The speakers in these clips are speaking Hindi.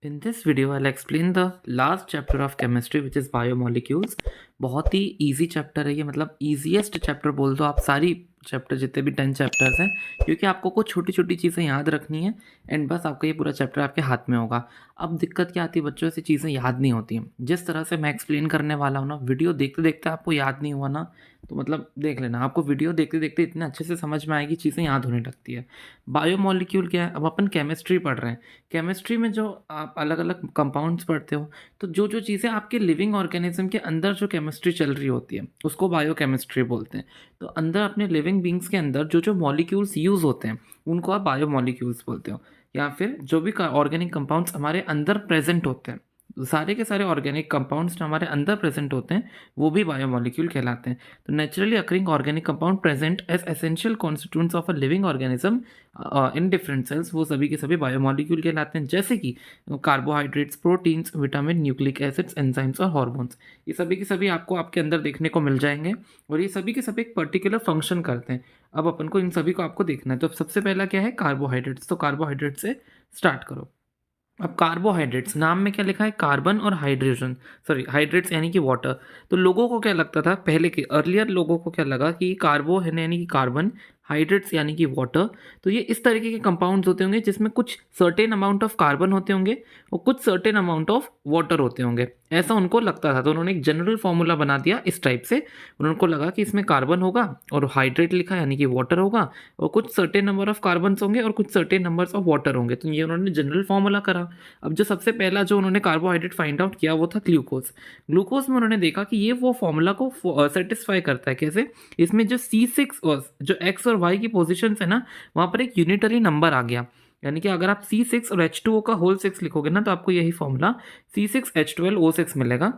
In this video, I'll explain the last chapter of chemistry, which is biomolecules. बहुत ही easy chapter है ये, मतलब easiest chapter बोल दो आप सारी चैप्टर जितने भी 10 चैप्टर्स हैं, क्योंकि आपको कुछ छोटी छोटी चीज़ें याद रखनी है एंड बस आपका ये पूरा चैप्टर आपके हाथ में होगा। अब दिक्कत क्या आती है, बच्चों से चीज़ें याद नहीं होती हैं। जिस तरह से मैं एक्सप्लेन करने वाला हूँ ना, वीडियो देखते देखते आपको याद नहीं हुआ ना, तो मतलब देख लेना, आपको वीडियो देखते देखते इतने अच्छे से समझ में आएगी, चीज़ें याद होने लगती है। बायोमोलिक्यूल क्या है, अब अपन केमिस्ट्री पढ़ रहे हैं। केमिस्ट्री में जो आप अलग अलग कंपाउंड्स पढ़ते हो, तो जो जो चीज़ें आपके लिविंग ऑर्गेनिज्म के अंदर जो केमिस्ट्री चल रही होती है, उसको बायोकेमिस्ट्री बोलते हैं। तो अंदर अपने लिविंग बींग्स के अंदर जो जो मॉलिक्यूल्स यूज़ होते हैं, उनको आप बायोमोलिक्यूल्स बोलते हो। या फिर जो भी ऑर्गेनिक कंपाउंड्स हमारे अंदर प्रेजेंट होते हैं, सारे के सारे ऑर्गेनिक कंपाउंड्स जो हमारे अंदर प्रेजेंट होते हैं, वो भी बायोमोलिक्यूल कहलाते हैं। तो naturally occurring organic compound present as essential constituents of a living organism in different cells, वो सभी के सभी बायोमोलिक्यूल कहलाते हैं। जैसे कि carbohydrates, proteins, vitamin, nucleic acids, enzymes और हार्मोन्स, ये सभी के सभी आपको आपके अंदर देखने को मिल जाएंगे और ये सभी के सभी एक पर्टिकुलर फंक्शन करते हैं। अब अपन को इन सभी को आपको देखना है। तो सबसे पहला क्या है, कार्बोहाइड्रेट्स। तो कार्बोहाइड्रेट से स्टार्ट करो। अब कार्बोहाइड्रेट्स, नाम में क्या लिखा है, कार्बन और हाइड्रोजन, सॉरी हाइड्रेट्स यानी कि वाटर। तो लोगों को क्या लगता था, पहले के अर्लियर लोगों को क्या लगा कि कार्बो है यानी कि कार्बन, हाइड्रेट्स यानी कि वाटर। तो ये इस तरीके के कंपाउंड्स होते होंगे जिसमें कुछ सर्टेन अमाउंट ऑफ कार्बन होते होंगे और कुछ सर्टेन अमाउंट ऑफ वाटर होते होंगे, ऐसा उनको लगता था। तो उन्होंने एक जनरल फॉर्मूला बना दिया इस टाइप से। उनको लगा कि इसमें कार्बन होगा और हाइड्रेट लिखा यानी कि वाटर होगा, और कुछ सर्टेन नंबर ऑफ कार्बन्स होंगे और कुछ सर्टेन नंबर्स ऑफ वाटर होंगे। तो ये उन्होंने जनरल फॉर्मूला करा। अब जो सबसे पहला जो उन्होंने कार्बोहाइड्रेट फाइंड आउट किया वो था ग्लूकोज। ग्लूकोज में उन्होंने देखा कि ये वो फॉर्मूला को सेटिस्फाई करता है। कैसे, इसमें जो C6 और जो X और Y की पोजिशन है ना, वहाँ पर एक यूनिटरी नंबर आ गया। यानी कि अगर आप C6 और H2O का होल 6 लिखोगे ना, तो आपको यही फॉर्मूला C6H12O6 मिलेगा।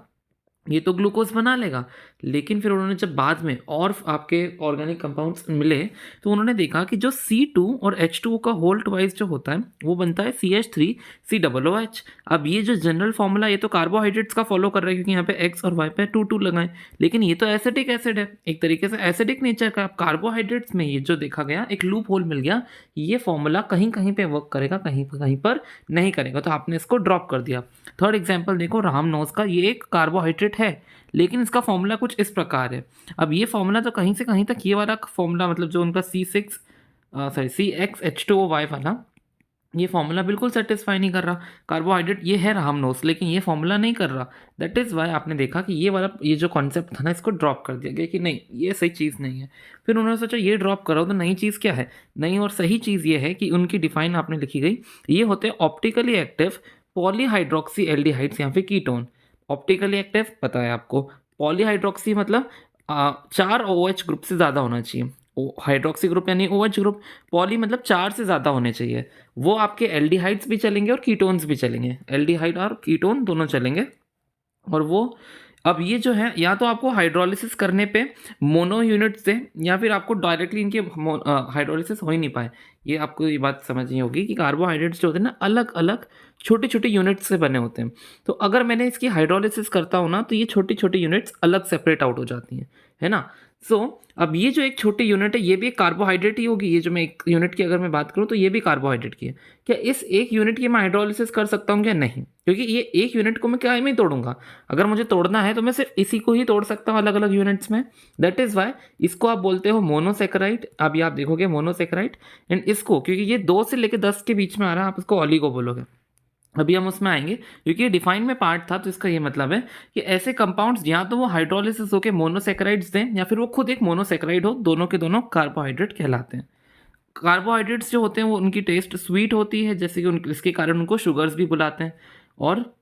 ये तो ग्लूकोज बना लेगा। लेकिन फिर उन्होंने जब बाद में और आपके ऑर्गेनिक कंपाउंड्स मिले, तो उन्होंने देखा कि जो C2 और H2O का होल ट्वाइस जो होता है, वो बनता है CH3COOH। अब ये जो जनरल फॉर्मूला, ये तो कार्बोहाइड्रेट्स का फॉलो कर रहा है, क्योंकि यहाँ पे X और Y पे 2 लगाएं। लेकिन ये तो एसिडिक एसिड है, एक तरीके से एसिडिक नेचर का। कार्बोहाइड्रेट्स में ये जो देखा गया, एक लूप होल मिल गया, ये फॉर्मूला कहीं कहीं पे वर्क करेगा, कहीं कहीं पर नहीं करेगा, तो आपने इसको ड्रॉप कर दिया। थर्ड एग्जाम्पल देखो, रामनोज का। ये एक कार्बोहाइड्रेट है, लेकिन इसका फॉर्मूला कुछ इस प्रकार है। अब ये फॉर्मूला तो कहीं से कहीं तक, ये वाला फॉर्मूला मतलब जो उनका CXH2O5 वाला, ये फॉर्मूला बिल्कुल सेटिस्फाई नहीं कर रहा। कार्बोहाइड्रेट ये है रामनोस, लेकिन ये फॉर्मूला नहीं कर रहा। दैट इज़ वाई आपने देखा कि ये वाला, ये जो कॉन्सेप्ट था ना, इसको ड्रॉप कर दिया गया कि नहीं, ये सही चीज़ नहीं है। फिर उन्होंने सोचा ये ड्रॉप करो, तो नई चीज़ क्या है, नई और सही चीज़ ये है कि उनकी डिफाइन आपने लिखी गई, ये होते हैं ऑप्टिकली एक्टिव पॉलीहाइड्रोक्सी एल्डिहाइड्स या फिर कीटोन। ऑप्टिकली एक्टिव पता है आपको, पॉलीहाइड्रोक्सी मतलब 4 OH ग्रुप से ज़्यादा होना चाहिए। हाइड्रोक्सी ग्रुप यानी OH ग्रुप, पॉली मतलब 4 से ज़्यादा होने चाहिए। वो आपके एल्डिहाइड्स भी चलेंगे और कीटोन्स भी चलेंगे, एल्डिहाइड और कीटोन दोनों चलेंगे। और वो, अब ये जो है, या तो आपको हाइड्रोलिसिस करने पे मोनो यूनिट से, या फिर आपको डायरेक्टली इनके हाइड्रोलिसिस हो ही नहीं पाए। ये आपको ये बात समझनी होगी कि कार्बोहाइड्रेट्स जो होते हैं ना, अलग अलग छोटे छोटे यूनिट्स से बने होते हैं। तो अगर मैंने इसकी हाइड्रोलिसिस करता हूँ ना, तो ये छोटी छोटी यूनिट्स अलग सेपरेट आउट हो जाती हैं, है ना। सो अब ये जो एक छोटी यूनिट है, ये भी एक कार्बोहाइड्रेट ही होगी। ये जो मैं एक यूनिट की अगर मैं बात करूँ, तो ये भी कार्बोहाइड्रेट की है। क्या इस एक यूनिट की मैं हाइड्रोलिसिस कर सकता हूँ क्या, नहीं, क्योंकि ये एक यूनिट को मैं क्या में तोड़ूंगा। अगर मुझे तोड़ना है तो मैं सिर्फ इसी को ही तोड़ सकता हूँ अलग अलग यूनिट्स में। दैट इज़ वाई इसको आप बोलते हो मोनोसेकेराइड। अभी आप देखोगे मोनोसेकेराइड, एंड इसको, क्योंकि ये 2 से लेकर 10 के बीच में आ रहा है, आप इसको ऑलिगो बोलोगे। अभी हम उसमें आएंगे, क्योंकि ये डिफाइन में पार्ट था। तो इसका ये मतलब है कि ऐसे कंपाउंड्स या तो वो हाइड्रोलिसिस होकर मोनोसेकेराइड्स दें, या फिर वो खुद एक मोनोसेकेराइड हो, दोनों के दोनों कार्बोहाइड्रेट कहलाते हैं। कार्बोहाइड्रेट्स जो होते हैं वो, उनकी टेस्ट स्वीट होती है, जैसे कि इसके कारण उनको शुगर्स भी बुलाते हैं। और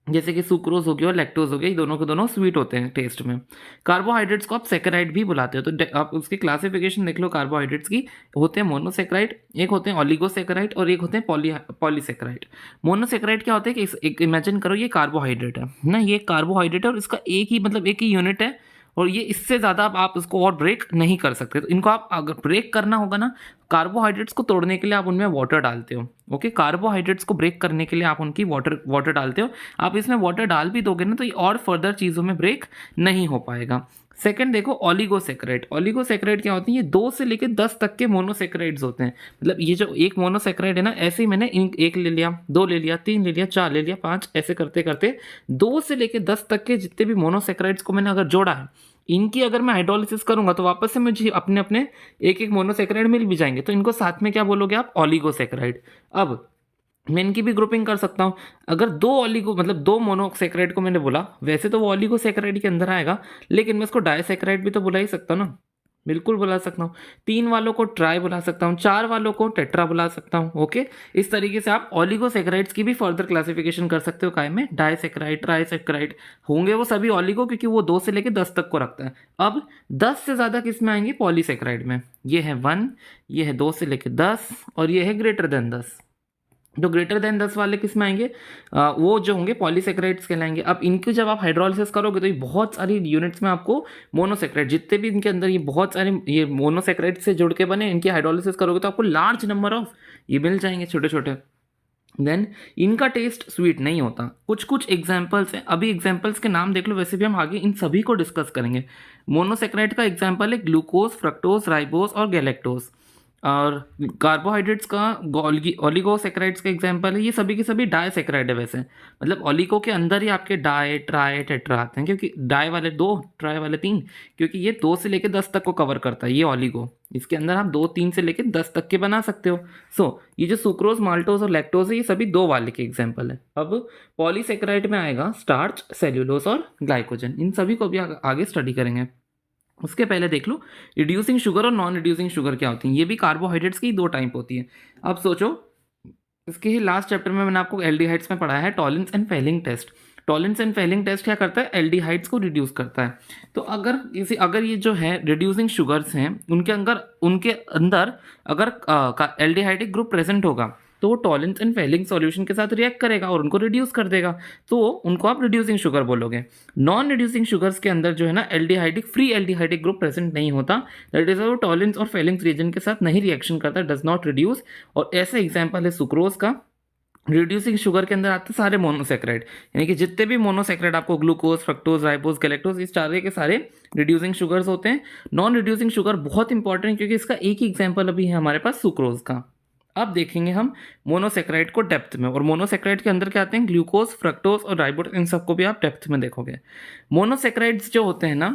जैसे कि सुक्रोज हो गया और लैक्टोज हो गया, ये दोनों के दोनों स्वीट होते हैं टेस्ट में। कार्बोहाइड्रेट्स को आप सेकेराइड भी बुलाते हो। तो आप उसकी क्लासिफिकेशन देख लो कार्बोहाइड्रेट्स की, होते हैं मोनोसेकेराइड, एक होते हैं ऑलिगोसेकेराइड और एक होते हैं पॉलीसेकेराइड। मोनोसेकेराइड क्या होता है कि एक इमेजिन करो, ये कार्बोहाइड्रेट है ना, ये कार्बोहाइड्रेट है और इसका एक ही मतलब एक ही यूनिट है, और ये इससे ज़्यादा आप इसको और ब्रेक नहीं कर सकते। तो इनको आप अगर ब्रेक करना होगा ना, कार्बोहाइड्रेट्स को तोड़ने के लिए आप उनमें वाटर डालते हो। ओके, कार्बोहाइड्रेट्स को ब्रेक करने के लिए आप उनकी वाटर डालते हो। आप इसमें वाटर डाल भी दोगे ना, तो ये और फर्दर चीज़ों में ब्रेक नहीं हो पाएगा। सेकंड देखो ओलिगोसैकेराइड। ओलिगोसैकेराइड क्या होती है? ये 2 से लेके 10 तक के मोनोसैकेराइड्स होते हैं। मतलब ये जो एक मोनोसैकेराइड है ना, ऐसे ही मैंने एक ले लिया, 2 ले लिया, 3 ले लिया, 4 ले लिया, 5 ऐसे करते करते 2 से लेके 10 तक के जितने भी मोनोसैकेराइड्स को मैंने अगर जोड़ा है, इनकी अगर मैं हाइड्रोलिसिस करूंगा तो वापस से मुझे अपने अपने एक एक मोनोसैकेराइड मिल भी जाएंगे। तो इनको साथ में क्या बोलोगे आप? ओलिगोसैकेराइड। अब मैं इनकी भी ग्रुपिंग कर सकता हूँ। अगर दो ओलिगो मतलब दो मोनोसैकेराइड को मैंने बोला, वैसे तो वो ओलिगोसैकेराइड के अंदर आएगा, लेकिन मैं इसको डाइसैकेराइड भी तो बुला ही सकता हूँ ना। बिल्कुल बुला सकता हूँ। 3 वालों को ट्राई बुला सकता हूँ, 4 वालों को टेट्रा बुला सकता हूँ। ओके, इस तरीके से आप ओलिगोसैकेराइड्स की भी फर्दर क्लासिफिकेशन कर सकते हो। काय में? डाइसैकेराइड, ट्राइसैकेराइड होंगे वो सभी ओलिगो, क्योंकि वो 2 से लेकर 10 तक को रखता है। अब 10 से ज़्यादा किस में आएंगे? पॉलीसैकेराइड में। ये है 1, ये है 2 से लेकर 10 और ये है ग्रेटर देन 10। जो ग्रेटर देन 10 वाले किस में आएंगे? वो जो होंगे पॉलीसैकेराइड्स कहलाएंगे। अब इनकी जब आप हाइड्रोलिसिस करोगे तो ये बहुत सारी यूनिट्स में आपको मोनोसैकेराइड, जितने भी इनके अंदर ये बहुत सारे ये मोनोसैकेराइड से जुड़ के बने, इनकी हाइड्रोलिसिस करोगे तो आपको लार्ज नंबर ऑफ ये मिल जाएंगे छोटे छोटे। देन इनका टेस्ट स्वीट नहीं होता। कुछ कुछ एग्जाम्पल्स हैं, अभी एग्जाम्पल्स के नाम देख लो, वैसे भी हम आगे इन सभी को डिस्कस करेंगे। मोनोसैकेराइड का एग्जाम्पल है ग्लूकोज, फ्रक्टोज, राइबोज और गैलेक्टोज। और कार्बोहाइड्रेट्स का ओलिगोसैकेराइड्स का एग्जांपल है, ये सभी के सभी डाइसैकेराइड है वैसे। मतलब ओलिगो के अंदर ही आपके डाई, ट्राई, टेट्रा आते हैं, क्योंकि डाई वाले 2, ट्राई वाले 3, क्योंकि ये 2 से लेकर 10 तक को कवर करता है ये ओलिगो। इसके अंदर आप 2, 3 से लेकर 10 तक के बना सकते हो। ये जो सुक्रोज, माल्टोज और लैक्टोज है, ये सभी 2 वाले के एग्जाम्पल है। अब पॉलीसैकेराइड में आएगा स्टार्च, सेल्यूलोज और ग्लाइकोजन। इन सभी को भी आगे स्टडी करेंगे। उसके पहले देख लो रिड्यूसिंग शुगर और नॉन रिड्यूसिंग शुगर क्या होती है। ये भी कार्बोहाइड्रेट्स की 2 टाइप होती है। अब सोचो, इसके ही लास्ट चैप्टर में मैंने आपको एल्डिहाइड्स में पढ़ाया है Tollens and Fehling test. Tollens and Fehling test क्या करता है? एल्डिहाइड्स को रिड्यूस करता है। तो अगर ये जो है रिड्यूसिंग शुगर्स हैं, उनके अंदर अगर एल्डिहाइडिक ग्रुप प्रेजेंट होगा तो वो टॉलेंस एंड फेलिंग सॉल्यूशन के साथ रिएक्ट करेगा और उनको रिड्यूस कर देगा, तो उनको आप रिड्यूसिंग शुगर बोलोगे। नॉन रिड्यूसिंग शुगर्स के अंदर जो है ना, aldehydic free aldehydic group present नहीं होता, दैट इज वो टॉलेंस और फेलिंग रीजन के साथ नहीं रिएक्शन करता, डज नॉट रिड्यूस। और ऐसा एग्जाम्पल है सुक्रोज का। रिड्यूसिंग शुगर के अंदर आते हैं सारे मोनोसैकेराइड, यानी कि जितने भी मोनोसैकेराइड आपको ग्लूकोज, फ्रक्टोज, राइबोज, गैलेक्टोज, इस सारे के सारे रिड्यूसिंग शुगर्स होते हैं। नॉन रिड्यूसिंग शुगर बहुत इंपॉर्टेंट है, क्योंकि इसका एक ही एग्जाम्पल अभी है हमारे पास, सुक्रोज का। अब देखेंगे हम मोनोसैकेराइड को डेप्थ में, और मोनोसैकेराइड के अंदर क्या आते हैं? ग्लूकोज, फ्रक्टोज और राइबोज, इन सबको भी आप डेप्थ में देखोगे। मोनोसैकेराइड्स जो होते हैं ना,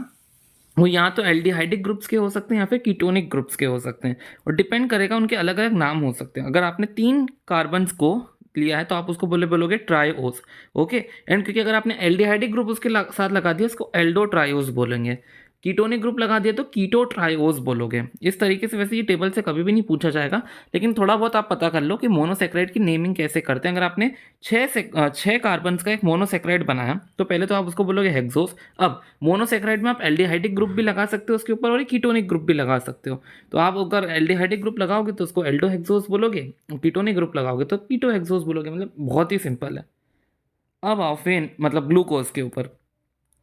वो या तो एल्डिहाइडिक ग्रुप्स के हो सकते हैं या फिर कीटोनिक ग्रुप्स के हो सकते हैं, और डिपेंड करेगा, उनके अलग अलग नाम हो सकते हैं। अगर आपने 3 कार्बन्स को लिया है तो आप उसको बोलोगे ट्राइओस। ओके, एंड क्योंकि अगर आपने एल्डिहाइडिक ग्रुप उसके साथ लगा दिया, उसको एल्डो ट्राइओस बोलेंगे। कीटोनिक ग्रुप लगा दिया तो कीटो ट्राइओस बोलोगे। इस तरीके से वैसे ये टेबल से कभी भी नहीं पूछा जाएगा, लेकिन थोड़ा बहुत आप पता कर लो कि मोनोसैकेराइड की नेमिंग कैसे करते हैं। अगर आपने 6 कार्बन का एक मोनोसैकेराइड बनाया तो पहले तो आप उसको बोलोगे हेक्सोस। अब मोनोसैकेराइड में आप एल्डिहाइडिक ग्रुप भी लगा सकते हो उसके ऊपर, और कीटोनिक ग्रुप भी लगा सकते हो। तो आप अगर एल्डिहाइडिक ग्रुप लगाओगे तो उसको एल्डो हेक्सोस बोलोगे, कीटोनिक ग्रुप लगाओगे तो कीटो हेक्सोस बोलोगे। मतलब बहुत ही सिंपल है। अब आओ फिर मतलब ग्लूकोज के ऊपर।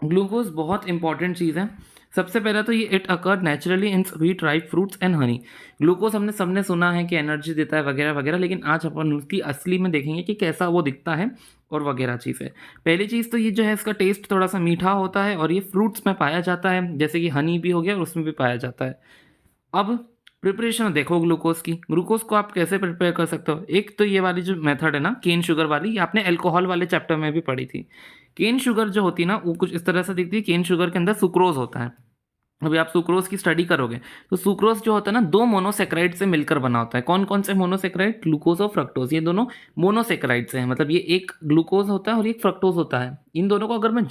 ग्लूकोज बहुत इंपॉर्टेंट चीज़ है। सबसे पहला तो ये it occurred naturally in sweet ripe fruits and honey. Glucose हमने सबने सुना है कि एनर्जी देता है वगैरह वगैरह, लेकिन आज अपन उसकी असली में देखेंगे कि कैसा वो दिखता है और वगैरह चीज़ है। पहली चीज़ तो ये जो है, इसका टेस्ट थोड़ा सा मीठा होता है और ये फ्रूट्स में पाया जाता है, जैसे कि हनी भी हो गया और उसमें भी पाया जाता है। अब प्रिपरेशन देखो ग्लूकोज की। ग्लूकोज को आप कैसे प्रिपेयर कर सकते हो? एक तो ये वाली जो मेथड है ना, केन शुगर वाली, ये आपने अल्कोहल वाले चैप्टर में भी पढ़ी थी। केन शुगर जो होती है ना, वो कुछ इस तरह से दिखती है। केन शुगर के अंदर सुक्रोज होता है। अभी आप सुक्रोज की स्टडी करोगे तो सुक्रोज जो होता है ना, 2 मोनोसैकेराइड से मिलकर बना होता है। कौन कौन से मोनोसैकेराइड? ग्लूकोज और फ्रक्टोज। ये दोनों मोनोसैकेराइड से हैं, मतलब ये एक ग्लूकोज होता है और एक फ्रक्टोज होता है। इन दोनों को अगर मैं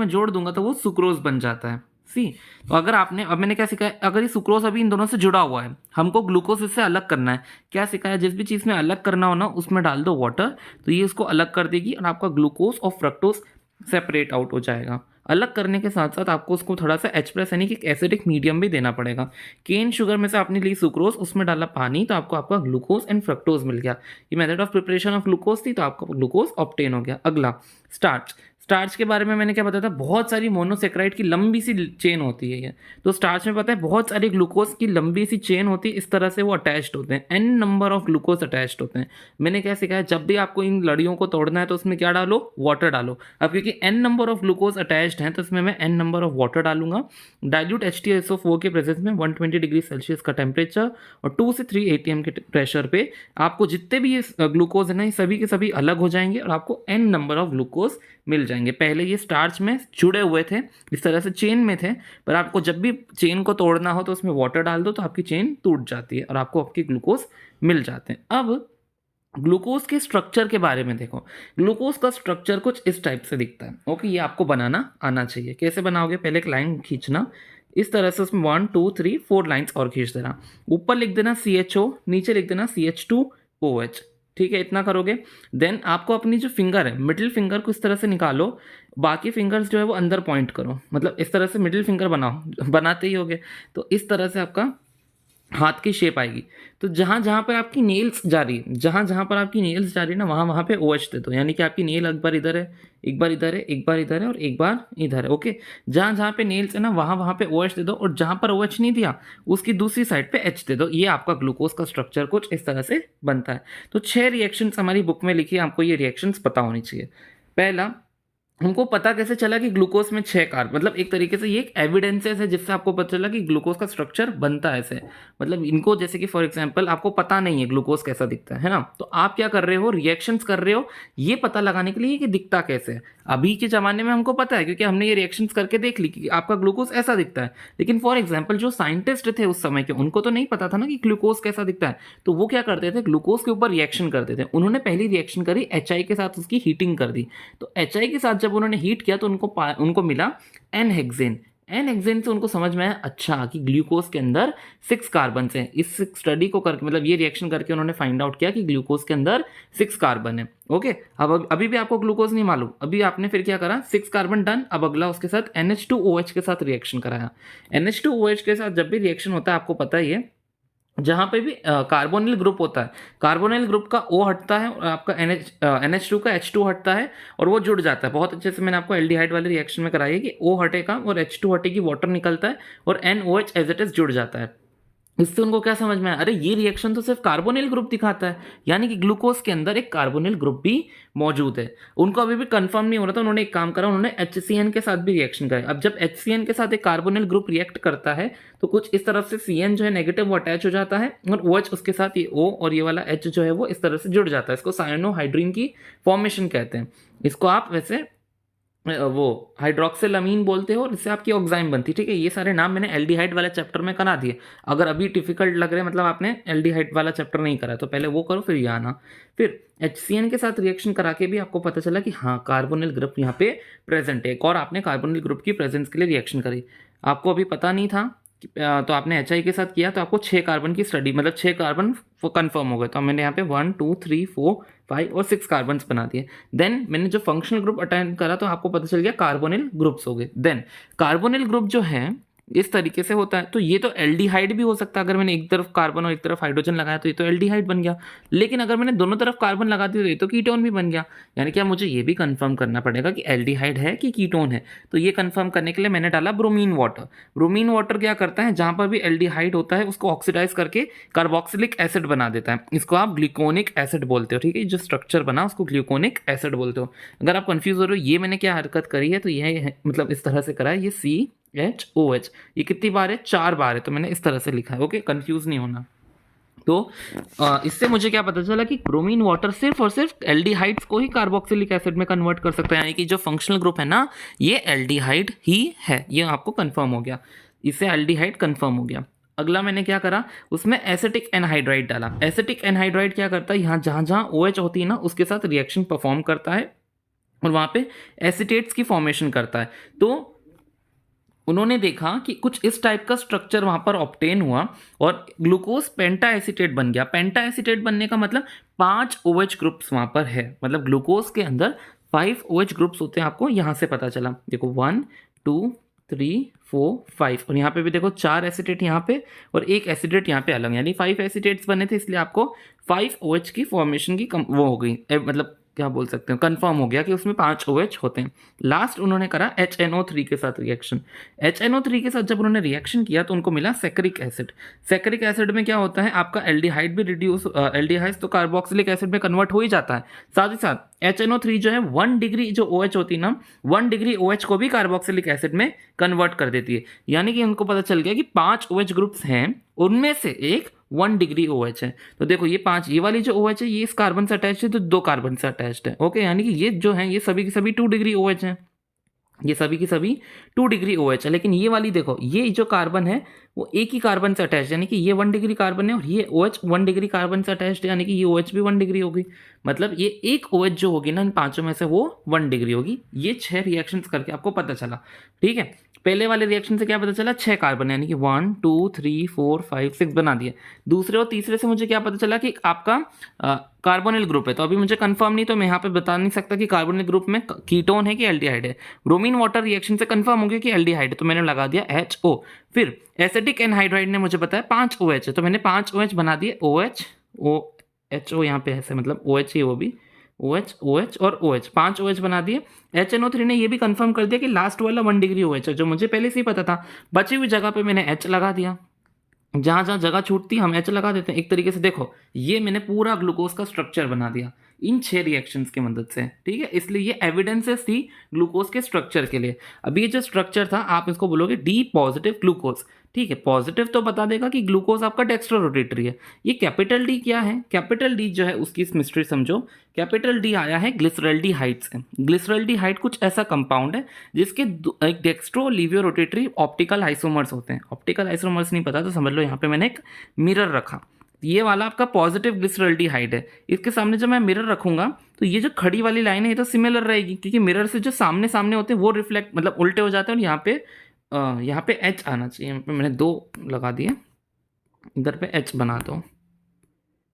जोड़ दूंगा तो वो सुक्रोज बन जाता है। तो अगर आपने, अब मैंने क्या सिखाया, अगर ये सुक्रोज अभी इन दोनों से जुड़ा हुआ है, हमको ग्लूकोज इससे अलग करना है। क्या सिखाया? जिस भी चीज़ में अलग करना हो ना, उसमें डाल दो वाटर, तो ये उसको अलग कर देगी और आपका ग्लूकोज और फ्रक्टोज सेपरेट आउट हो जाएगा। अलग करने के साथ साथ आपको उसको थोड़ा सा H+ यानी कि एसिडिक मीडियम भी देना पड़ेगा। केन शुगर में से आपने ली सुक्रोज, उसमें डाला पानी, तो आपको आपका ग्लूकोज एंड फ्रक्टोज मिल गया। ये method of preparation of glucose थी, तो आपका ग्लूकोज ऑब्टेन हो गया। अगला स्टार्च। स्टार्च के बारे में मैंने क्या बताया था, बहुत सारी मोनोसेक्राइड की लंबी सी चेन होती है ये। तो स्टार्च में पता है बहुत सारी ग्लूकोज की लंबी सी चेन होती है, इस तरह से वो अटैच्ड होते हैं, n number of glucose attached होते हैं। मैंने क्या सिखाया, जब भी आपको इन लड़ियों को तोड़ना है तो उसमें क्या डालो, वाटर डालो। अब क्योंकि n number of glucose attached हैं तो इसमें मैं n नंबर ऑफ वाटर डालूंगा। डाइल्यूट H2SO4 के प्रेजेंस में 120 डिग्री सेल्सियस का टेम्परेचर और 2 से 3 atm के प्रेशर पे आपको जितने भी ये ग्लूकोज है ना, ये सभी के सभी अलग हो जाएंगे और आपको n नंबर ऑफ ग्लूकोज मिल जाएंगे। पहले ये स्टार्च में जुड़े हुए थे, इस तरह से चेन में थे, पर आपको जब भी चेन को तोड़ना हो तो उसमें वाटर डाल दो तो आपकी चेन टूट जाती है और आपको आपके ग्लूकोज मिल जाते हैं। अब ग्लूकोज के स्ट्रक्चर के बारे में देखो, ग्लूकोज का स्ट्रक्चर कुछ इस टाइप से दिखता है। ओके, ये आपको बनाना आना चाहिए। कैसे बनाओगे, पहले एक लाइन खींचना इस तरह से, उसमें 1 2 3 4 लाइन्स और खींच देना। ऊपर लिख देना CHO, नीचे लिख देना CH2OH। ठीक है, इतना करोगे। देन आपको अपनी जो फिंगर है, मिडिल फिंगर को इस तरह से निकालो, बाकी फिंगर्स जो है वो अंदर पॉइंट करो, मतलब इस तरह से मिडिल फिंगर बनाओ, बनाते ही होगे। तो इस तरह से आपका हाथ की शेप आएगी। तो जहाँ जहाँ पर आपकी नेल्स जा रही है, जहाँ जहाँ पर आपकी नेल्स जा रही है ना, वहाँ वहाँ पे OH दे दो, यानी कि आपकी नेल एक बार इधर है, एक बार इधर है, एक बार इधर है और एक बार इधर है। ओके, जहाँ जहाँ पे नेल्स है ना, वहाँ वहाँ पे OH दे दो, और जहाँ पर OH नहीं दिया उसकी दूसरी साइड पे H दे दो। ये आपका ग्लूकोज का स्ट्रक्चर कुछ इस तरह से बनता है। तो 6 रिएक्शंस हमारी बुक में लिखी है, आपको ये रिएक्शंस पता होनी चाहिए। पहला, हमको पता कैसे चला कि ग्लूकोज में 6 कार्ब, मतलब एक तरीके से ये एक एविडेंसेस है जिससे आपको पता चला कि ग्लूकोज का स्ट्रक्चर बनता है ऐसे। मतलब इनको, जैसे कि फॉर एग्जांपल आपको पता नहीं है ग्लूकोज कैसा दिखता है ना, तो आप क्या कर रहे हो, रिएक्शंस कर रहे हो ये पता लगाने के लिए कि दिखता कैसे है। अभी के ज़माने में हमको पता है क्योंकि हमने ये रिएक्शंस करके देख ली कि आपका ग्लूकोज ऐसा दिखता है। लेकिन फॉर एग्जाम्पल जो साइंटिस्ट थे उस समय के, उनको तो नहीं पता था ना कि ग्लूकोज कैसा दिखता है। तो वो क्या करते थे, ग्लूकोज के ऊपर रिएक्शन करते थे। उन्होंने पहली रिएक्शन करी HI के साथ, उसकी हीटिंग कर दी। तो HI के साथ जब उन्होंने हीट किया तो उनको मिला N-हेक्सेन। N-हेक्सेन से उनको समझ में आया अच्छा कि ग्लूकोज के अंदर 6 कार्बन हैं। इस स्टडी को करके, मतलब ये रिएक्शन करके उन्होंने फाइंड आउट किया कि ग्लूकोज के अंदर 6 कार्बन है। ओके, अब अभी भी आपको ग्लूकोज नहीं मालूम, अभी आपने फिर क्या करा, 6 कार्बन डन। अब अगला उसके साथ NH2OH के साथ रिएक्शन कराया। NH2OH के साथ जब भी रिएक्शन होता है आपको पता ही है, जहाँ पे भी कार्बोनिल ग्रुप होता है, कार्बोनिल ग्रुप का O हटता है और आपका NH2 का H2 हटता है और वो जुड़ जाता है। बहुत अच्छे से मैंने आपको एल्डिहाइड वाले रिएक्शन में कराई है कि O हटेगा और H2 हटेगी, वाटर निकलता है और NOH एज इट इज जुड़ जाता है। इससे उनको क्या समझ में आया, अरे ये रिएक्शन तो सिर्फ कार्बोनिल ग्रुप दिखाता है, यानी कि ग्लूकोज के अंदर एक कार्बोनिल ग्रुप भी मौजूद है। उनको अभी भी कंफर्म नहीं हो रहा था, उन्होंने एक काम करा, उन्होंने HCN के साथ भी रिएक्शन करा। अब जब HCN के साथ एक कार्बोनिल ग्रुप रिएक्ट करता है तो कुछ इस तरफ से CN जो है नेगेटिव वो अटैच हो जाता है और OH उसके साथ ये O और ये वाला H जो है वो इस तरह से जुड़ जाता है। इसको साइनोहाइड्रीन की फॉर्मेशन कहते हैं। इसको आप वैसे वो हाइड्रोक्सिलामीन बोलते हो और इससे आपकी ऑक्साइम बनती है। ठीक है, ये सारे नाम मैंने एल्डिहाइड वाले चैप्टर में करा दिए। अगर अभी डिफिकल्ट लग रहे हैं, मतलब आपने एल्डिहाइड वाला चैप्टर नहीं करा, तो पहले वो करो फिर ये आना। फिर HCN के साथ रिएक्शन करा के भी आपको पता चला कि हाँ कार्बोनिल ग्रुप यहाँ पे प्रेजेंट है। एक और आपने कार्बोनिल ग्रुप की प्रेजेंस के लिए रिएक्शन करी, आपको अभी पता नहीं था तो आपने HI के साथ किया तो आपको 6 कार्बन की स्टडी, मतलब 6 कार्बन कंफर्म हो गए। तो मैंने यहाँ पे 1 2 3 4 5 और 6 कार्बन बना दिए। देन मैंने जो फंक्शनल ग्रुप अटेंड करा तो आपको पता चल गया कार्बोनिल ग्रुप्स हो गए। देन कार्बोनिल ग्रुप जो है इस तरीके से होता है, तो ये तो एल्डिहाइड भी हो सकता है। अगर मैंने एक तरफ कार्बन और एक तरफ हाइड्रोजन लगाया तो ये तो एल्डिहाइड बन गया। लेकिन अगर मैंने दोनों तरफ कार्बन लगा दिया तो ये तो कीटोन भी बन गया। यानी कि मुझे ये भी कंफर्म करना पड़ेगा कि एल्डिहाइड है कि कीटोन है। तो ये कंफर्म करने के लिए मैंने डाला ब्रोमीन वाटर। ब्रोमीन वाटर क्या करता है, जहाँ पर भी एल्डिहाइड होता है उसको ऑक्सीडाइज करके कार्बोक्सिलिक एसिड बना देता है। इसको आप ग्लूकोनिक एसिड बोलते हो। ठीक है, जो स्ट्रक्चर बना उसको ग्लूकोनिक एसिड बोलते हो। अगर आप कंफ्यूज हो रहे हो ये मैंने क्या हरकत करी है, तो यह मतलब इस तरह से करा है, ये CHOH ये कितनी बार है, 4 बार है, तो मैंने इस तरह से लिखा है। ओके, कंफ्यूज नहीं होना। तो इससे मुझे क्या पता चला कि ब्रोमीन वाटर सिर्फ और सिर्फ एल्डिहाइड्स को ही कार्बोक्सिलिक एसिड में कन्वर्ट कर सकता है, यानी कि जो फंक्शनल ग्रुप है ना ये एल्डिहाइड ही है। ये आपको कंफर्म हो गया, इससे एल्डिहाइड कंफर्म हो गया। अगला मैंने क्या करा, उसमें एसिटिक एनहाइड्राइड डाला। एसिटिक एनहाइड्राइड क्या करता है, यहाँ जहाँ जहाँ OH होती है ना उसके साथ रिएक्शन परफॉर्म करता है और वहाँ पे एसिटेट्स की फॉर्मेशन करता है। तो उन्होंने देखा कि कुछ इस टाइप का स्ट्रक्चर वहाँ पर ऑब्टेन हुआ और ग्लूकोज पेंटा एसीटेट बन गया। पेंटा एसीटेट बनने का मतलब 5 OH ग्रुप्स वहाँ पर है, मतलब ग्लूकोज के अंदर 5 OH ग्रुप्स होते हैं। आपको यहाँ से पता चला, देखो 1 2 3 4 5 और यहाँ पे भी देखो 4 एसीटेट यहाँ पे और 1 एसीटेट यहाँ पे अलग, यानी 5 एसीटेट्स बने थे, इसलिए आपको 5 OH की फॉर्मेशन की वो हो गई, मतलब क्या बोल सकते हैं, कंफर्म हो गया कि उसमें 5 OH होते हैं। लास्ट उन्होंने करा HNO3 के साथ रिएक्शन। HNO3 के साथ जब उन्होंने रिएक्शन किया तो उनको मिला सैकरिक एसिड। सैकरिक एसिड में क्या होता है, आपका एल्डिहाइड भी रिड्यूस, एल्डिहाइड तो कार्बोक्सिलिक एसिड में कन्वर्ट हो ही जाता है। साथ ही साथ HNO3 जो है 1 डिग्री जो OH होती है ना, 1 डिग्री OH को भी कार्बोक्सिलिक एसिड में कन्वर्ट कर देती है। यानी कि उनको पता चल गया कि 5 OH ग्रुप्स हैं, उनमें से एक 1 डिग्री OH है। तो देखो ये 5, ये वाली जो OH है ये इस कार्बन से अटैच्ड है, तो 2 कार्बन से अटैच्ड है। ओके, यानी कि ये जो है ये सभी की सभी 2 डिग्री OH है, ये सभी की सभी 2 डिग्री OH है। लेकिन ये वाली देखो, ये जो कार्बन है वो एक ही कार्बन से अटैच्ड, यानी कि ये 1 डिग्री कार्बन है और ये OH 1 डिग्री कार्बन से अटैच्ड है, यानी कि ये OH भी 1 डिग्री होगी। मतलब ये एक OH जो होगी ना इन पांचों में से वो 1 डिग्री होगी। ये 6 रिएक्शंस करके आपको पता चला। ठीक है, पहले वाले रिएक्शन से क्या पता चला, 6 कार्बन, यानी कि 1 2 3 4 5 6 बना दिए। दूसरे और तीसरे से मुझे क्या पता चला कि आपका कार्बोनिल ग्रुप है। तो अभी मुझे कंफर्म नहीं, तो मैं यहाँ पे बता नहीं सकता कि कार्बोनिल ग्रुप में कीटोन है कि एल्डिहाइड है। ब्रोमीन वाटर रिएक्शन से कंफर्म हो गया कि एल्डिहाइड है, तो मैंने लगा दिया HO। फिर एसिडिक एनहाइड्राइड ने मुझे बताया 5 OH है, तो मैंने 5 OH बना दिए, OH HO यहाँ पे ऐसे, मतलब OH ही, वो भी OH OH और OH, 5 OH बना दिए। HNO3 ने ये भी कंफर्म कर दिया कि लास्ट वाला 1 डिग्री OH है, जो मुझे पहले से ही पता था। बची हुई जगह पे मैंने H लगा दिया, जहाँ जहाँ जगह छूटती हम H लगा देते हैं। एक तरीके से देखो, ये मैंने पूरा ग्लूकोज का स्ट्रक्चर बना दिया इन 6 रिएक्शंस की मदद से। ठीक है, इसलिए ये एविडेंसेस थी ग्लूकोज के स्ट्रक्चर के लिए। अभी ये जो स्ट्रक्चर था आप इसको बोलोगे डी पॉजिटिव ग्लूकोज। ठीक है, पॉजिटिव तो बता देगा कि ग्लूकोज आपका डेक्स्ट्रो रोटेटरी है। ये कैपिटल डी क्या है, कैपिटल डी जो है उसकी मिस्ट्री समझो। कैपिटल डी आया है ग्लिसरल्डिहाइड से। ग्लिसरल्डिहाइड कुछ ऐसा कंपाउंड है जिसके एक dextro laevo rotatory optical isomers होते हैं। ऑप्टिकल आइसोमर्स नहीं पता तो समझ लो यहाँ पे मैंने एक मिरर रखा, ये वाला आपका पॉजिटिव ग्लिसरल्डिहाइड है। इसके सामने जब मैं मिरर रखूंगा तो ये जो खड़ी वाली लाइन है ये तो सिमिलर रहेगी, क्योंकि मिरर से जो सामने सामने होते हैं वो रिफ्लेक्ट, मतलब उल्टे हो जाते हैं। और यहाँ पे H आना चाहिए, यहाँ पे मैंने 2 लगा दिए, इधर पे H बना दो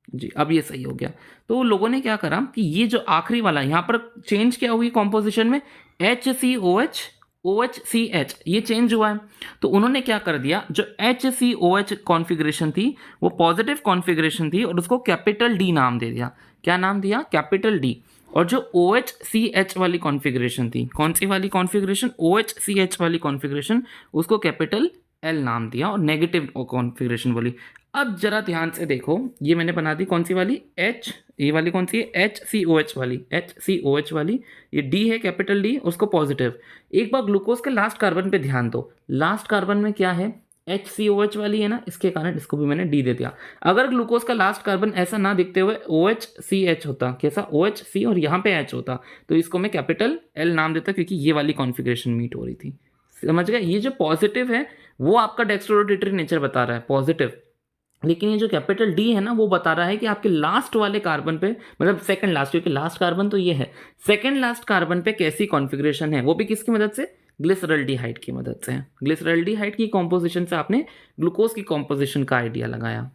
जी। अब ये सही हो गया। तो लोगों ने क्या करा कि ये जो आखिरी वाला यहाँ पर चेंज क्या हुई कॉम्पोजिशन में, HCOH OHCH ये चेंज हुआ है। तो उन्होंने क्या कर दिया, जो HCOH कॉन्फ़िगरेशन थी वो पॉजिटिव कॉन्फ़िगरेशन थी और उसको कैपिटल D नाम दे दिया। क्या नाम दिया, कैपिटल D। और जो OHCH वाली कॉन्फ़िगरेशन थी, कौन सी वाली कॉन्फ़िगरेशन, OHCH वाली कॉन्फ़िगरेशन, उसको कैपिटल L नाम दिया और नेगेटिव कॉन्फ़िगरेशन बोली। अब जरा ध्यान से देखो, ये मैंने बना दी कौन सी वाली, H, ये वाली कौन सी है, HCOH वाली, HCOH वाली। ये D है कैपिटल D, उसको पॉजिटिव। एक बार ग्लूकोज के लास्ट कार्बन पे ध्यान दो, लास्ट कार्बन में क्या है, HCOH वाली है ना, इसके कारण इसको भी मैंने D दे दिया। अगर ग्लूकोज का लास्ट कार्बन ऐसा ना दिखते हुए OHCH होता, कैसा, OHC और यहाँ पे H होता, तो इसको मैं कैपिटल L नाम देता, क्योंकि ये वाली कॉन्फ़िगरेशन मीट हो रही थी। समझ गए, ये जो पॉजिटिव है वो आपका डेक्स्ट्रोरोटेटरी नेचर बता रहा है, पॉजिटिव। लेकिन ये जो कैपिटल D है ना वो बता रहा है कि आपके लास्ट वाले कार्बन पे, मतलब सेकंड लास्ट, क्योंकि लास्ट कार्बन तो ये है, सेकंड लास्ट कार्बन पे कैसी कॉन्फ़िगरेशन है, वो भी किसकी मदद से, ग्लिसरल्डिहाइड की मदद से। ग्लिसरल्डिहाइड की कॉम्पोजिशन से आपने ग्लूकोज की कॉम्पोजिशन का आइडिया लगाया।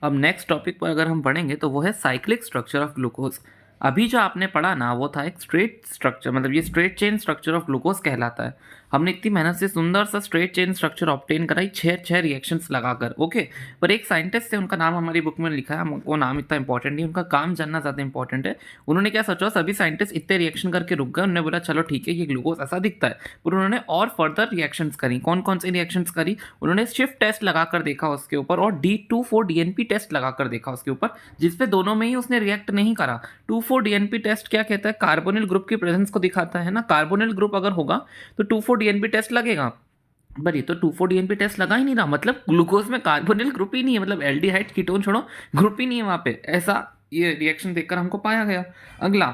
अब नेक्स्ट टॉपिक पर अगर हम पढ़ेंगे तो वो है साइक्लिक स्ट्रक्चर ऑफ ग्लूकोज। अभी जो आपने पढ़ा ना वो था एक स्ट्रेट स्ट्रक्चर, मतलब ये straight chain structure of glucose कहलाता है। हमने इतनी मेहनत से सुंदर सा स्ट्रेट चेन स्ट्रक्चर ऑब्टेन कराई 6 रिएक्शंस लगाकर। ओके, पर एक साइंटिस्ट थे, उनका नाम हमारी बुक में लिखा है, वो नाम इतना इंपॉर्टेंट नहीं, उनका काम जानना ज़्यादा इंपॉर्टेंट है। उन्होंने क्या सोचा, सभी साइंटिस्ट इतने रिएक्शन करके रुक गए, उन्होंने बोला चलो ठीक है ये ग्लूकोज ऐसा दिखता है, पर उन्होंने और फर्दर रिएक्शंस करी। कौन कौन सी रिएक्शंस करी, उन्होंने शिफ्ट टेस्ट लगाकर देखा उसके ऊपर, और D24DNP टेस्ट लगाकर देखा उसके ऊपर, जिसपे दोनों में ही उसने रिएक्ट नहीं करा। 24DNP टेस्ट क्या कहता है, कार्बोनिल ग्रुप की प्रेजेंस को दिखाता है ना, कार्बोनिल ग्रुप अगर होगा तो 24DNP टेस्ट लगेगा। पर ये तो 24DNP टेस्ट लगा ही नहीं रहा, मतलब ग्लूकोज में कार्बोनिल ग्रुप ही नहीं है, मतलब एल्डिहाइड कीटोन छोड़ो ग्रुप ही नहीं है वहाँ पे, ऐसा ये रिएक्शन देखकर हमको पाया गया। अगला,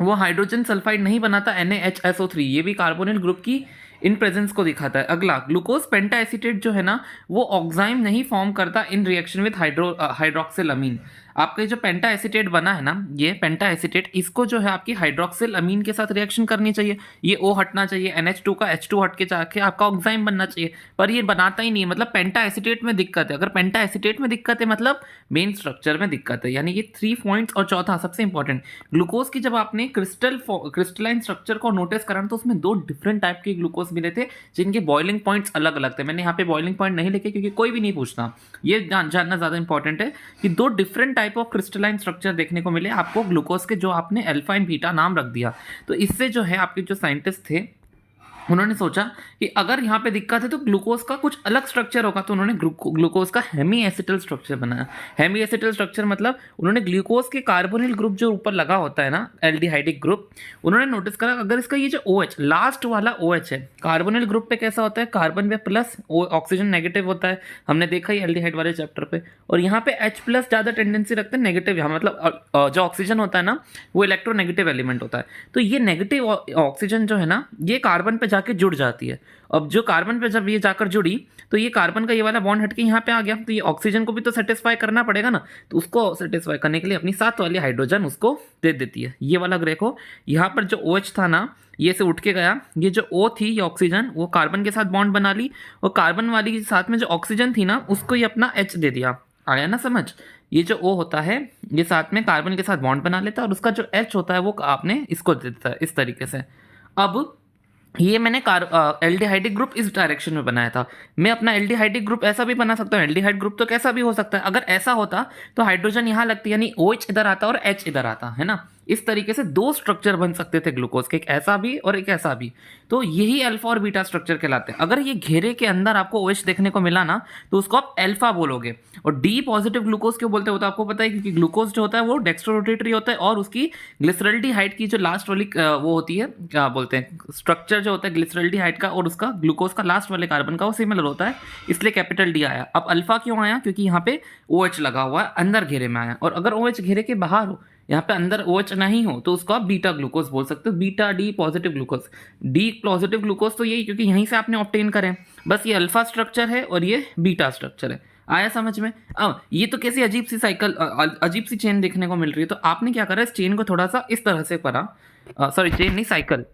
वो हाइड्रोजन सल्फाइड नहीं बनाता NaHSO3, ये भी कार्बोनिल ग्रुप की इन प्रेजेंस को दिखाता है। अगला, ग्लूकोज पेंटा एसीटेट जो है ना वो ऑक्साइम नहीं फॉर्म करता इन रिएक्शन विद हाइड्रोक्सिल अमीन। आपका जो पेंटा एसीटेट बना है ना, ये पेंटा एसीटेट, इसको जो है आपकी हाइड्रोक्सिल अमीन के साथ रिएक्शन करनी चाहिए, ये O हटना चाहिए, NH2 का H2 हट के जाके आपका ऑक्साइम बनना चाहिए, पर ये बनाता ही नहीं है। मतलब पेंटा एसीटेट में दिक्कत है। अगर पेंटा एसीटेट में दिक्कत है मतलब मेन स्ट्रक्चर में दिक्कत है, यानी ये 3 पॉइंट्स। और चौथा सबसे इंपॉर्टेंट, ग्लूकोज की जब आपने क्रिस्टलाइन स्ट्रक्चर को नोटिस करा तो उसमें 2 डिफरेंट टाइप के ग्लूकोज मिले थे जिनके बॉइलिंग पॉइंट्स अलग अलग थे। मैंने यहाँ पे बॉइलिंग पॉइंट नहीं लिखे क्योंकि कोई भी नहीं पूछता, ये जानना ज़्यादा इंपॉर्टेंट है कि 2 different type of crystalline structure देखने को मिले आपको ग्लूकोज के, जो आपने अल्फा एंड बीटा नाम रख दिया। तो इससे जो है आपके जो साइंटिस्ट थे उन्होंने सोचा कि अगर यहाँ पे दिक्कत है तो ग्लूकोज का कुछ अलग स्ट्रक्चर होगा, तो उन्होंने ग्लूकोज का हेमी एसिटल स्ट्रक्चर बनाया। हेमी एसिटल स्ट्रक्चर मतलब उन्होंने ग्लूकोज के कार्बोनिल ग्रुप जो ऊपर लगा होता है ना, एल्डिहाइडिक ग्रुप, उन्होंने नोटिस करा अगर इसका ये जो OH लास्ट वाला OH है कार्बोनिल ग्रुप पे कैसा होता है, कार्बन पे प्लस ऑक्सीजन नेगेटिव होता है, हमने देखा ही एल्डिहाइड वाले चैप्टर पे। और यहाँ पे H प्लस ज़्यादा टेंडेंसी रखते हैं नेगेटिव, यहाँ मतलब जो ऑक्सीजन होता है ना वो इलेक्ट्रोनेगेटिव एलिमेंट होता है। तो ये नेगेटिव ऑक्सीजन जो है ना ये कार्बन पे जाके जुड़ जाती है। अब जो कार्बन पे जब ये जाकर जुड़ी तो ये कार्बन का ये वाला बॉन्ड हटके यहाँ पे आ गया, तो ये ऑक्सीजन को भी तो सेटिस्फाई करना पड़ेगा ना, तो उसको सेटिस्फाई करने के लिए अपनी साथ वाली हाइड्रोजन उसको दे देती है। ये वाला देखो यहाँ पर जो OH था ना ये से उठ के गया, ये जो O थी ये ऑक्सीजन वो कार्बन के साथ बॉन्ड बना ली, और कार्बन वाली के साथ में जो ऑक्सीजन थी ना उसको ये अपना H दे दिया। आया ना समझ? ये जो O होता है ये साथ में कार्बन के साथ बॉन्ड बना लेता है और उसका जो H होता है वो आपने इसको दे देता है इस तरीके से। अब ये मैंने एल्डिहाइडिक ग्रुप इस डायरेक्शन में बनाया था, मैं अपना एल्डिहाइडिक ग्रुप ऐसा भी बना सकता हूँ। एल्डिहाइड ग्रुप तो कैसा भी हो सकता है, अगर ऐसा होता तो हाइड्रोजन यहाँ लगती यानी OH इधर आता और H इधर आता, है ना। इस तरीके से दो स्ट्रक्चर बन सकते थे ग्लूकोज के, एक ऐसा भी और एक ऐसा भी। तो यही अल्फा और बीटा स्ट्रक्चर कहलाते हैं। अगर ये घेरे के अंदर आपको OH देखने को मिला ना तो उसको आप अल्फा बोलोगे। और डी पॉजिटिव ग्लूकोज क्यों बोलते हो तो आपको पता है क्योंकि ग्लूकोज जो होता है वो डेक्स्ट्रोरोटेटरी होता है और उसकी ग्लिसरल्डिहाइड की जो लास्ट वाली वो होती है, क्या बोलते हैं, स्ट्रक्चर जो होता है ग्लिसरल्डिहाइड का और उसका ग्लूकोज का लास्ट वाले कार्बन का वो सिमिलर होता है, इसलिए कैपिटल डी आया। अब अल्फा क्यों आया, क्योंकि यहाँ पे OH लगा हुआ है, अंदर घेरे में आया। और अगर OH घेरे के बाहर हो, यहाँ पे अंदर OH नहीं हो, तो उसको आप बीटा ग्लूकोज बोल सकते हो, beta D positive glucose. D positive glucose तो यही क्योंकि यहीं से आपने ऑब्टेन करें, बस ये अल्फा स्ट्रक्चर है और ये बीटा स्ट्रक्चर है। आया समझ में? अब ये तो कैसी अजीब सी साइकिल, अजीब सी चेन देखने को मिल रही है। तो आपने क्या करा, इस चेन को थोड़ा सा इस तरह से करा, सॉरी चेन नहीं साइकिल,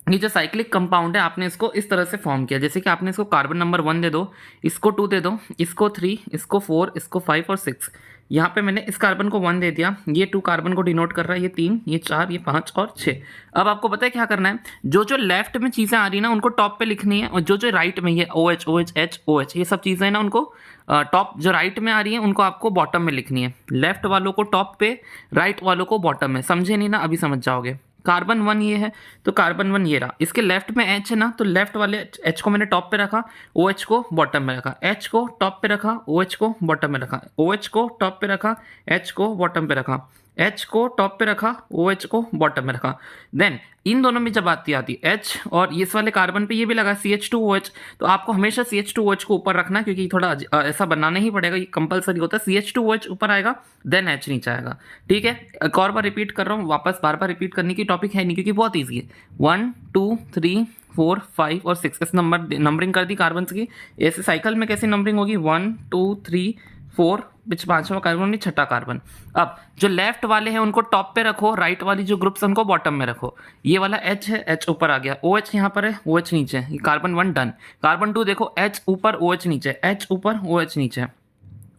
ये जो साइक्लिक कंपाउंड है आपने इसको इस तरह से फॉर्म किया, जैसे कि आपने इसको कार्बन नंबर 1 दे दो, इसको 2 दे दो, इसको 3, इसको 4, इसको 5 और 6। यहाँ पे मैंने इस कार्बन को 1 दे दिया, ये 2 कार्बन को डिनोट कर रहा है, ये 3, ये 4, ये 5 और 6। अब आपको पता है क्या करना है, जो जो लेफ्ट में चीज़ें आ रही ना उनको टॉप पे लिखनी है, और जो जो राइट में ये OH OH H OH ये सब चीज़ें ना उनको टॉप, जो राइट में आ रही है उनको आपको बॉटम में लिखनी है। लेफ्ट वालों को टॉप पे, राइट वालों को बॉटम में। समझे नहीं ना, अभी समझ जाओगे। कार्बन 1 ये है तो कार्बन 1 ये रहा, इसके लेफ्ट में H है ना, तो लेफ्ट वाले H को मैंने टॉप पे रखा, OH को बॉटम में रखा, H को टॉप पे रखा, OH को बॉटम में रखा, OH को टॉप पे रखा, H को बॉटम पे रखा, H को टॉप पे रखा, OH को बॉटम में रखा। देन इन दोनों में जब आती H और इस वाले कार्बन पे ये भी लगा CH2OH, तो आपको हमेशा CH2OH को ऊपर रखना, क्योंकि थोड़ा ऐसा बनाना ही पड़ेगा, ये कंपलसरी होता है। CH2OH ऊपर आएगा देन H नीचे आएगा, ठीक है। एक और बार रिपीट कर रहा हूँ, वापस बार बार रिपीट करने की टॉपिक है नहीं क्योंकि बहुत ईजी है। 1 2 3 4 5 और 6 इस नंबरिंग कर दी कार्बन की। ऐसे साइकिल में कैसी नंबरिंग होगी, 1 2 3 4, बीच 5वां कार्बन नहीं 6ठा कार्बन। अब जो लेफ्ट वाले हैं उनको टॉप पे रखो, राइट वाली जो ग्रुप्स उनको बॉटम में रखो। ये वाला H है, H ऊपर आ गया, OH यहाँ पर है, OH नीचे, ये कार्बन 1 डन। कार्बन 2 देखो, H ऊपर OH नीचे, H ऊपर OH नीचे,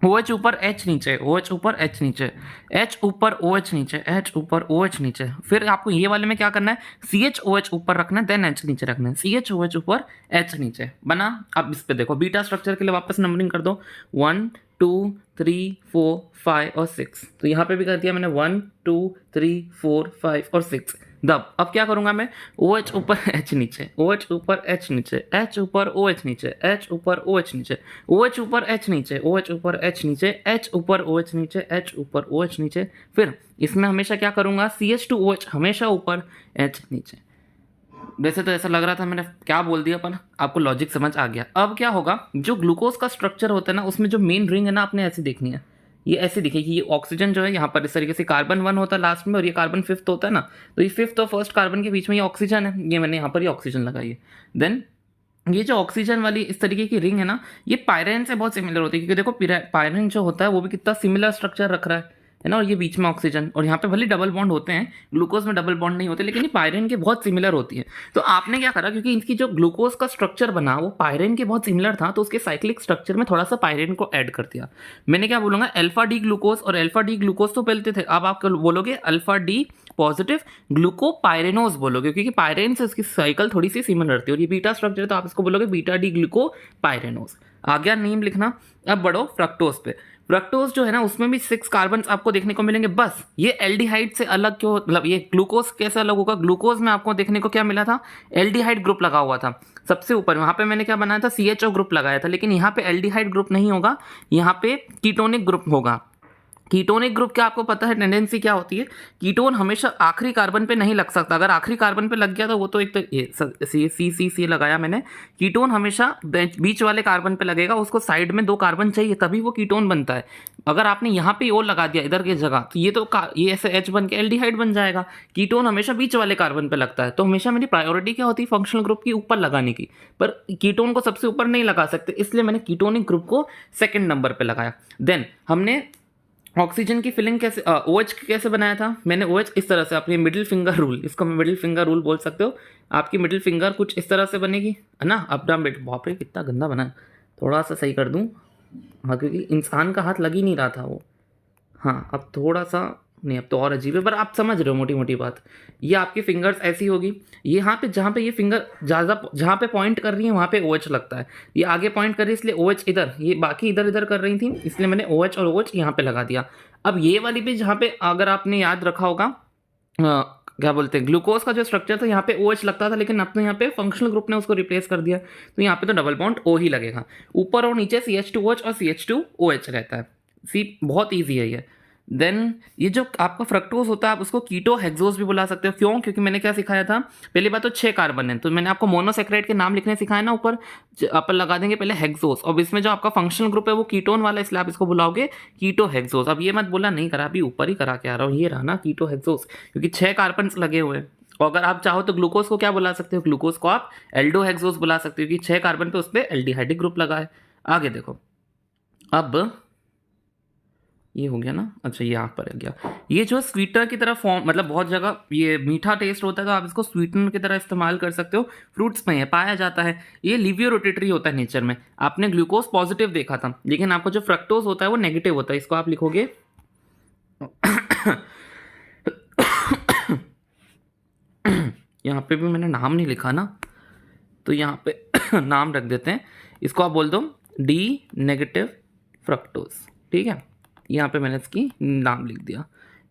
OH ऊपर H नीचे, OH ऊपर H नीचे, H ऊपर OH नीचे, H ऊपर OH नीचे। फिर आपको ये वाले में क्या करना है, CHOH ऊपर रखना है देन H नीचे रखना है, CHOH ऊपर H नीचे बना। अब इस पे देखो बीटा स्ट्रक्चर के लिए वापस नंबरिंग कर दो, 1 2 3 4 5 और 6। तो यहाँ पे भी कर दिया मैंने 1 2 3 4 5 और 6। अब क्या करूँगा मैं, OH ऊपर H नीचे, OH ऊपर H नीचे, H ऊपर OH नीचे, H ऊपर OH नीचे, OH ऊपर H नीचे, OH ऊपर H नीचे, H ऊपर OH नीचे, H ऊपर OH नीचे। फिर इसमें हमेशा क्या करूँगा, CH2OH हमेशा ऊपर H नीचे। वैसे तो ऐसा लग रहा था मैंने क्या बोल दिया, पर आपको लॉजिक समझ आ गया। अब क्या होगा, जो ग्लूकोज का स्ट्रक्चर होता है ना उसमें जो मेन रिंग है ना आपने ऐसी देखनी है, ये ऐसे दिखेगी। ये ऑक्सीजन जो है यहाँ पर इस तरीके से कार्बन 1 होता है लास्ट में और ये कार्बन 5th होता है ना, तो ये 5th और 1st कार्बन के बीच में ये ऑक्सीजन है, ये मैंने यहाँ पर ये ऑक्सीजन लगाई है। देन ये जो ऑक्सीजन वाली इस तरीके की रिंग है ना, ये पायरेन से बहुत सिमिलर होती है, क्योंकि देखो पायरेन जो होता है वो भी कितना सिमिलर स्ट्रक्चर रख रहा है ना, और ये बीच में ऑक्सीजन, और यहाँ पे भले डबल बॉन्ड होते हैं, ग्लूकोज में डबल बॉन्ड नहीं होते, लेकिन ये पायरेन के बहुत सिमिलर होती है। तो आपने क्या करा, क्योंकि इनकी जो ग्लूकोज का स्ट्रक्चर बना वो पायरेन के बहुत सिमिलर था, तो उसके साइक्लिक स्ट्रक्चर में थोड़ा सा पायरेन को ऐड कर दिया। मैंने क्या बोलूँगा, अल्फा डी ग्लूकोज और अल्फा डी ग्लूकोज तो पहले थे, अब आप बोलोगे अल्फा डी पॉजिटिव ग्लूकोपायरेनोज बोलोगे, क्योंकि पायरेन से उसकी साइकिल थोड़ी सी सिमिलर रहती है, और ये बीटा स्ट्रक्चर है तो आप इसको बोलोगे बीटा डी ग्लूकोपायरेनोज। आ गया नेम लिखना। अब बढ़ो फ्रक्टोज पे। फ्रक्टोज जो है ना उसमें भी 6 कार्बन आपको देखने को मिलेंगे। बस ये एल्डिहाइड से अलग क्यों, मतलब ये ग्लूकोज कैसे अलग होगा? ग्लूकोज में आपको देखने को क्या मिला था? एल्डिहाइड ग्रुप लगा हुआ था सबसे ऊपर, वहाँ पे मैंने क्या बनाया था? CHO ग्रुप लगाया था। लेकिन यहाँ पे एल्डिहाइड ग्रुप नहीं होगा, यहाँ पे कीटोनिक ग्रुप होगा। कीटोनिक ग्रुप क्या आपको पता है टेंडेंसी क्या होती है? कीटोन हमेशा आखिरी कार्बन पे नहीं लग सकता। अगर आखिरी कार्बन पे लग गया तो वो तो एक तो ये सी लगाया मैंने। कीटोन हमेशा बीच वाले कार्बन पे लगेगा, उसको साइड में 2 कार्बन चाहिए तभी वो कीटोन बनता है। अगर आपने यहाँ पे ओ लगा दिया इधर की जगह तो ये ऐसे H बन के एल्डिहाइड बन जाएगा। कीटोन हमेशा बीच वाले कार्बन पे लगता है, तो हमेशा मेरी प्रायोरिटी क्या होती है? फंक्शनल ग्रुप की ऊपर लगाने की। पर कीटोन को सबसे ऊपर नहीं लगा सकते, इसलिए मैंने कीटोनिक ग्रुप को सेकेंड नंबर पर लगाया। देन हमने ऑक्सीजन की फिलिंग कैसे OH कैसे बनाया था? मैंने OH इस तरह से, अपनी मिडिल फिंगर रूल, इसको मिडिल फिंगर रूल बोल सकते हो। आपकी मिडिल फिंगर कुछ इस तरह से बनेगी, है ना? अप डाउन बेट, बाप रे कितना गंदा बना है, थोड़ा सा सही कर दूं। हाँ, क्योंकि इंसान का हाथ लग ही नहीं रहा था वो। हाँ, अब थोड़ा सा नहीं, अब तो और अजीब है, पर आप समझ रहे हो मोटी मोटी बात। ये आपकी फिंगर्स ऐसी होगी, ये यहाँ पे जहाँ पे ये फिंगर ज़्यादा जहाँ पे पॉइंट कर रही है वहाँ पे OH लगता है। ये आगे पॉइंट कर रही है इसलिए OH इधर, ये बाकी इधर इधर कर रही थी इसलिए मैंने OH और OH यहाँ पे लगा दिया। अब ये वाली भी जहाँ पे, अगर आपने याद रखा होगा क्या बोलते हैं, ग्लूकोज का जो स्ट्रक्चर था यहाँ पे OH लगता था, लेकिन अपने यहाँ पे फंक्शनल ग्रुप ने उसको रिप्लेस कर दिया, तो यहाँ पे तो डबल बॉन्ड O ही लगेगा। ऊपर और नीचे CH2OH और CH2OH रहता है। बहुत ईजी है ये। देन ये जो आपका फ्रक्टोज होता है आप उसको कीटो हेक्सोज भी बुला सकते हो। क्यों? क्योंकि मैंने क्या सिखाया था? पहली बात तो 6 कार्बन है, तो मैंने आपको मोनोसेक्राइड के नाम लिखने सिखाया ना, ऊपर अपन लगा देंगे पहले हेक्सोज, और इसमें जो आपका फंक्शनल ग्रुप है वो कीटोन वाला, इसलिए आप इसको बुलाओगे कीटो हेक्सोज। अब ये मत बोला नहीं करा, अभी ऊपर ही करा के आ रहा हूँ, ये रहा ना कीटो हेक्सोज, क्योंकि 6 कार्बन लगे हुए हैं। और अगर आप चाहो तो ग्लूकोज को क्या बुला सकते हो? ग्लूकोज को आप एल्डो हेक्सोज बुला सकते हो, क्योंकि 6 कार्बन पे उस पर एल्डिहाइडिक ग्रुप लगा है। आगे देखो, अब ये हो गया ना। अच्छा, ये यहाँ पर आ गया। ये जो स्वीटनर की तरह फॉर्म, मतलब बहुत जगह ये मीठा टेस्ट होता है तो आप इसको स्वीटनर की तरह इस्तेमाल कर सकते हो। फ्रूट्स में पाया जाता है। ये लिवियो रोटेटरी होता है नेचर में। आपने ग्लूकोज पॉजिटिव देखा था, लेकिन आपको जो फ्रक्टोज होता है वो नेगेटिव होता है। इसको आप लिखोगे यहाँ पे भी मैंने नाम नहीं लिखा ना, तो यहाँ पे नाम रख देते हैं। इसको आप बोल दो D नेगेटिव फ्रक्टोज, ठीक है? यहाँ पे मैंने इसकी नाम लिख दिया,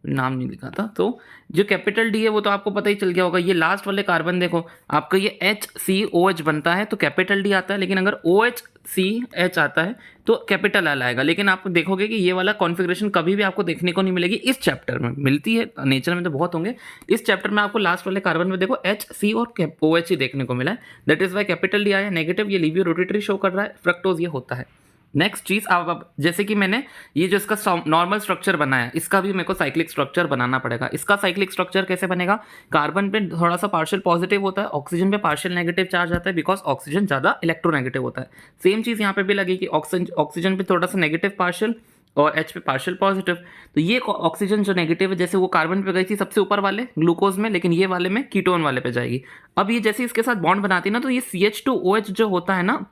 नाम नहीं लिखा था। तो जो कैपिटल D है वो तो आपको पता ही चल गया होगा। ये लास्ट वाले कार्बन देखो, आपका ये HCOH बनता है तो कैपिटल D आता है, लेकिन अगर OHCH आता है तो कैपिटल L आएगा। लेकिन आप देखोगे कि ये वाला कॉन्फ़िगरेशन कभी भी आपको देखने को नहीं मिलेगी। इस चैप्टर में मिलती है, नेचर में तो बहुत होंगे, इस चैप्टर में आपको लास्ट वाले कार्बन में देखो HC और OH ही देखने को मिला है। That is why capital D आया नेगेटिव। ये लिवियो रोटेटरी शो कर रहा है, फ्रक्टोज ये होता है। नेक्स्ट चीज़, अब जैसे कि मैंने ये जो इसका नॉर्मल स्ट्रक्चर बनाया, इसका भी मेरे को साइक्लिक स्ट्रक्चर बनाना पड़ेगा। इसका साइक्लिक स्ट्रक्चर कैसे बनेगा? कार्बन पे थोड़ा सा पार्शियल पॉजिटिव होता है, ऑक्सीजन पे पार्शियल नेगेटिव चार्ज आता है, बिकॉज ऑक्सीजन ज़्यादा इलेक्ट्रोनेगेटिव होता है। सेम चीज़ यहाँ पे भी लगेगी, ऑक्सीजन पे थोड़ा सा नेगेटिव पार्शियल और H पे पार्शियल पॉजिटिव। तो ये ऑक्सीजन जो नेगेटिव है, जैसे वो कार्बन पे गई थी सबसे ऊपर वाले ग्लूकोज में, लेकिन ये वाले में कीटोन वाले पे जाएगी। अब ये जैसे इसके साथ बॉन्ड बनाती है ना, तो ये CH2OH जो होता है ना,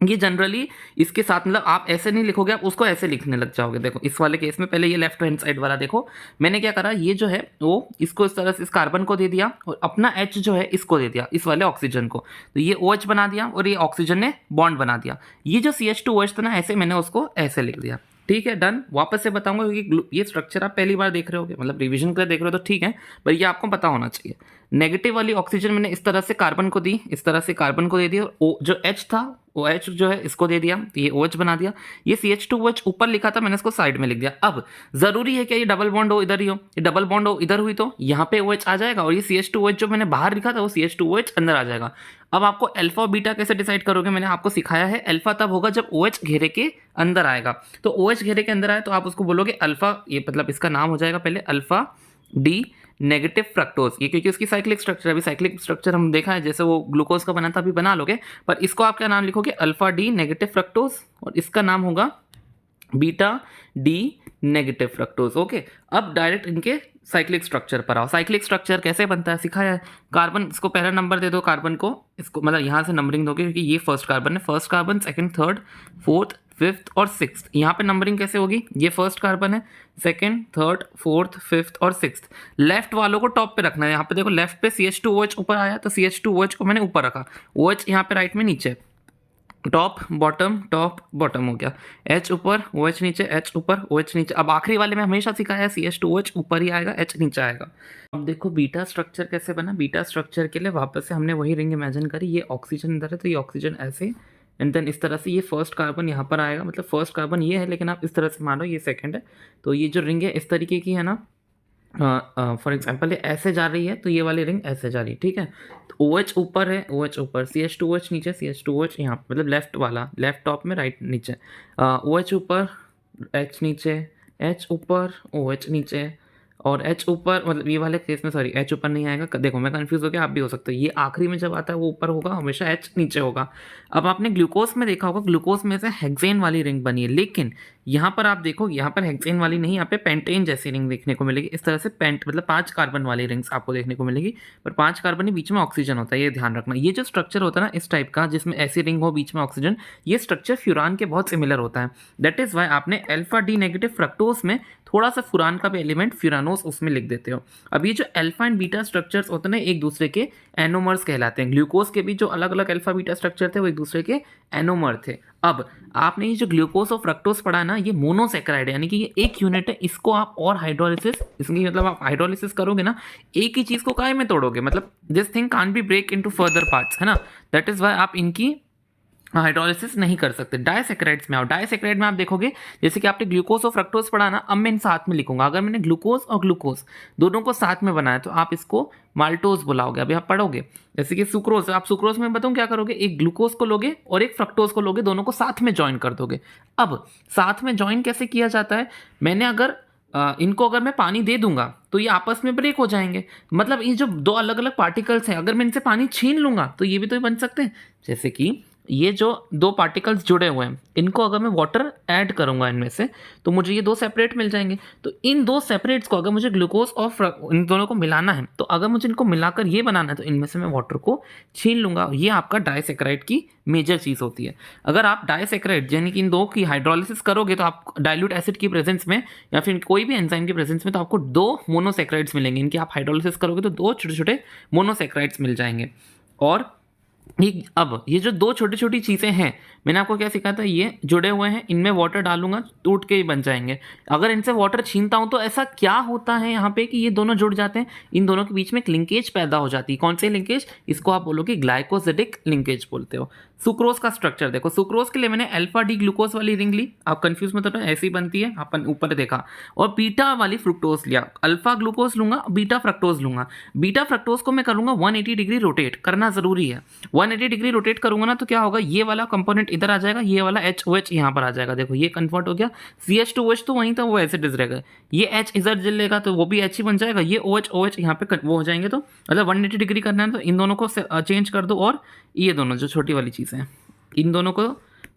ये जनरली इसके साथ, मतलब आप ऐसे नहीं लिखोगे, आप उसको ऐसे लिखने लग जाओगे। देखो इस वाले केस में पहले ये लेफ्ट हैंड साइड वाला देखो, मैंने क्या करा, ये जो है वो इसको इस तरह से इस कार्बन को दे दिया और अपना H जो है इसको दे दिया, इस वाले ऑक्सीजन को। तो ये OH बना दिया और ये ऑक्सीजन ने बॉन्ड बना दिया। ये जो CH2OH था ना, ऐसे मैंने उसको ऐसे लिख दिया। ठीक है, डन। वापस से बताऊंगा क्योंकि ये स्ट्रक्चर आप पहली बार देख रहे होगे, मतलब रिवीजन कर देख रहे हो तो ठीक है, पर ये आपको पता होना चाहिए। नेगेटिव वाली ऑक्सीजन मैंने इस तरह से कार्बन को दी, इस तरह से कार्बन को दे दिया, और जो H था वो H जो है इसको दे दिया, तो ये OH बना दिया। ये CH2OH ऊपर लिखा था, मैंने इसको साइड में लिख दिया। अब जरूरी है क्या ये डबल बॉन्ड हो इधर ही हो? ये डबल बॉन्ड हो इधर हुई तो यहाँ पे OH आ जाएगा, और ये CH2OH जो मैंने बाहर लिखा था वो CH2OH अंदर आ जाएगा। अब आपको अल्फा और बीटा कैसे डिसाइड करोगे? मैंने आपको सिखाया है, अल्फा तब होगा जब OH घेरे के अंदर आएगा। तो OH घेरे के अंदर आए तो आप उसको बोलोगे अल्फा, ये मतलब इसका नाम हो जाएगा पहले अल्फा D नेगेटिव फ्रक्टोज। ये क्योंकि उसकी साइक्लिक स्ट्रक्चर, अभी साइक्लिक स्ट्रक्चर हम देखा है, जैसे वो ग्लूकोज का बना था अभी बना लोगे, पर इसको आप क्या नाम लिखोगे? अल्फा D नेगेटिव फ्रक्टोज, और इसका नाम होगा beta D negative fructose. Okay, अब डायरेक्ट इनके साइक्लिक स्ट्रक्चर पर आओ। साइक्लिक स्ट्रक्चर कैसे बनता है सिखाया है। कार्बन, इसको पहला नंबर दे दो कार्बन को, इसको मतलब यहाँ से नंबरिंग दोगे क्योंकि ये फर्स्ट कार्बन है। First carbon, second, third, fourth, fifth और सिक्स्थ। यहाँ पे नंबरिंग कैसे होगी? ये फर्स्ट कार्बन है, सेकंड, थर्ड, फोर्थ, फिफ्थ और सिक्स्थ। लेफ्ट वालों को टॉप पे रखना है। यहाँ पे देखो लेफ्ट पे CH2OH ऊपर आया तो CH2OH को मैंने ऊपर रखा, OH यहाँ पे राइट में नीचे। टॉप बॉटम हो गया, H ऊपर OH नीचे, H ऊपर OH नीचे। अब आखिरी वाले में हमेशा सिखाया है CH2OH ऊपर ही आएगा, H नीचे आएगा। अब देखो बीटा स्ट्रक्चर कैसे बना। बीटा स्ट्रक्चर के लिए वापस से हमने वही रिंग इमेजिन करी, ये ऑक्सीजन इधर है तो ये ऑक्सीजन ऐसे, एंड देन इस तरह से ये फर्स्ट कार्बन यहाँ पर आएगा, मतलब फर्स्ट कार्बन ये है लेकिन आप इस तरह से मानो ये सेकेंड है। तो ये जो रिंग है इस तरीके की है ना, फॉर एग्जाम्पल ये ऐसे जा रही है तो ये वाली रिंग ऐसे जा रही है, ठीक है। तो OH ऊपर है, OH ऊपर, CH2OH नीचे, CH2OH यहाँ मतलब लेफ्ट वाला, लेफ्ट टॉप में राइट नीचे, OH ऊपर H नीचे, H ऊपर OH नीचे, और H ऊपर, मतलब ये वाले केस में सॉरी H ऊपर नहीं आएगा। देखो मैं कंफ्यूज हो गया, आप भी हो सकते हो। ये आखिरी में जब आता है वो ऊपर होगा, हमेशा H नीचे होगा। अब आपने ग्लूकोज में देखा होगा, ग्लूकोज में से हेक्सेन वाली रिंग बनी है, लेकिन यहाँ पर आप देखो, यहाँ पर हेक्सेन वाली नहीं, यहाँ पे पेंटेन जैसी रिंग देखने को मिलेगी। इस तरह से मतलब 5 कार्बन वाली रिंग्स आपको देखने को मिलेगी, पर 5 कार्बन ही बीच में ऑक्सीजन होता है, ये ध्यान रखना। ये जो स्ट्रक्चर होता है ना इस टाइप का, जिसमें ऐसी रिंग हो बीच में ऑक्सीजन, ये स्ट्रक्चर फ्यूरान के बहुत सिमिलर होता है। दैट इज वाई आपने अल्फा डी नेगेटिव फ्रक्टोज में थोड़ा सा फुरान का भी एलिमेंट फ्यूरानोस उसमें लिख देते हो। अब ये जो अल्फा एंड बीटा स्ट्रक्चर्स होते हैं ना, एक दूसरे के एनोमर्स कहलाते हैं। ग्लूकोज के भी जो अलग अलग अल्फा बीटा स्ट्रक्चर थे वो एक दूसरे के एनोमर थे। अब आपने ये जो ग्लूकोज और फ्रक्टोज पढ़ा ना, ये मोनोसेक्राइड है, यानी कि ये एक यूनिट है। इसको आप और हाइड्रोलिसिस, इसकी मतलब आप हाइड्रोलिसिस करोगे ना, एक ही चीज़ को काहे में तोड़ोगे, मतलब this thing can't be break into further parts, है ना। दैट इज वाई आप इनकी हाइड्रोलिसिस नहीं कर सकते। डाइसेक्राइड्स में आओ, डाइसेक्राइड में आप देखोगे जैसे कि आपने ग्लूकोज और फ्रक्टोज पढ़ा ना, अब मैं इन साथ में लिखूंगा। अगर मैंने ग्लूकोज और ग्लूकोज दोनों को साथ में बनाया तो आप इसको माल्टोज बुलाओगे। अभी आप पढ़ोगे जैसे कि सुक्रोज, आप सुक्रोज में बताऊं क्या करोगे, एक ग्लूकोज को लोगे और एक फ्रक्टोज को लोगे, दोनों को साथ में ज्वाइन कर दोगे। अब साथ में ज्वाइन कैसे किया जाता है, मैंने अगर इनको अगर मैं पानी दे दूंगा तो ये आपस में ब्रेक हो जाएंगे। मतलब ये जो दो अलग अलग पार्टिकल्स हैं, अगर मैं इनसे पानी छीन लूंगा तो ये भी तो बन सकते हैं। जैसे कि ये जो दो पार्टिकल्स जुड़े हुए हैं, इनको अगर मैं वाटर ऐड करूंगा इनमें से, तो मुझे ये दो सेपरेट मिल जाएंगे। तो इन दो सेपरेट्स को अगर मुझे ग्लूकोज और इन दोनों को मिलाना है, तो अगर मुझे इनको मिलाकर ये बनाना है, तो इनमें से मैं वाटर को छीन लूंगा। ये आपका डाइसेक्राइड की मेजर चीज़ होती है। अगर आप डाइसेक्राइड यानी कि इन दो की हाइड्रोलिसिस करोगे तो आप डाइल्यूट एसिड की प्रेजेंस में या फिर कोई भी एंजाइम की प्रेजेंस में, तो आपको दो मोनोसेक्राइड्स मिलेंगे। इनकी आप हाइड्रोलिसिस करोगे तो दो छोटे छोटे मोनोसेक्राइड्स मिल जाएंगे। और अब ये जो दो छोटी छोटी चीज़ें हैं, मैंने आपको क्या सिखाया था, ये जुड़े हुए हैं, इनमें वाटर डालूंगा टूट के ही बन जाएंगे। अगर इनसे वाटर छीनता हूं तो ऐसा क्या होता है यहाँ पे कि ये दोनों जुड़ जाते हैं, इन दोनों के बीच में एक लिंकेज पैदा हो जाती है। कौन सी लिंकेज, इसको आप बोलोगे ग्लाइकोसिडिक लिंकेज बोलते हो। सुक्रोज का स्ट्रक्चर देखो, सुक्रोज के लिए मैंने अल्फा डी ग्लूकोज वाली रिंग ली, आप कंफ्यूज मत होना, ऐसी बनती है, अपन ऊपर देखा। और बीटा वाली फ्रुक्टोज लिया, अल्फा ग्लूकोज लूंगा, बीटा फ्रक्टोज लूंगा। बीटा फ्रक्टोज को मैं करूंगा 180 डिग्री रोटेट करना जरूरी है। 180 डिग्री रोटेट करूंगा ना तो क्या होगा, ये वाला कंपोनेंट इधर आ जाएगा, ये वाला HOH यहाँ पर आ जाएगा। देखो ये कन्वर्ट हो गया, CH2OH तो वहीं था, वो ऐसे डिस रहेगा। ये H इधर जल लेगा तो वो भी H ही बन जाएगा। ये OH यहाँ पे वो हो जाएंगे। तो मतलब 180 डिग्री करना है तो इन दोनों को चेंज कर दो, और ये दोनों जो छोटी वाली चीज़ें हैं इन दोनों को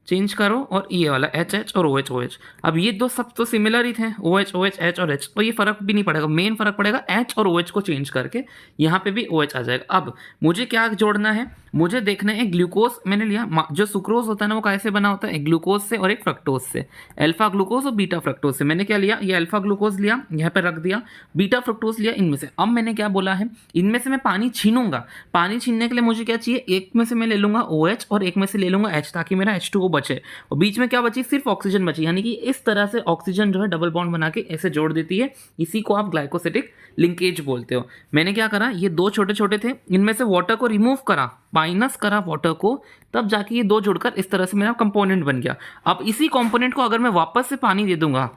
चेंज करो, और ये वाला HH और OH। अब ये दो सब तो सिमिलर ही थे, OH H और H, तो ये फर्क भी नहीं पड़ेगा। मेन फर्क पड़ेगा H और OH को चेंज करके, यहाँ पे भी OH आ जाएगा। अब मुझे क्या जोड़ना है, मुझे देखना है ग्लूकोज मैंने लिया, जो सुक्रोज होता है ना वो कैसे बना होता है, एक ग्लूकोज से और एक फ्रक्टोज से, अल्फा ग्लूकोज और बीटा फ्रक्टोज से। मैंने क्या लिया, ये अल्फा ग्लूकोज लिया, यहाँ पे रख दिया, बीटा फ्रक्टोज लिया इनमें से। अब मैंने क्या बोला है, इनमें से मैं पानी छीनूंगा। पानी छीनने के लिए मुझे क्या चाहिए, एक में से मैं ले लूंगा OH और एक में से ले लूंगा H, ताकि मेरा H2O बचे, और बीच में क्या बची, सिर्फ ऑक्सीजन बची। यानी कि इस तरह से ऑक्सीजन जो है डबल बॉन्ड बना के ऐसे जोड़ देती है, इसी को आप ग्लाइकोसिडिक लिंकेज बोलते हो। मैंने क्या करा, ये दो छोटे छोटे थे, इनमें से वाटर को रिमूव करा, माइनस करा वाटर को, तब जाके ये दो जुड़कर इस तरह से मेरा कंपोनेंट बन गया। अब इसी कंपोनेंट को अगर मैं वापस से पानी दे दूंगा,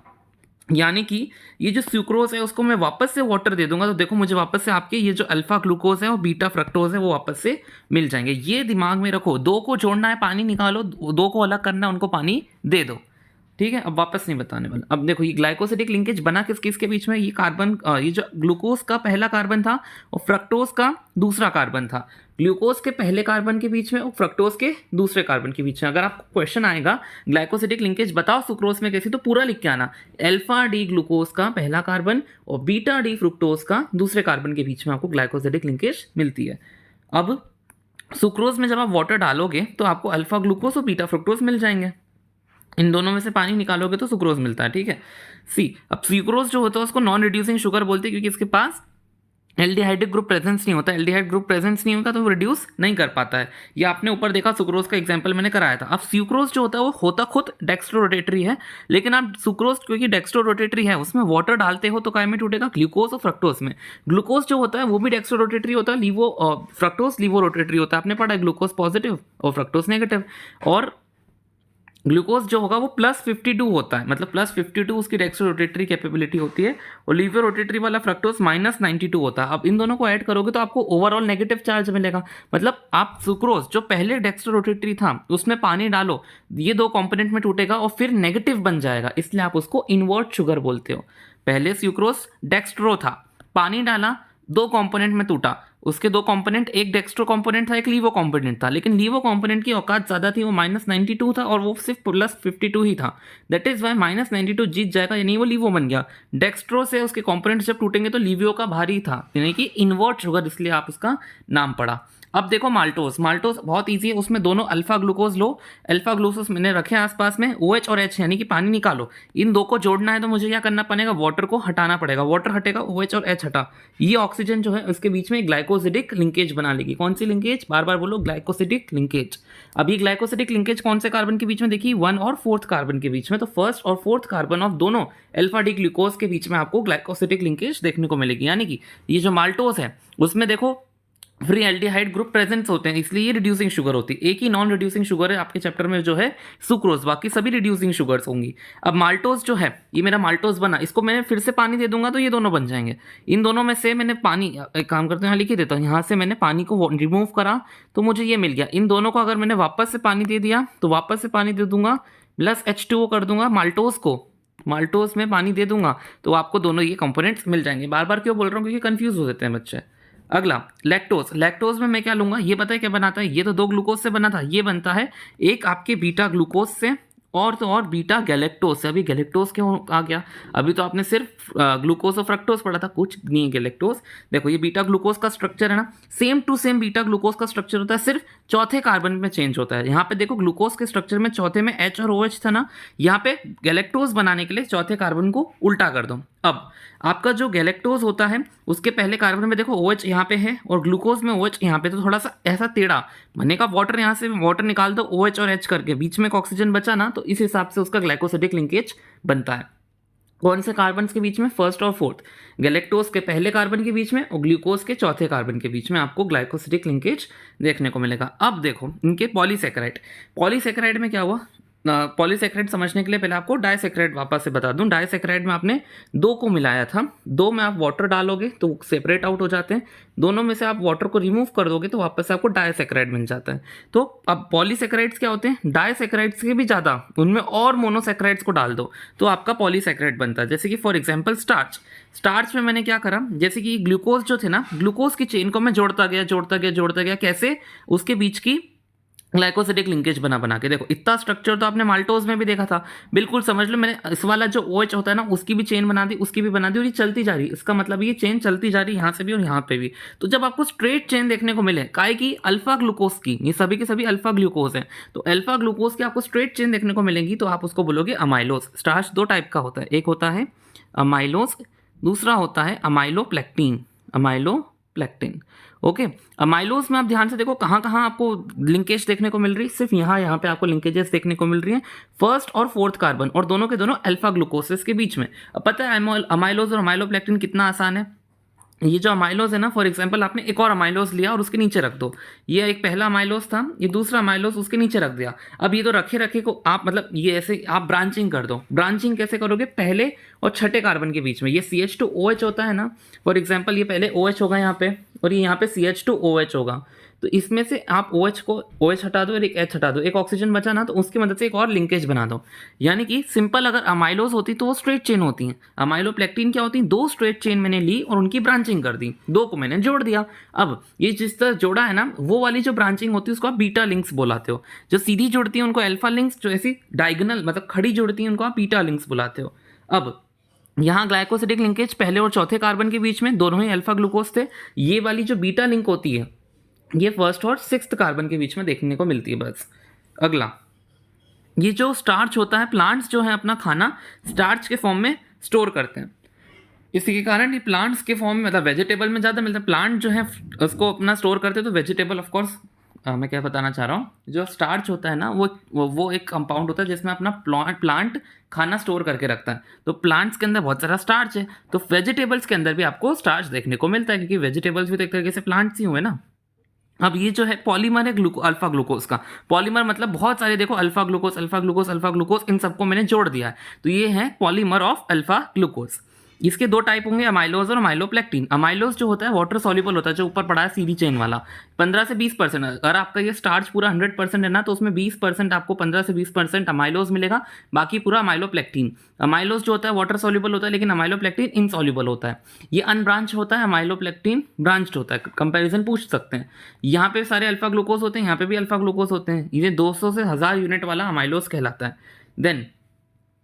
यानी कि ये जो सुक्रोज है उसको मैं वापस से वाटर दे दूंगा, तो देखो मुझे वापस से आपके ये जो अल्फा ग्लूकोज है और बीटा फ्रक्टोज है वो वापस से मिल जाएंगे। ये दिमाग में रखो, दो को जोड़ना है पानी निकालो, दो को अलग करना है उनको पानी दे दो, ठीक है। अब वापस नहीं बताने वाला। अब देखो ये ग्लाइकोसिडिक लिंकेज बना किस किस के बीच में, ये कार्बन, ये जो ग्लूकोज का पहला कार्बन था और फ्रक्टोज का दूसरा कार्बन था, ग्लूकोज के पहले कार्बन के बीच में और फ्रक्टोज के दूसरे कार्बन के बीच में। अगर आपको क्वेश्चन आएगा ग्लाइकोसिडिक लिंकेज बताओ सुक्रोज में कैसी, तो पूरा लिख के आना, अल्फा डी ग्लूकोज का पहला कार्बन और बीटा डी फ्रुक्टोज का दूसरे कार्बन के बीच में आपको ग्लाइकोसिडिक लिंकेज मिलती है। अब सुक्रोज में जब आप वाटर डालोगे तो आपको अल्फा ग्लूकोज और बीटा फ्रुक्टोज मिल जाएंगे, इन दोनों में से पानी निकालोगे तो सुक्रोज मिलता है, ठीक है। अब सुक्रोज जो होता है उसको नॉन रिड्यूसिंग शुगर बोलते हैं, क्योंकि इसके पास एल्डिहाइड ग्रुप प्रेजेंस नहीं होता, एल्डिहाइड ग्रुप प्रेजेंस नहीं होगा तो वो रिड्यूस नहीं कर पाता है। ये आपने ऊपर देखा, सुक्रोज का एग्जांपल मैंने कराया था। अब सुक्रोज जो होता है वो होता खुद डेक्स्ट्रो रोटेटरी है, लेकिन आप सुक्रोज क्योंकि डेक्स्ट्रो रोटेटरी है उसमें वाटर डालते हो तो काय में टूटेगा, ग्लूकोज और फ्रक्टोज में। ग्लूकोज जो होता है वो भी डेक्स्ट्रो रोटेटरी होता है, फ्रक्टोज लीवो रोटेटरी होता है। आपने पढ़ा है ग्लूकोज पॉजिटिव और फ्रक्टोज नेगेटिव। और ग्लूकोज जो होगा वो +52 होता है, मतलब +52 उसकी डेक्स्ट्रो रोटेटरी कैपेबिलिटी होती है, और लीवर रोटेटरी वाला फ्रक्टोज -92 होता है। अब इन दोनों को ऐड करोगे तो आपको ओवरऑल नेगेटिव चार्ज मिलेगा। मतलब आप सुक्रोज जो पहले डेक्स्ट्रो रोटेटरी था उसमें पानी डालो, ये दो कंपोनेंट में टूटेगा और फिर नेगेटिव बन जाएगा, इसलिए आप उसको इन्वर्ट शुगर बोलते हो। पहले सुक्रोज डेक्स्ट्रो था, पानी डाला, दो कंपोनेंट में टूटा, उसके दो कंपोनेंट, एक डेक्स्ट्रो कंपोनेंट था, एक लीवो कंपोनेंट था, लेकिन लीवो कंपोनेंट की औकात ज़्यादा थी, वो -92 था और वो सिर्फ +52 ही था। दैट इज़ वाई -92 जीत जाएगा, यानी वो लीवो बन गया। डेक्स्ट्रो से उसके कंपोनेंट्स जब टूटेंगे तो लीवियो का भारी था, यानी कि इन्वर्ट शुगर, इसलिए आप उसका नाम पड़ा। अब देखो माल्टोज, माल्टोज बहुत ईजी है, उसमें दोनों अल्फा ग्लूकोज लो, अल्फा ग्लूकोज मैंने रखे आसपास में, OH और H यानी कि पानी निकालो, इन दो को जोड़ना है तो मुझे क्या करना पड़ेगा, वाटर को हटाना पड़ेगा, वाटर हटेगा, OH और H हटा, ये ऑक्सीजन जो है उसके बीच में ग्लाइकोसिडिक लिंकेज बना लेगी। कौन सी लिंकेज, बार बार बोलो, ग्लाइकोसिडिक लिंकेज। अब ये ग्लाइकोसिडिक लिंकेज कौन से कार्बन के बीच में देखिए, 1 और 4th कार्बन के बीच में, तो 1st और 4th कार्बन ऑफ दोनों अल्फा डी ग्लूकोज के बीच में आपको ग्लाइकोसिडिक लिंकेज देखने को मिलेगी। यानी कि ये जो माल्टोज है उसमें देखो फ्री एल्डिहाइड ग्रुप प्रेजेंट होते हैं, इसलिए ये रिड्यूसिंग शुगर होती है। एक ही नॉन रिड्यूसिंग शुगर है आपके चैप्टर में जो है सुक्रोज, बाकी सभी रिड्यूसिंग शुगर्स होंगी। अब माल्टोज जो है, ये मेरा माल्टोज बना, इसको मैंने फिर से पानी दे दूंगा तो ये दोनों बन जाएंगे। इन दोनों में से मैंने पानी, एक काम करते हैं यहाँ लिख ही देता हूँ, यहाँ से मैंने पानी को रिमूव करा तो मुझे ये मिल गया। इन दोनों को अगर मैंने वापस से पानी दे दिया तो वापस से पानी दे दूंगा, +H2O कर दूंगा, माल्टोज को, माल्टोज में पानी दे दूंगा तो आपको दोनों ये कंपोनेंट्स मिल जाएंगे। बार बार क्यों बोल रहा हूँ, क्योंकि कंफ्यूज हो जाते हैं बच्चे। अगला लैक्टोज, लैक्टोज में मैं क्या लूंगा, ये पता है क्या बनाता है, ये तो 2 ग्लूकोज से बना था, ये बनता है एक आपके बीटा ग्लूकोज से और तो और बीटा गैलेक्टोज से। अभी गैलेक्टोज क्यों आ गया, अभी तो आपने सिर्फ ग्लूकोज और फ्रक्टोज पढ़ा था, कुछ नहीं है गैलेक्टोज। देखो ये बीटा ग्लूकोज का स्ट्रक्चर है ना, same to same beta glucose का स्ट्रक्चर होता है, सिर्फ चौथे कार्बन में चेंज होता है। यहाँ पे देखो ग्लूकोज के स्ट्रक्चर में चौथे में H और OH था ना, यहाँ पे गैलेक्टोज बनाने के लिए चौथे कार्बन को उल्टा कर दो। अब आपका जो गैलेक्टोज होता है उसके पहले कार्बन में देखो OH यहाँ पे है और ग्लूकोज में OH यहाँ पे, तो थोड़ा सा ऐसा टेढ़ा बने का, वाटर यहाँ से वाटर निकाल दो OH और H करके, बीच में एक ऑक्सीजन बचा ना, तो इस हिसाब से उसका ग्लाइकोसिडिक लिंकेज बनता है। कौन से कार्बन के बीच में, 1st और 4th, गैलेक्टोज के पहले कार्बन के बीच में और ग्लूकोज के चौथे कार्बन के बीच में आपको ग्लाइकोसिडिक लिंकेज देखने को मिलेगा। अब देखो इनके पॉलीसेकेराइड, पॉलीसेकेराइड में क्या हुआ, पॉलीसेकेराइड समझने के लिए पहले आपको डाइसेकेराइड वापस से बता दूं। डाइसेकेराइड में आपने 2 को मिलाया था, 2 में आप वाटर डालोगे तो सेपरेट आउट हो जाते हैं, दोनों में से आप वाटर को रिमूव कर दोगे तो वापस से आपको डाइसेकेराइड मिल जाता है। तो अब पॉलीसेकेराइड्स क्या होते हैं, डाइसेकेराइड्स के भी ज़्यादा, उनमें और मोनोसेकेराइड्स को डाल दो तो आपका पॉलीसेकेराइड बनता है। जैसे कि फॉर एग्जाम्पल स्टार्च, स्टार्च में मैंने क्या करा, जैसे कि ग्लूकोज जो थे ना, ग्लूकोज की चेन को मैं जोड़ता गया, कैसे, उसके बीच की ग्लाइकोसिडिक लिंकेज बना के। देखो इतना स्ट्रक्चर तो आपने माल्टोज में भी देखा था, बिल्कुल समझ लो, मैंने इस वाला जो OH होता है ना उसकी भी चेन बना दी, उसकी भी बना दी, और ये चलती जा रही, इसका मतलब ये चेन चलती जा रही यहाँ से भी और यहाँ पे भी। तो जब आपको स्ट्रेट चेन देखने को मिले काय की, अल्फा ग्लूकोज की, ये सभी के सभी अल्फा ग्लूकोज हैं, तो अल्फा ग्लूकोज की आपको स्ट्रेट चेन देखने को मिलेगी तो आप उसको बोलोगे अमाइलोज। स्टार्च 2 टाइप का होता है, एक होता है अमाइलोज, दूसरा होता है अमाइलोप्लेक्टिन, अमाइलोप्लेक्टिन। ओके, अमाइलोज में आप ध्यान से देखो कहाँ कहाँ आपको लिंकेज देखने को मिल रही है, सिर्फ यहाँ पे आपको लिंकेजेस देखने को मिल रही हैं, 1st और 4th कार्बन, और दोनों के दोनों अल्फा ग्लूकोसिस के बीच में। अब पता है अमाइलोज और अमाइलोप्लेक्टिन कितना आसान है, ये जो अमाइलोज है ना, फॉर एग्जांपल आपने एक और अमाइलोज लिया और उसके नीचे रख दो, ये एक पहला अमाइलोज था, ये दूसरा अमाइलोज उसके नीचे रख दिया। अब ये तो रखे को आप मतलब ये ऐसे आप ब्रांचिंग कर दो। ब्रांचिंग कैसे करोगे, पहले और छठे कार्बन के बीच में, ये CH2OH होता है ना, फॉर एग्जांपल ये पहले OH होगा यहाँ पे और ये यहाँ पे CH2OH होगा, तो इसमें से आप OH को OH हटा दो और एक H हटा दो, एक ऑक्सीजन बचा ना, तो उसकी मदद से एक और लिंकेज बना दो। यानी कि सिंपल अगर अमाइलोज होती तो वो स्ट्रेट चेन होती हैं, अमाइलोप्लेक्टिन क्या होती है, 2 स्ट्रेट चेन मैंने ली और उनकी ब्रांचिंग कर दी, 2 को मैंने जोड़ दिया। अब ये जिस तरह जोड़ा है ना, वो वाली जो ब्रांचिंग होती है उसको आप बीटा लिंक्स बुलाते हो, जो सीधी जुड़ती है उनको अल्फा लिंक्स, जो ऐसी डायगोनल मतलब खड़ी जुड़ती है उनको आप बीटा लिंक्स बुलाते हो। अब यहाँ ग्लाइकोसिडिक लिंकेज पहले और चौथे कार्बन के बीच में, दोनों ही अल्फा ग्लूकोज थे। ये वाली जो बीटा लिंक होती है ये 1st और 6th कार्बन के बीच में देखने को मिलती है बस। अगला, ये जो स्टार्च होता है, प्लांट्स जो है अपना खाना स्टार्च के फॉर्म में स्टोर करते हैं। इसी के कारण ये प्लांट्स के फॉर्म में, मतलब वेजिटेबल में ज़्यादा मिलता है। प्लांट जो है उसको अपना स्टोर करते हैं, तो वेजिटेबल ऑफ कोर्स मैं क्या बताना चाह रहा हूँ, जो स्टार्च होता है ना वो एक कंपाउंड होता है जिसमें अपना प्लांट खाना स्टोर करके रखता है। तो प्लांट्स के अंदर बहुत सारा स्टार्च है, तो वेजिटेबल्स के अंदर भी आपको स्टार्च देखने को मिलता है, क्योंकि वेजिटेबल्स भी तो एक तरीके से प्लांट्स ही हुए ना। अब ये जो है पॉलीमर है अल्फा ग्लूकोज का। पॉलीमर मतलब बहुत सारे, देखो alpha glucose alpha glucose alpha glucose, इन सबको मैंने जोड़ दिया है, तो ये है पॉलीमर ऑफ अल्फा ग्लूकोज। इसके दो टाइप होंगे, अमाइलोज और अमाइलोप्लेक्टिन। अमाइलोज जो होता है वाटर सॉल्युबल होता है, जो ऊपर पड़ा है सीधी चेन वाला, 15 से 20%। अगर आपका ये स्टार्च पूरा 100% है ना, तो उसमें 20% आपको 15 से 20% अमाइलोज मिलेगा, बाकी पूरा अमाइलोप्लेक्टिन। अमाइलोज जो होता है वाटर सॉल्युबल होता है, लेकिन अमाइलोप्लेक्टिन इनसॉल्युबल होता है। ये अनब्रांच होता है, अमाइलोप्लेक्टिन ब्रांच्ड होता है। कंपैरिजन पूछ सकते हैं। यहाँ पे सारे अल्फा ग्लूकोज होते हैं, यहाँ पे भी अल्फा ग्लूकोज होते हैं। ये 200 से 1000 यूनिट वाला अमाइलोज कहलाता है। देन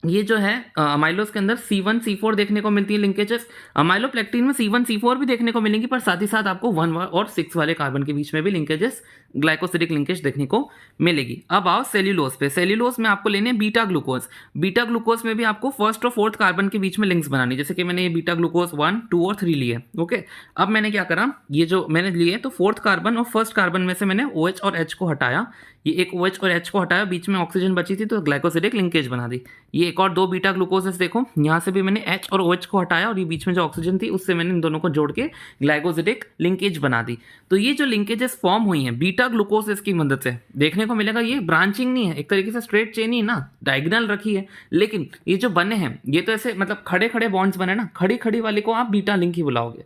ये जो है अमाइलोज के अंदर C1 C4 देखने को मिलती है लिंकेजेस। अमाइलोप्लेक्टिन में C1 C4 भी देखने को मिलेंगी, पर साथ ही साथ आपको 1 और 6 वाले कार्बन के बीच में भी लिंकेजेस, ग्लाइकोसिडिक लिंकेज देखने को मिलेगी। अब आओ सेल्यूलोज पे। सेल्यूलोज में आपको लेने बीटा ग्लूकोज। बीटा ग्लूकोज में भी आपको फर्स्ट और फोर्थ कार्बन के बीच में लिंक्स बनानी, जैसे कि मैंने ये बीटा ग्लूकोज 1, 2 और 3 लिए। ओके, अब मैंने क्या करा, ये जो मैंने लिए तो फोर्थ कार्बन और फर्स्ट कार्बन में से मैंने OH और H को हटाया। ये एक OH और H को हटाया, बीच में ऑक्सीजन बची थी तो ग्लाइकोसिडिक लिंकेज बना दी। ये एक और 2 बीटा ग्लूकोजेस देखो, यहाँ से भी मैंने H और OH को हटाया, और ये बीच में जो ऑक्सीजन थी उससे मैंने इन दोनों को जोड़ के ग्लाइकोसिडिक लिंकेज बना दी। तो ये जो लिंकेजेस फॉर्म हुई हैं बीटा ग्लूकोजेस की मदद से, देखने को मिलेगा ये ब्रांचिंग नहीं है, एक तरीके से स्ट्रेट चेन ही ना, डायगोनल रखी है। लेकिन ये जो बने हैं ये तो ऐसे मतलब खड़े खड़े बॉन्ड्स बने ना, खड़ी खड़ी वाली को आप बीटा लिंक ही बुलाओगे,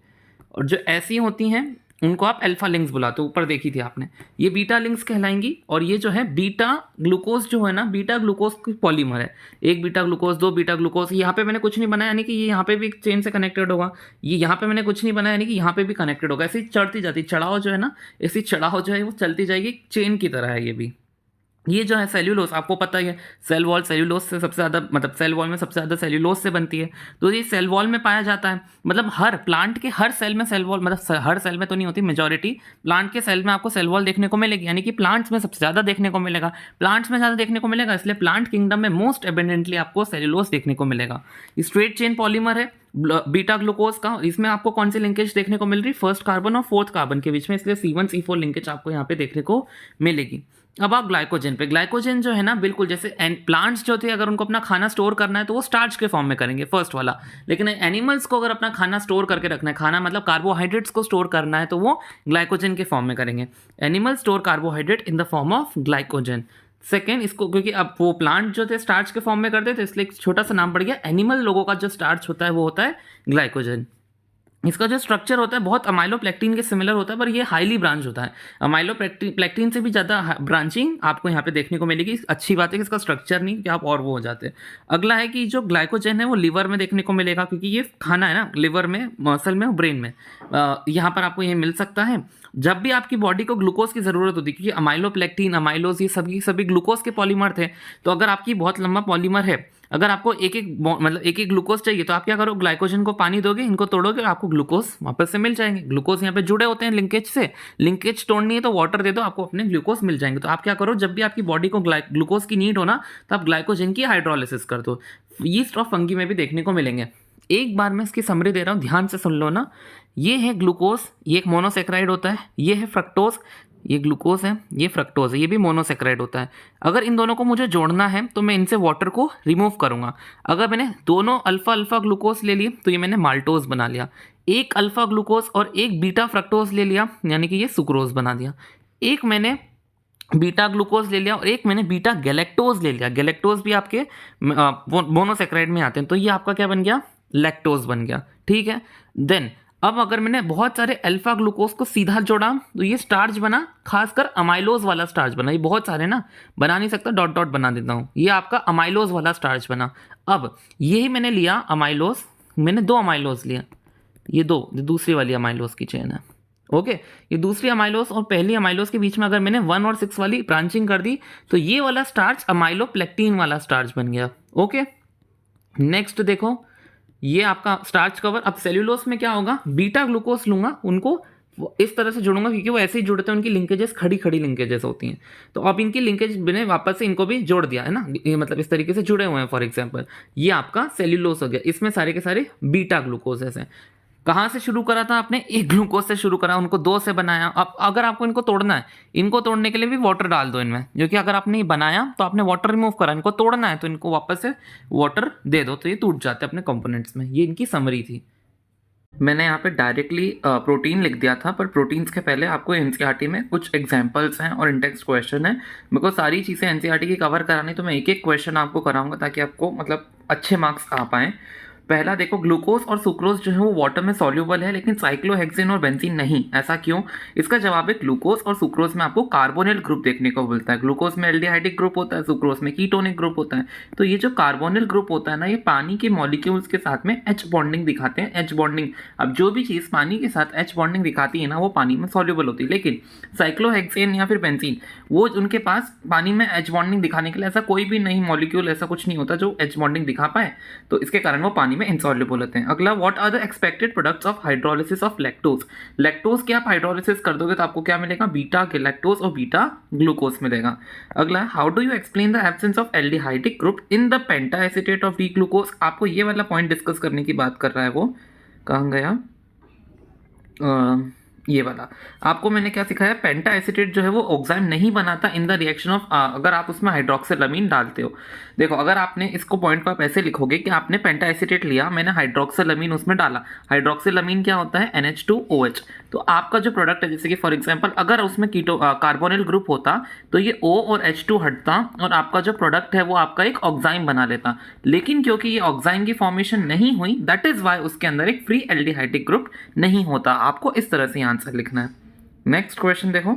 और जो ऐसी होती हैं उनको आप अल्फा लिंक्स बुलाते हो। ऊपर देखी थी आपने, ये बीटा लिंक्स कहलाएंगी। और ये जो है बीटा ग्लूकोज जो है ना, बीटा ग्लूकोज की पॉलीमर है। एक बीटा ग्लूकोज, 2 बीटा ग्लूकोज। यहाँ पे मैंने कुछ नहीं बनाया, यानी कि ये यहाँ पे भी चेन से कनेक्टेड होगा। ये यहाँ पे मैंने कुछ नहीं बनाया, यानी कि यहाँ पे भी कनेक्टेड होगा। ऐसी चढ़ती जाती, चढ़ाव जो है ना, ऐसी चढ़ाव जो है वो चलती जाएगी, चेन की तरह है ये भी। ये जो है सेल्यूलोज, आपको पता ही है सेल वॉल सेल्यूलोज से सबसे ज़्यादा, मतलब सेल वॉल में सबसे ज़्यादा सेल्यूलोज से बनती है। तो ये सेल वॉल में पाया जाता है, मतलब हर प्लांट के हर सेल में सेल वॉल, मतलब हर सेल में तो नहीं होती, मेजॉरिटी प्लांट के सेल में आपको सेल वॉल देखने को मिलेगी, यानी कि प्लांट्स में सबसे ज़्यादा देखने को मिलेगा। प्लांट्स में ज़्यादा देखने को मिलेगा, इसलिए प्लांट किंगडम में मोस्ट एबेंडेंटली आपको सेल्यूलोज देखने को मिलेगा। स्ट्रेट चेन पॉलीमर है बीटा ग्लूकोज का। इसमें आपको कौन सी लिंकेज देखने को मिल रही, फर्स्ट कार्बन और फोर्थ कार्बन के बीच में, इसलिए C1 C4 लिंकेज आपको यहाँ पे देखने को मिलेगी। अब आप ग्लाइकोजन पे। ग्लाइकोजन जो है ना, बिल्कुल जैसे प्लांट्स जो थे, अगर उनको अपना खाना स्टोर करना है तो वो स्टार्च के फॉर्म में करेंगे, फर्स्ट वाला। लेकिन एनिमल्स को अगर अपना खाना स्टोर करके रखना है, खाना मतलब कार्बोहाइड्रेट्स को स्टोर करना है, तो वो ग्लाइकोजन के फॉर्म में करेंगे। Animal store carbohydrate in the form of glycogen. Second, इसको क्योंकि अब वो प्लांट जो थे स्टार्च के फॉर्म में करते थे, इसलिए एक छोटा सा नाम पड़ गया। एनिमल लोगों का जो स्टार्च होता है वो होता है ग्लाइकोजन। इसका जो स्ट्रक्चर होता है बहुत अमाइलोप्लेक्टिन के सिमिलर होता है, पर ये हाईली ब्रांच होता है। अमाइलोप्लेक्टिन से भी ज़्यादा ब्रांचिंग आपको यहाँ पे देखने को मिलेगी। अच्छी बात है कि इसका स्ट्रक्चर नहीं कि आप और वो हो जाते हैं। अगला है कि जो ग्लाइकोजन है वो लिवर में देखने को मिलेगा, क्योंकि ये खाना है ना, लिवर में, मसल में, ब्रेन में, यहाँ पर आपको ये मिल सकता है। जब भी आपकी बॉडी को ग्लूकोज की ज़रूरत होती है, क्योंकि अमाइलोप्लेक्टिन, अमाइलोज ये सभी ग्लूकोज के पॉलीमर थे, तो अगर आपकी बहुत लंबा पॉलीमर है, अगर आपको एक एक ग्लूकोज चाहिए, तो आप क्या करो, ग्लाइकोजन को पानी दोगे, इनको तोड़ोगे और आपको ग्लूकोज वापस से मिल जाएंगे। ग्लूकोज यहाँ पे जुड़े होते हैं लिंकेज से, लिंकेज तोड़नी है तो वाटर दे दो, आपको अपने ग्लूकोज मिल जाएंगे। तो आप क्या करो, जब भी आपकी बॉडी को ग्लूकोज की नीड हो ना, तो आप ग्लाइकोजन की हाइड्रोलिसिस कर दो। यीस्ट ऑफ फंगी में भी देखने को मिलेंगे। एक बार मैं इसकी समरी दे रहा हूँ, ध्यान से सुन लो ना। ये है ग्लूकोज, ये एक मोनोसेक्राइड होता है। ये है फ्रक्टोज, ये ग्लूकोज है, ये फ्रक्टोज है, ये भी मोनोसेक्राइड होता है। अगर इन दोनों को मुझे जोड़ना है तो मैं इनसे वाटर को रिमूव करूंगा। अगर मैंने दोनों अल्फा ग्लूकोज ले लिए तो ये मैंने माल्टोज बना लिया। एक अल्फा ग्लूकोज और एक बीटा फ्रक्टोज ले लिया, यानी कि ये सुक्रोज बना दिया। एक मैंने बीटा ग्लूकोज ले लिया और एक मैंने बीटा गैलेक्टोज ले लिया। गैलेक्टोज भी आपके मोनोसेक्राइड में आते हैं, तो ये आपका क्या बन गया, लैक्टोज बन गया। ठीक है। देन अब अगर मैंने बहुत सारे अल्फा ग्लूकोज को सीधा जोड़ा तो ये स्टार्च बना, खासकर अमाइलोज वाला स्टार्च बना। ये बहुत सारे ना, बना नहीं सकता, डॉट डॉट बना देता हूँ। ये आपका अमाइलोज वाला स्टार्च बना। अब यही मैंने लिया अमाइलोज, मैंने 2 अमाइलोज लिया, ये दूसरी वाली अमाइलोज की चेन है। ओके, ये दूसरी अमाइलोज और पहली अमाइलोज के बीच में अगर मैंने 1 और 6 वाली ब्रांचिंग कर दी तो ये वाला स्टार्च अमाइलोप्लेक्टिन वाला स्टार्च बन गया। ओके, नेक्स्ट देखो, ये आपका स्टार्च कवर। अब सेल्यूलोज में क्या होगा, बीटा ग्लूकोज लूंगा, उनको वो इस तरह से जोड़ूंगा क्योंकि वो ऐसे ही जुड़ते हैं, उनकी लिंकेजेस खड़ी खड़ी लिंकेजेस होती हैं। तो अब इनकी लिंकेज मैंने वापस से इनको भी जोड़ दिया है ना, ये मतलब इस तरीके से जुड़े हुए हैं। फॉर एग्जांपल ये आपका सेल्यूलोस हो गया, इसमें सारे के सारे बीटा ग्लूकोजेस हैं। कहाँ से शुरू करा था आपने? एक ग्लूकोज से शुरू करा, उनको 2 से बनाया। अब अगर आपको इनको तोड़ना है, इनको तोड़ने के लिए भी वाटर डाल दो इनमें, जो कि अगर आपने ये बनाया तो आपने वाटर रिमूव करा, इनको तोड़ना है तो इनको वापस से वाटर दे दो तो ये टूट जाते हैं अपने कंपोनेंट्स में। ये इनकी समरी थी। मैंने यहाँ पे डायरेक्टली प्रोटीन लिख दिया था, पर प्रोटीन्स के पहले आपको एनसीईआरटी में कुछ एग्जांपल्स हैं और इंटेक्स्ट क्वेश्चन है। मेरे को सारी चीज़ें एनसीईआरटी की कवर करानी, तो मैं एक एक क्वेश्चन आपको कराऊंगा ताकि आपको मतलब अच्छे मार्क्स आ पाएँ। पहला देखो, ग्लूकोज और सुक्रोज जो है वो वाटर में सॉल्यूबल है, लेकिन साइक्लोहेक्सेन और बेंजीन नहीं। ऐसा क्यों? इसका जवाब है ग्लूकोज और सुक्रोज में आपको कार्बोनिल ग्रुप देखने को मिलता है। ग्लूकोज में एल्डिहाइडिक ग्रुप होता है, सुक्रोज में कीटोनिक ग्रुप होता है। तो ये जो कार्बोनिल ग्रुप होता है ना, ये पानी के मॉलिक्यूल्स के साथ में एच बॉन्डिंग दिखाते हैं। एच बॉन्डिंग, अब जो भी चीज़ पानी के साथ एच बॉन्डिंग दिखाती है ना, वो पानी में सॉल्यूबल होती है। लेकिन साइक्लोहेक्सेन या फिर बेंजीन, वो उनके पास पानी में एच बॉन्डिंग दिखाने के लिए ऐसा कोई भी नहीं मॉलिक्यूल, ऐसा कुछ नहीं होता जो एच बॉन्डिंग दिखा पाए, तो इसके कारण वो पानी में इनसॉल्युबल होते हैं। अगला, what are the expected products of hydrolysis of lactose. Lactose के आप हाइड्रोलिसिस कर दोगे तो आपको क्या मिलेगा? बीटा लैक्टोज और बीटा ग्लूकोज मिलेगा। अगला, how do you explain the absence of aldehydic group in the penta acetate of D glucose. आपको ये वाला पॉइंट डिस्कस करने की बात कर रहा है वो, कहाँ गया? ये वाला आपको मैंने क्या सिखाया? पेंटा एसीटेट जो है वो ऑक्साइम नहीं बनाता इन द रिएक्शन ऑफ अगर आप उसमें हाइड्रोक्सिलमीन डालते हो। देखो, अगर आपने इसको पॉइंट को आप ऐसे लिखोगे कि आपने पेंटा एसीटेट लिया, मैंने हाइड्रोक्सिलमीन उसमें डाला। हाइड्रोक्सिलमीन क्या होता है? NH2OH। तो आपका जो प्रोडक्ट है, जैसे कि फॉर एग्जांपल अगर उसमें कार्बोनिल ग्रुप होता तो ये O और H2 हटता और आपका जो प्रोडक्ट है वो आपका एक ऑक्साइम बना लेता। लेकिन क्योंकि ये ऑक्साइम की फॉर्मेशन नहीं हुई, दैट इज वाई उसके अंदर एक फ्री एल्डिहाइडिक ग्रुप नहीं होता। आपको इस तरह से आंसर लिखना है। नेक्स्ट क्वेश्चन देखो।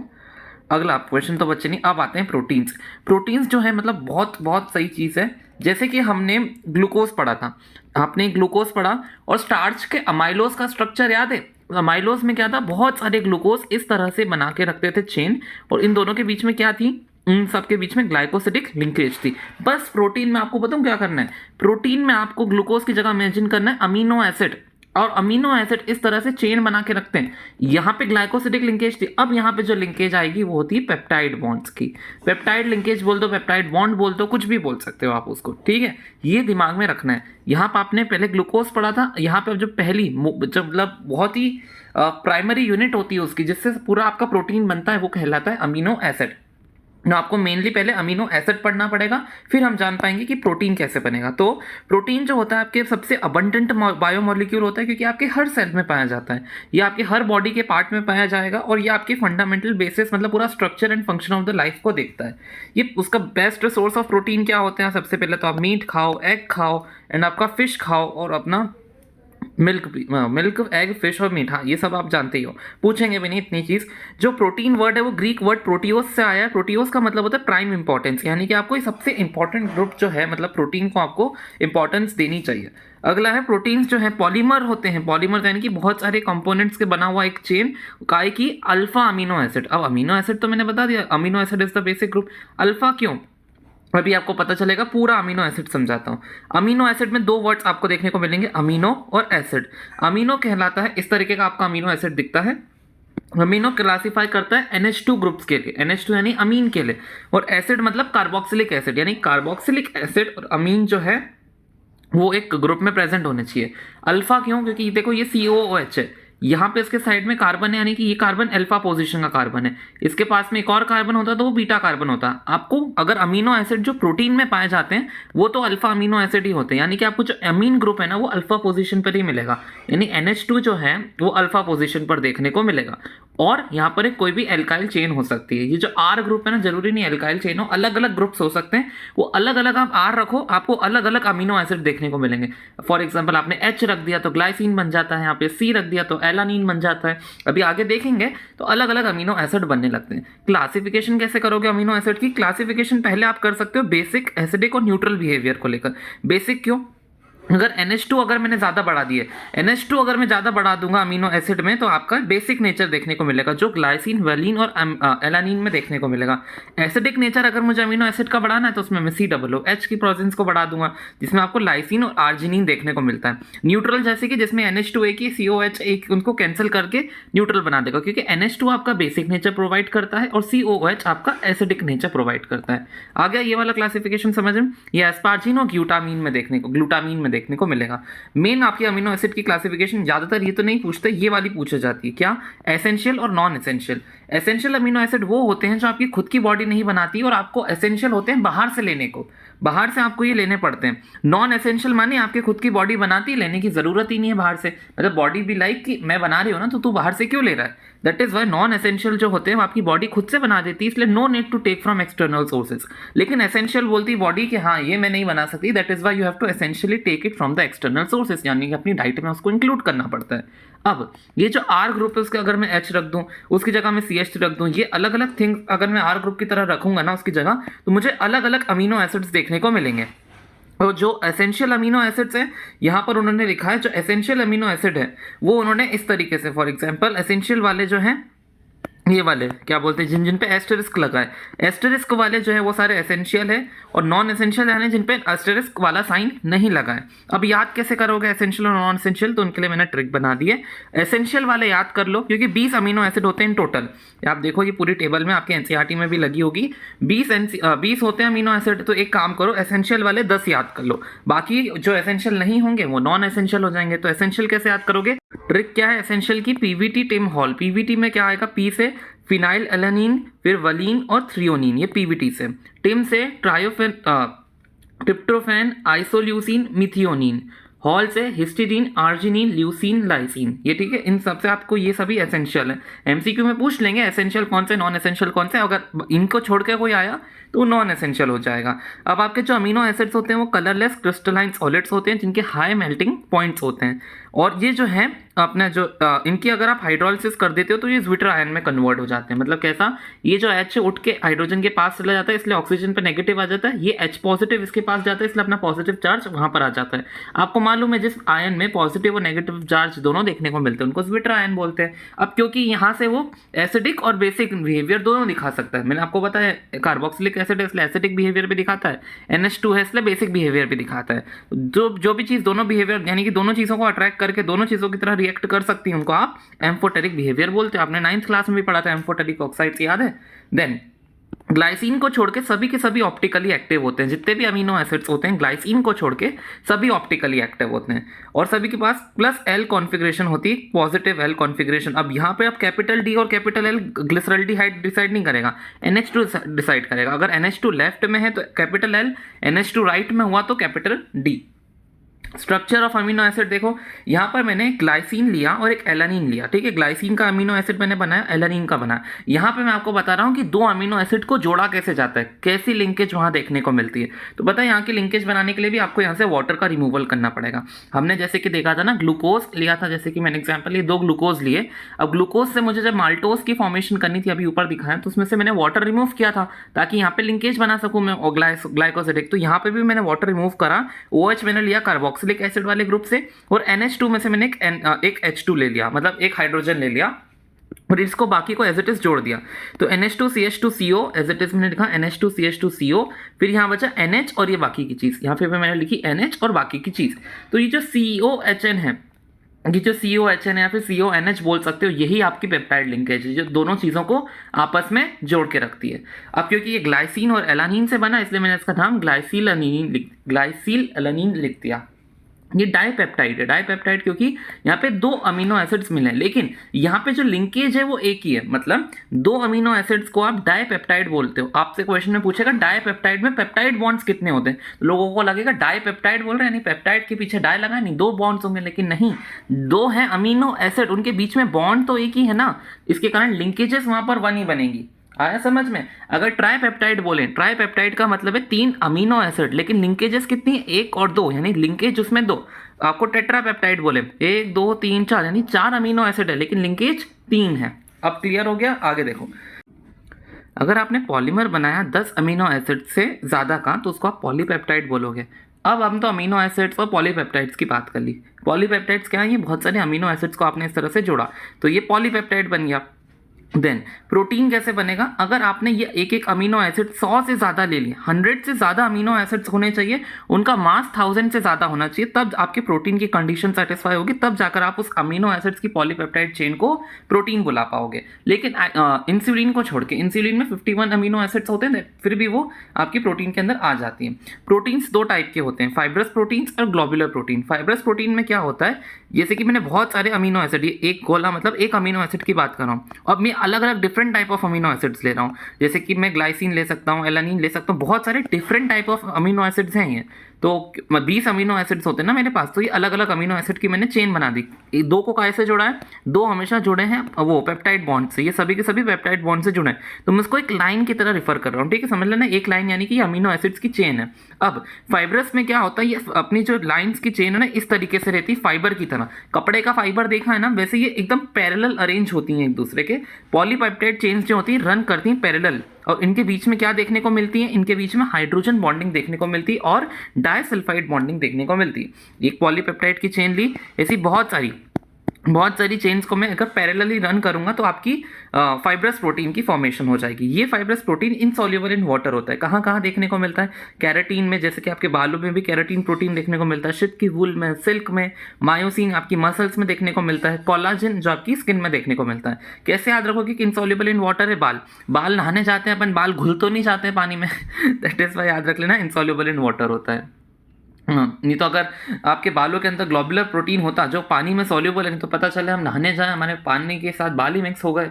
अगला क्वेश्चन तो बच्चे नहीं, अब आते हैं प्रोटीन्स। प्रोटीन्स जो है मतलब बहुत बहुत सही चीज़ है। जैसे कि हमने ग्लूकोज पढ़ा था, आपने ग्लूकोज पढ़ा और स्टार्च के अमाइलोज का स्ट्रक्चर याद है? अमाइलोज में क्या था? बहुत सारे ग्लूकोज इस तरह से बना के रखते थे चेन, और इन दोनों के बीच में क्या थी? इन सब के बीच में ग्लाइकोसिडिक लिंकेज थी। बस प्रोटीन में आपको बताऊं क्या करना है? प्रोटीन में आपको ग्लूकोज की जगह इमेजिन करना है अमीनो एसिड, और अमीनो एसिड इस तरह से चेन बना के रखते हैं। यहाँ पे ग्लाइकोसिडिक लिंकेज थी, अब यहाँ पे जो लिंकेज आएगी वो होती है पेप्टाइड बॉन्ड्स की। पेप्टाइड लिंकेज बोल दो, पेप्टाइड बॉन्ड बोल दो, कुछ भी बोल सकते हो आप उसको, ठीक है? ये दिमाग में रखना है। यहाँ पर आपने पहले ग्लूकोज पढ़ा था, यहाँ पे जो पहली जब मतलब बहुत ही प्राइमरी यूनिट होती है उसकी, जिससे पूरा आपका प्रोटीन बनता है, वो कहलाता है अमीनो एसिड। ना आपको मेनली पहले अमीनो एसिड पढ़ना पड़ेगा, फिर हम जान पाएंगे कि प्रोटीन कैसे बनेगा। तो प्रोटीन जो होता है आपके सबसे अबंडेंट बायोमोलिक्यूल होता है, क्योंकि आपके हर सेल में पाया जाता है, ये आपके हर बॉडी के पार्ट में पाया जाएगा, और ये आपके फंडामेंटल बेसिस मतलब पूरा structure and function of the life को देखता है। ये उसका बेस्ट सोर्स ऑफ प्रोटीन क्या होते हैं? सबसे पहले तो आप मीट खाओ, एग खाओ, एंड आपका फिश खाओ, और अपना मिल्क, एग, फिश और मीट। हाँ, ये सब आप जानते ही हो, पूछेंगे भी नहीं इतनी चीज़। जो प्रोटीन वर्ड है वो ग्रीक वर्ड प्रोटियोस से आया है। प्रोटियोस का मतलब होता है प्राइम इंपॉर्टेंस, यानी कि आपको ये सबसे इंपॉर्टेंट ग्रुप जो है, मतलब प्रोटीन को आपको इंपॉर्टेंस देनी चाहिए। अगला है प्रोटीन्स जो है पॉलीमर होते हैं। पॉलीमर यानी कि बहुत सारे कंपोनेंट्स के बना हुआ एक चेन, काय की अल्फा अमीनो एसिड। अब अमीनो एसिड तो मैंने बता दिया, amino acid is the basic group. Alpha क्यों? अभी आपको पता चलेगा, पूरा अमीनो एसिड समझाता हूँ। अमीनो एसिड में 2 वर्ड्स आपको देखने को मिलेंगे, अमीनो और एसिड। अमीनो कहलाता है इस तरीके का आपका अमीनो एसिड दिखता है। अमीनो क्लासिफाई करता है NH2 ग्रुप्स के लिए, NH2 यानी अमीन के लिए, और एसिड मतलब कार्बोक्सिलिक एसिड, यानी कार्बोक्सिलिक एसिड और अमीन जो है वो एक ग्रुप में प्रेजेंट होने चाहिए। अल्फा क्यों? क्योंकि देखो ये COOH है, यहाँ पे इसके साइड में कार्बन है, यानी कि ये कार्बन अल्फा पोजीशन का कार्बन है। इसके पास में एक और कार्बन होता है तो वो बीटा कार्बन होता है। आपको अगर अमीनो एसिड जो प्रोटीन में पाए जाते हैं वो तो अल्फा अमीनो एसिड ही होते हैं, यानी कि आपको जो अमीन ग्रुप है ना वो अल्फा पोजीशन पर ही मिलेगा, यानी NH2 जो है वो अल्फा पोजीशन पर देखने को मिलेगा। और यहाँ पर एक कोई भी एल्काइल चेन हो सकती है। ये जो R ग्रुप है ना, जरूरी नहीं एल्काइल चेन हो, अलग अलग ग्रुप्स हो सकते हैं, वो अलग अलग आप R रखो, आपको अलग अलग अमीनो एसिड देखने को मिलेंगे। फॉर एग्जाम्पल आपने H रख दिया तो ग्लाइसिन बन जाता है, यहाँ पे C रख दिया तो एलानिन बन जाता है। अभी आगे देखेंगे तो अलग अलग अमीनो एसिड बनने लगते हैं। क्लासिफिकेशन कैसे करोगे अमीनो एसिड की? क्लासिफिकेशन पहले आप कर सकते हो बेसिक, एसिडिक और न्यूट्रल बिहेवियर को लेकर। बेसिक क्यों? अगर NH2 अगर मैंने ज़्यादा बढ़ा दिए, NH2 अगर मैं ज़्यादा बढ़ा दूंगा अमीनो एसिड में, तो आपका बेसिक नेचर देखने को मिलेगा जो ग्लाइसिन, वेलिन और एलानिन में देखने को मिलेगा। एसिडिक नेचर अगर मुझे अमीनो एसिड का बढ़ाना है तो उसमें मैं COOH की प्रेजेंस को बढ़ा दूंगा, जिसमें आपको लाइसिन और आर्जिनिन देखने को मिलता है। न्यूट्रल जैसे कि जिसमें NH2 एक ही COH एक उनको कैंसिल करके न्यूट्रल बना देगा, क्योंकि NH2 आपका बेसिक नेचर प्रोवाइड करता है और COH आपका एसिडिक नेचर प्रोवाइड करता है। आ गया ये वाला क्लासिफिकेशन समझ में? ये एस्पार्जिन और ग्लूटामीन में देखने को मिलेगा। मेन आपकी अमीनो एसिड की क्लासिफिकेशन ज्यादातर ये तो नहीं पूछते, ये वाली पूछी जाती है, क्या? एसेंशियल और non essential. Essential amino acid वो होते हैं जो आपकी खुद की बॉडी नहीं बनाती और आपको एसेंशियल होते हैं बाहर से लेने को, बाहर से आपको ये लेने पड़ते हैं। नॉन एसेंशियल माने आपके खुद की बॉडी बनाती, लेने की जरूरत ही नहीं है बाहर से, मतलब बॉडी भी लाइक कि मैं बना रही हूँ ना, तो तू बाहर से क्यों ले रहा है। That is why non essential जो होते हैं आपकी बॉडी खुद से बना देती है, इसलिए no need to take from external sources. लेकिन एसेंशियल बोलती है बॉडी कि हाँ ये मैं नहीं बना सकती, that is why you have to essentially take it from the external sources, यानी कि अपनी डाइट में उसको इंक्लूड करना पड़ता है। अब ये जो R ग्रुप है उसके अगर मैं H रख दूं, उसकी जगह मैं CH रख दूं, ये अलग अलग थिंग्स अगर मैं R ग्रुप की तरह रखूंगा ना उसकी जगह, तो मुझे अलग अलग अमीनो एसिड्स देखने को मिलेंगे। और जो एसेंशियल अमीनो एसिड्स हैं यहाँ पर उन्होंने लिखा है, जो एसेंशियल अमीनो एसिड है वो उन्होंने इस तरीके से, फॉर एग्जांपल एसेंशियल वाले जो हैं ये वाले क्या बोलते हैं, जिन जिन पे एस्टेरिस्क लगा है, एस्टेरिस्क वाले जो है वो सारे एसेंशियल है, और नॉन एसेंशियल यानी जिन पे एस्टेरिस्क वाला साइन नहीं लगा है। अब याद कैसे करोगे एसेंशियल और नॉन एसेंशियल, तो उनके लिए मैंने ट्रिक बना दी है। एसेंशियल वाले याद कर लो, क्योंकि 20 अमीनो एसिड होते हैं इन टोटल। आप देखो ये पूरी टेबल में आपके एनसीईआरटी में भी लगी होगी, 20 होते हैं अमीनो एसिड। तो एक काम करो, एसेंशियल वाले 10 याद कर लो, बाकी जो एसेंशियल नहीं होंगे वो नॉन एसेंशियल हो जाएंगे। तो एसेंशियल कैसे याद करोगे? ट्रिक क्या है एसेंशियल की? Pvt Tim hall. पीवीटी में क्या आएगा? पी से फिनाइल एलानिन, फिर वलीन और थ्रियोनिन, ये पीवीटी से। टिम से ट्रिप्टोफैन, आइसोल्यूसिन, मिथियोनिन। हॉल से हिस्टिडीन, आर्जिनिन, ल्यूसिन, लाइसिन। ये ठीक है, इन सबसे आपको ये सभी एसेंशियल है। एमसीक्यू में पूछ लेंगे एसेंशियल कौन से, नॉन एसेंशियल कौन से, अगर इनको छोड़ के कोई आया तो नॉन एसेंशियल हो जाएगा। अब आपके जो अमीनो एसिड्स होते हैं वो कलरलेस क्रिस्टलाइन सॉलिड्स होते हैं, जिनके हाई मेल्टिंग पॉइंट्स होते हैं। और ये जो है अपना जो इनकी अगर आप हाइड्रोलिसिस कर देते हो तो ये ज्विटर आयन में कन्वर्ट हो जाते हैं। मतलब कैसा? ये जो H उठ के हाइड्रोजन के पास चला जाता है, इसलिए ऑक्सीजन पे नेगेटिव आ जाता है। ये H पॉजिटिव इसके पास जाता है, इसलिए अपना पॉजिटिव चार्ज वहां पर आ जाता है। आपको मालूम है जिस आयन में पॉजिटिव और नेगेटिव चार्ज दोनों देखने को मिलते हैं उनको ज्विटर आयन बोलते हैं। अब क्योंकि यहाँ से वो एसिडिक और बेसिक बिहेवियर दोनों दिखा सकता है, मैंने आपको बताया कार्बोक्सिलिक एसिड है इसलिए एसिडिक बिहेवियर भी दिखाता है, NH2 है इसलिए बेसिक बिहेवियर भी दिखाता है। जो भी चीज़ दोनों बिहेवियर यानी कि दोनों चीज़ों को अट्रैक्ट करके दोनों चीज़ों की तरह रिएक्ट कर सकती है उनको आप एम्फोटेरिक बिहेवियर बोलते हो। आपने 9th क्लास में भी पढ़ा था एम्फोटेरिक ऑक्साइड्स, याद है? देन ग्लाइसिन को छोड़ के सभी के सभी ऑप्टिकली एक्टिव होते हैं। जितने भी अमीनो एसिड्स होते हैं ग्लाइसिन को छोड़ के सभी ऑप्टिकली एक्टिव होते हैं, और सभी के पास +L कॉन्फ़िगरेशन होती है, पॉजिटिव L कॉन्फ़िगरेशन। अब यहाँ पे आप कैपिटल D और कैपिटल L ग्लिसरल्डिहाइड डिसाइड नहीं करेगा, NH2 डिसाइड करेगा। अगर NH2 लेफ्ट में है तो कैपिटल L, NH2 राइट में हुआ तो capital D। Structure of amino acid देखो, यहाँ पर मैंने ग्लाइसिन लिया और एक एलानिन लिया, ठीक है। ग्लाइसिन का अमीनो एसिड मैंने बनाया, एलानिन का बनाया। यहाँ पे मैं आपको बता रहा हूँ कि दो अमीनो एसिड को जोड़ा कैसे जाता है, कैसी लिंकेज वहाँ देखने को मिलती है। तो पता है यहाँ की लिंकेज बनाने के लिए भी आपको यहाँ से वाटर का रिमूवल करना पड़ेगा। हमने जैसे कि देखा था ना, ग्लूकोज लिया था, जैसे कि मैंने एग्जाम्पल लिए 2 ग्लूकोज लिए। अब ग्लूकोज से मुझे जब माल्टोज की फॉर्मेशन करनी थी, अभी ऊपर दिखाया, तो उसमें से मैंने वाटर रिमूव किया था ताकि यहाँ पे लिंकेज बना सकूँ मैं ग्लाइकोसिडिक। तो यहाँ पे भी मैंने वाटर रिमूव करा। OH मैंने लिया कार्बोक्सिलिक एसिड वाले ग्रुप से, और NH2 में से मैंने एक H2 ले लिया, मतलब एक हाइड्रोजन ले लिया, और इसको बाकी को एज इट इज जोड़ दिया। तो NH2CH2CO एज इट इज मैंने लिखा NH2CH2CO, फिर यहाँ बचा NH और ये बाकी की चीज़, यहाँ पे मैंने लिखी NH और बाकी की चीज़। तो ये जो COHN है, ये जो COHN या फिर CONH बोल सकते हो, यही आपकी पेप्टाइड लिंकेज है जो दोनों चीज़ों को आपस में जोड़ के रखती है। अब क्योंकि ये ग्लाइसिन और एलानिन से बना, इसलिए मैंने इसका नाम ग्लाइसिल एलानिन लिख दिया। ये डाइपेप्टाइड है, डाइपेप्टाइड क्योंकि यहाँ पे 2 अमीनो एसिड्स मिले हैं, लेकिन यहाँ पे जो लिंकेज है वो एक ही है। मतलब 2 अमीनो एसिड्स को आप डाइपेप्टाइड बोलते हो। आपसे क्वेश्चन में पूछेगा डाइपेप्टाइड में पेप्टाइड बॉन्ड्स कितने होते हैं, तो लोगों को लगेगा डाइपेप्टाइड बोल रहे हैं, नहीं पेप्टाइड के पीछे डाई लगा नहीं, 2 बॉन्ड्स होंगे, लेकिन नहीं, 2 हैं अमीनो एसिड, उनके बीच में बॉन्ड तो एक ही है ना, इसके कारण लिंकेजेस वहां पर 1 ही बनेगी। आया समझ में? अगर ट्राइपेप्टाइड बोले, ट्राइपेप्टाइड का मतलब है 3 अमीनो एसिड, लेकिन लिंकेजेस कितनी है? 1 और 2, यानी लिंकेज उसमें 2। आपको टेट्रापेप्टाइड बोले 1 2 3 4, यानी 4 अमीनो एसिड है लेकिन लिंकेज 3 है। अब क्लियर हो गया? आगे देखो, अगर आपने पॉलीमर बनाया 10 अमीनो एसिड से ज़्यादा का, तो उसको आप पॉलीपेप्टाइड बोलोगे। अब हम तो अमीनो एसिड्स और पॉलीपेप्टाइड्स की बात कर ली। पॉलीपेप्टाइड्स क्या है? ये बहुत सारे अमीनो एसिड्स को आपने इस तरह से जोड़ा तो ये पॉलीपेप्टाइड बन गया। देन प्रोटीन कैसे बनेगा? अगर आपने ये एक एक अमीनो एसिड 100 से ज़्यादा ले लिए, 100 से ज़्यादा अमीनो एसिड्स होने चाहिए, उनका मास 1000 से ज़्यादा होना चाहिए, तब आपके प्रोटीन की कंडीशन सेटिस्फाई होगी, तब जाकर आप उस अमीनो एसिड्स की पॉलीपेप्टाइड चेन को प्रोटीन बुला पाओगे। लेकिन इंसुलिन को छोड़ के, इंसुलिन में 51 अमीनो एसिड्स होते हैं, फिर भी वो आपकी प्रोटीन के अंदर आ जाती हैं। प्रोटीन्स दो टाइप के होते हैं, फाइब्रस प्रोटीन्स और ग्लोबुलर प्रोटीन। फाइब्रस प्रोटीन में क्या होता है, जैसे कि मैंने बहुत सारे अमीनो एसिड, ये एक गोला मतलब एक अमीनो एसिड की बात कर रहा हूँ, अब मैं अलग अलग different type of amino acids ले रहा हूँ, जैसे कि मैं ग्लाइसिन ले सकता हूँ, एलानिन ले सकता हूँ, बहुत सारे different type of amino acids हैं ये। तो 20 अमीनो एसिड्स होते हैं ना मेरे पास, तो ये अलग अलग अमीनो एसिड की मैंने चेन बना दी। ये दो को कैसे जोड़ा है? दो हमेशा जुड़े हैं वो पेप्टाइड बॉन्ड से, ये सभी के सभी पेप्टाइड बॉन्ड से जुड़े हैं, तो मैं इसको एक लाइन की तरह रिफर कर रहा हूँ, ठीक है, समझ लेना, एक लाइन यानी कि ये अमीनो एसिड्स की चेन है। अब फाइब्रस में क्या होता है, ये अपनी जो लाइन्स की चेन है ना, इस तरीके से रहती है फाइबर की तरह। कपड़े का फाइबर देखा है ना, वैसे ये एकदम पैरेलल अरेंज होती हैं एक दूसरे के। पॉलीपेप्टाइड चेन्स जो होती हैं रन करती हैं पैरेलल, और इनके बीच में क्या देखने को मिलती है? इनके बीच में हाइड्रोजन बॉन्डिंग देखने को मिलती है और डाइसल्फाइड बॉन्डिंग देखने को मिलती है। एक पॉलीपेप्टाइड की चेन ली, ऐसी बहुत सारी चेन्स को मैं अगर पैरेलली रन करूंगा तो आपकी फाइब्रस प्रोटीन की फॉर्मेशन हो जाएगी। ये fibrous protein insoluble in water होता है। कहाँ कहाँ देखने को मिलता है? कैराटीन में, जैसे कि आपके बालों में भी कैराटीन प्रोटीन देखने को मिलता है, शिप की वूल में, सिल्क में, मायोसिन आपकी मसल्स में देखने को मिलता है, कोलाजन जो आपकी स्किन में देखने को मिलता है। कैसे याद रखोगे कि इनसॉल्युबल इन वाटर है? बाल नहाने जाते हैं अपन, बाल घुल तो नहीं जाते हैं पानी में दैट इज वाई याद रख लेना इनसॉल्युबल इन वाटर होता है। नहीं तो अगर आपके बालों के अंदर ग्लोबुलर प्रोटीन होता जो पानी में सॉल्युबल है, तो पता चले हम नहाने जाए, हमारे पानी के साथ बाल ही मिक्स हो गए,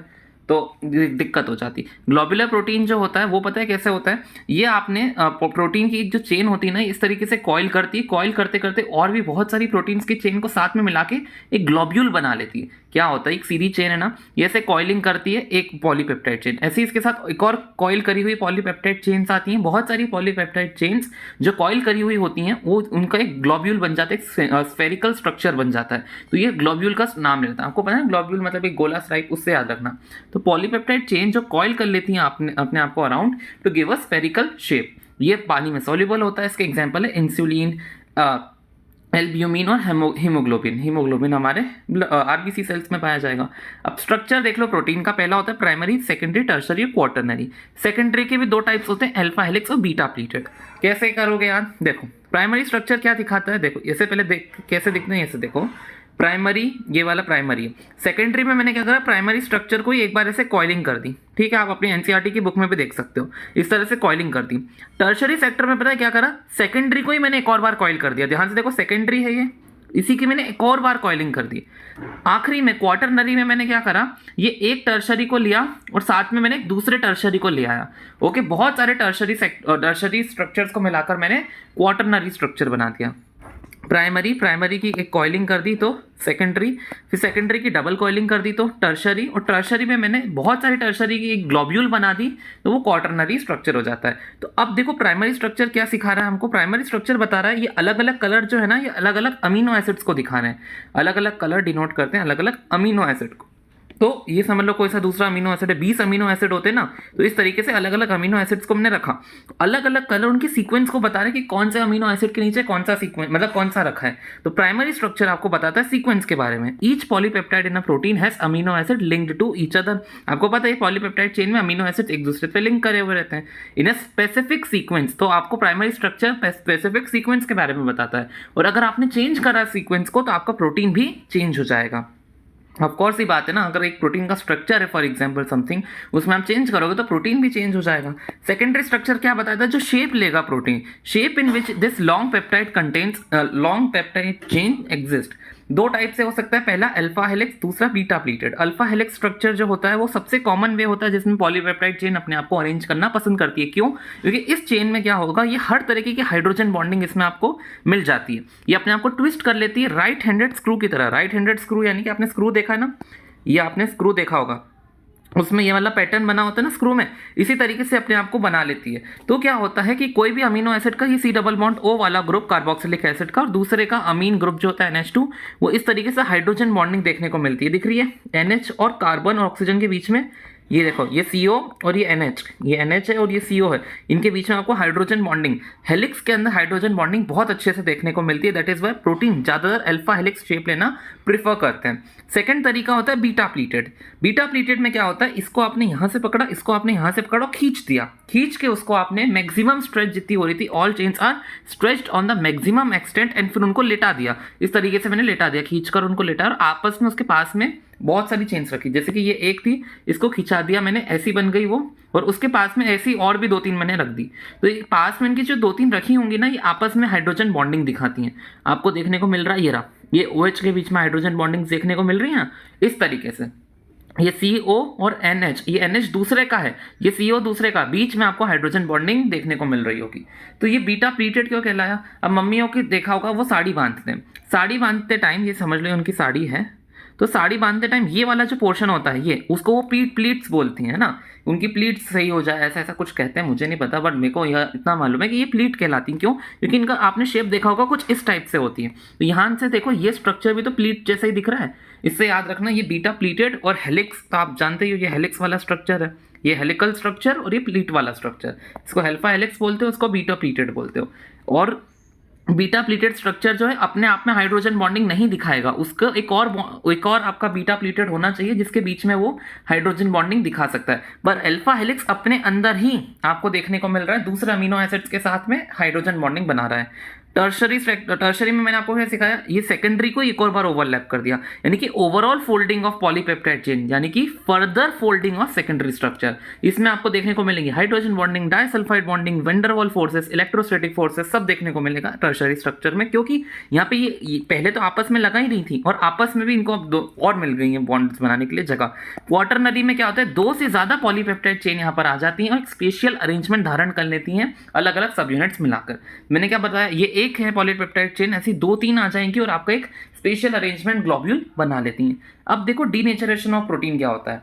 तो दिक्कत हो जाती। ग्लोबुलर प्रोटीन जो होता है वो पता है कैसे होता है? ये आपने प्रोटीन की जो चेन होती है ना, इस तरीके से कॉइल करती है, कॉइल करते करते और भी बहुत सारी प्रोटीन्स की चेन को साथ में मिला के एक ग्लोब्यूल बना लेती है। क्या होता है, एक सीधी चेन है ना, ये ऐसे कॉइलिंग करती है एक पॉलीपेप्टाइड चेन, ऐसे इसके साथ एक और कॉइल करी हुई पॉलीपेप्टाइड चेन्स आती हैं। बहुत सारी पॉलीपेप्टाइड चेन्स जो कॉइल करी हुई होती हैं वो उनका एक ग्लोब्यूल बन जाता है, एक स्फेरिकल स्ट्रक्चर बन जाता है, तो ये ग्लोब्यूल का नाम लेता है। आपको पता है ग्लोब्यूल मतलब एक गोला टाइप, उससे याद रखना। तो पॉलीपेप्टाइड चेन जो कॉइल कर लेती हैं अपने आप को around two give a spherical shape, ये पानी में सॉल्युबल होता है। इसके एग्जांपल है इंसुलिन, एल्ब्यूमिन और हीमोग्लोबिन। हीमोग्लोबिन हमारे आरबीसी सेल्स में पाया जाएगा। अब स्ट्रक्चर देख लो प्रोटीन का, पहला होता है प्राइमरी, सेकेंडरी, टर्शरी और क्वार्टरनरी। सेकेंडरी के भी दो टाइप्स होते हैं, अल्फा हेलिक्स और बीटा प्लीटेड। कैसे करोगे यार? देखो प्राइमरी स्ट्रक्चर क्या दिखाता है, देखो ऐसे पहले कैसे दिखते हैं, ऐसे देखो प्राइमरी, ये वाला प्राइमरी है। सेकेंडरी में मैंने क्या करा, प्राइमरी स्ट्रक्चर को एक बार ऐसे कॉइलिंग कर दी, ठीक है, आप अपनी एनसीईआरटी की बुक में भी देख सकते हो, इस तरह से कॉइलिंग कर दी। टर्शरी सेक्टर में पता है क्या करा, सेकेंडरी को ही मैंने एक और बार कॉइल कर दिया। ध्यान से देखो, सेकेंडरी है ये, इसी की मैंने एक और बार कॉइलिंग कर दी। आखिरी में क्वार्टरनरी में मैंने क्या करा, ये एक टर्शरी को लिया और साथ में मैंने एक दूसरे टर्शरी को ले आया। ओके, बहुत सारे टर्शरी स्ट्रक्चर्स को मिलाकर मैंने क्वार्टरनरी स्ट्रक्चर बना दिया। प्राइमरी की एक कॉइलिंग कर दी तो सेकेंडरी, फिर सेकेंडरी की डबल कॉइलिंग कर दी तो टर्शरी, और टर्शरी में मैंने बहुत सारी टर्शरी की एक ग्लोब्यूल बना दी तो वो क्वार्टरनरी स्ट्रक्चर हो जाता है। तो अब देखो प्राइमरी स्ट्रक्चर क्या सिखा रहा है हमको, प्राइमरी स्ट्रक्चर बता रहा है ये अलग अलग कलर जो है ना, ये अलग अलग अमीनो एसिड्स को दिखा रहे हैं, अलग अलग कलर डिनोट करते हैं अलग अलग अमीनो एसिड को। तो ये समझ लो कोई सा दूसरा अमीनो एसिड है, 20 अमीनो एसिड होते हैं ना, तो इस तरीके से अलग अलग अमीनो एसिड्स को हमने रखा, अलग अलग कलर उनकी सीक्वेंस को बता रहे कि कौन से अमीनो एसिड के नीचे कौन सा सीक्वेंस, मतलब कौन सा रखा है। तो प्राइमरी स्ट्रक्चर आपको बताता है सीक्वेंस के बारे में। Each polypeptide in a protein has amino acid linked to each other. आपको पता है पॉलीपेप्टाइड चेन में अमीनो एसिड एक दूसरे पे लिंक करे हुए रहते हैं इन अ स्पेसिफिक सीक्वेंस। तो आपको प्राइमरी स्ट्रक्चर स्पेसिफिक सीक्वेंस के बारे में बताता है, और अगर आपने चेंज करा सीक्वेंस को तो आपका प्रोटीन भी चेंज हो जाएगा। ऑफ कोर्स ही बात है ना, अगर एक प्रोटीन का स्ट्रक्चर है फॉर एग्जांपल समथिंग, उसमें आप चेंज करोगे तो प्रोटीन भी चेंज हो जाएगा। सेकेंडरी स्ट्रक्चर क्या बताता है, जो शेप लेगा protein, shape in which this long peptide contains long peptide chain exist. दो टाइप से हो सकता है, पहला अल्फा हेलिक्स, दूसरा beta pleated. Alpha helix structure जो होता है वो सबसे कॉमन वे होता है जिसमें पॉलीपेप्टाइड चेन अपने आप को अरेंज करना पसंद करती है। क्यों? क्योंकि इस चेन में क्या होगा, ये हर तरीके की हाइड्रोजन बॉन्डिंग इसमें आपको मिल जाती है, ये अपने आप को ट्विस्ट कर लेती है राइट हैंडेड स्क्रू की तरह। राइट हैंडेड स्क्रू यानी कि आपने स्क्रू देखा है ना, ये आपने स्क्रू देखा होगा, उसमें ये वाला पैटर्न बना होता है ना स्क्रू में, इसी तरीके से अपने आप को बना लेती है। तो क्या होता है कि कोई भी अमीनो एसिड का ये C डबल बॉन्ड O वाला ग्रुप कार्बोक्सिलिक एसिड का, और दूसरे का अमीन ग्रुप जो होता है NH2, वो इस तरीके से हाइड्रोजन बॉन्डिंग देखने को मिलती है। दिख रही है NH और कार्बन और ऑक्सीजन के बीच में ये देखो, ये CO और ये NH, ये NH है और ये CO है, इनके बीच में आपको हाइड्रोजन बॉन्डिंग, हेलिक्स के अंदर हाइड्रोजन बॉन्डिंग बहुत अच्छे से देखने को मिलती है। दैट इज वाई प्रोटीन ज़्यादातर अल्फा हेलिक्स शेप लेना प्रिफर करते हैं। सेकंड तरीका होता है बीटा प्लीटेड। बीटा प्लीटेड में क्या होता है, इसको आपने यहाँ से पकड़ा, इसको आपने यहाँ से पकड़ा, खींच दिया, खींच के उसको आपने मैक्सिमम स्ट्रेच जितनी हो रही थी, all chains are stretched on the maximum extent, and फिर उनको लेटा दिया। इस तरीके से मैंने लेटा दिया, खींच कर उनको लेटा, और आपस में उसके पास में बहुत सारी चेन्स रखी। जैसे कि ये एक थी, इसको खिंचा दिया मैंने, ऐसी बन गई वो, और उसके पास में ऐसी और भी 2-3 मैंने रख दी। तो ये पास में इनकी जो 2-3 रखी होंगी ना, ये आपस में हाइड्रोजन बॉन्डिंग दिखाती हैं। आपको देखने को मिल रहा है, ये रहा, ये OH के बीच में हाइड्रोजन बॉन्डिंग देखने को मिल रही है इस तरीके से। ये CO और NH, ये NH दूसरे का है, ये CO दूसरे का, बीच में आपको हाइड्रोजन बॉन्डिंग देखने को मिल रही होगी। तो ये बीटा प्लीटेड क्यों कहलाया? अब मम्मियों की देखा होगा, वो साड़ी बांधते हैं, साड़ी बांधते टाइम, ये समझ लो उनकी साड़ी है, तो साड़ी बांधते टाइम ये वाला जो पोर्शन होता है, ये उसको वो प्लीट्स बोलती हैं ना, उनकी प्लीट्स सही हो जाए, ऐसा ऐसा कुछ कहते हैं, मुझे नहीं पता, बट मेरे को यह इतना मालूम है कि ये प्लीट कहलाती हैं। क्यों? क्योंकि इनका आपने शेप देखा होगा, कुछ इस टाइप से होती है। तो यहाँ से देखो, ये स्ट्रक्चर भी तो प्लीट जैसा ही दिख रहा है, इससे याद रखना ये बीटा प्लीटेड। और हेलिक्स तो आप जानते ही हो, ये हेलिक्स वाला स्ट्रक्चर है, ये हेलिकल स्ट्रक्चर, और ये प्लीट वाला स्ट्रक्चर, इसको अल्फा हेलिक्स बोलते हो, उसको बीटा प्लीटेड बोलते हो। और बीटा प्लीटेड स्ट्रक्चर जो है अपने आप में हाइड्रोजन बॉन्डिंग नहीं दिखाएगा, उसका एक और आपका बीटा प्लीटेड होना चाहिए जिसके बीच में वो हाइड्रोजन बॉन्डिंग दिखा सकता है। पर अल्फा हेलिक्स अपने अंदर ही आपको देखने को मिल रहा है दूसरे अमीनो एसिड्स के साथ में हाइड्रोजन बॉन्डिंग बना रहा है। टर्शरी में मैंने आपको क्या सिखाया, ये सेकेंडरी को एक और बार ओवरलैप कर दिया, यानी कि overall folding of polypeptide chain, यानी कि further folding of secondary structure. इसमें आपको देखने को मिलेंगे hydrogen bonding, disulphide bonding, Van der Waals forces, electrostatic forces, सब देखने को मिलेगा टर्शरी स्ट्रक्चर में। क्योंकि यहाँ पे ये पहले तो आपस में लगा ही नहीं थी, और आपस में भी इनको अब 2 और मिल गई है बॉन्ड्स बनाने के लिए जगह। क्वार्टरनरी में क्या होता है, 2 से ज्यादा पॉलीपेप्टाइड चेन यहाँ पर आ जाती हैं और एक स्पेशल अरेंजमेंट धारण कर लेती हैं, अलग अलग सब यूनिट्स मिलाकर। मैंने क्या बताया, ये एक है पॉलीपेप्टाइड चेन, ऐसी 2-3 आ जाएंगी और आपका एक स्पेशल अरेंजमेंट ग्लोब्यूल बना लेती हैं। अब देखो डीनेचरेशन ऑफ प्रोटीन क्या होता है।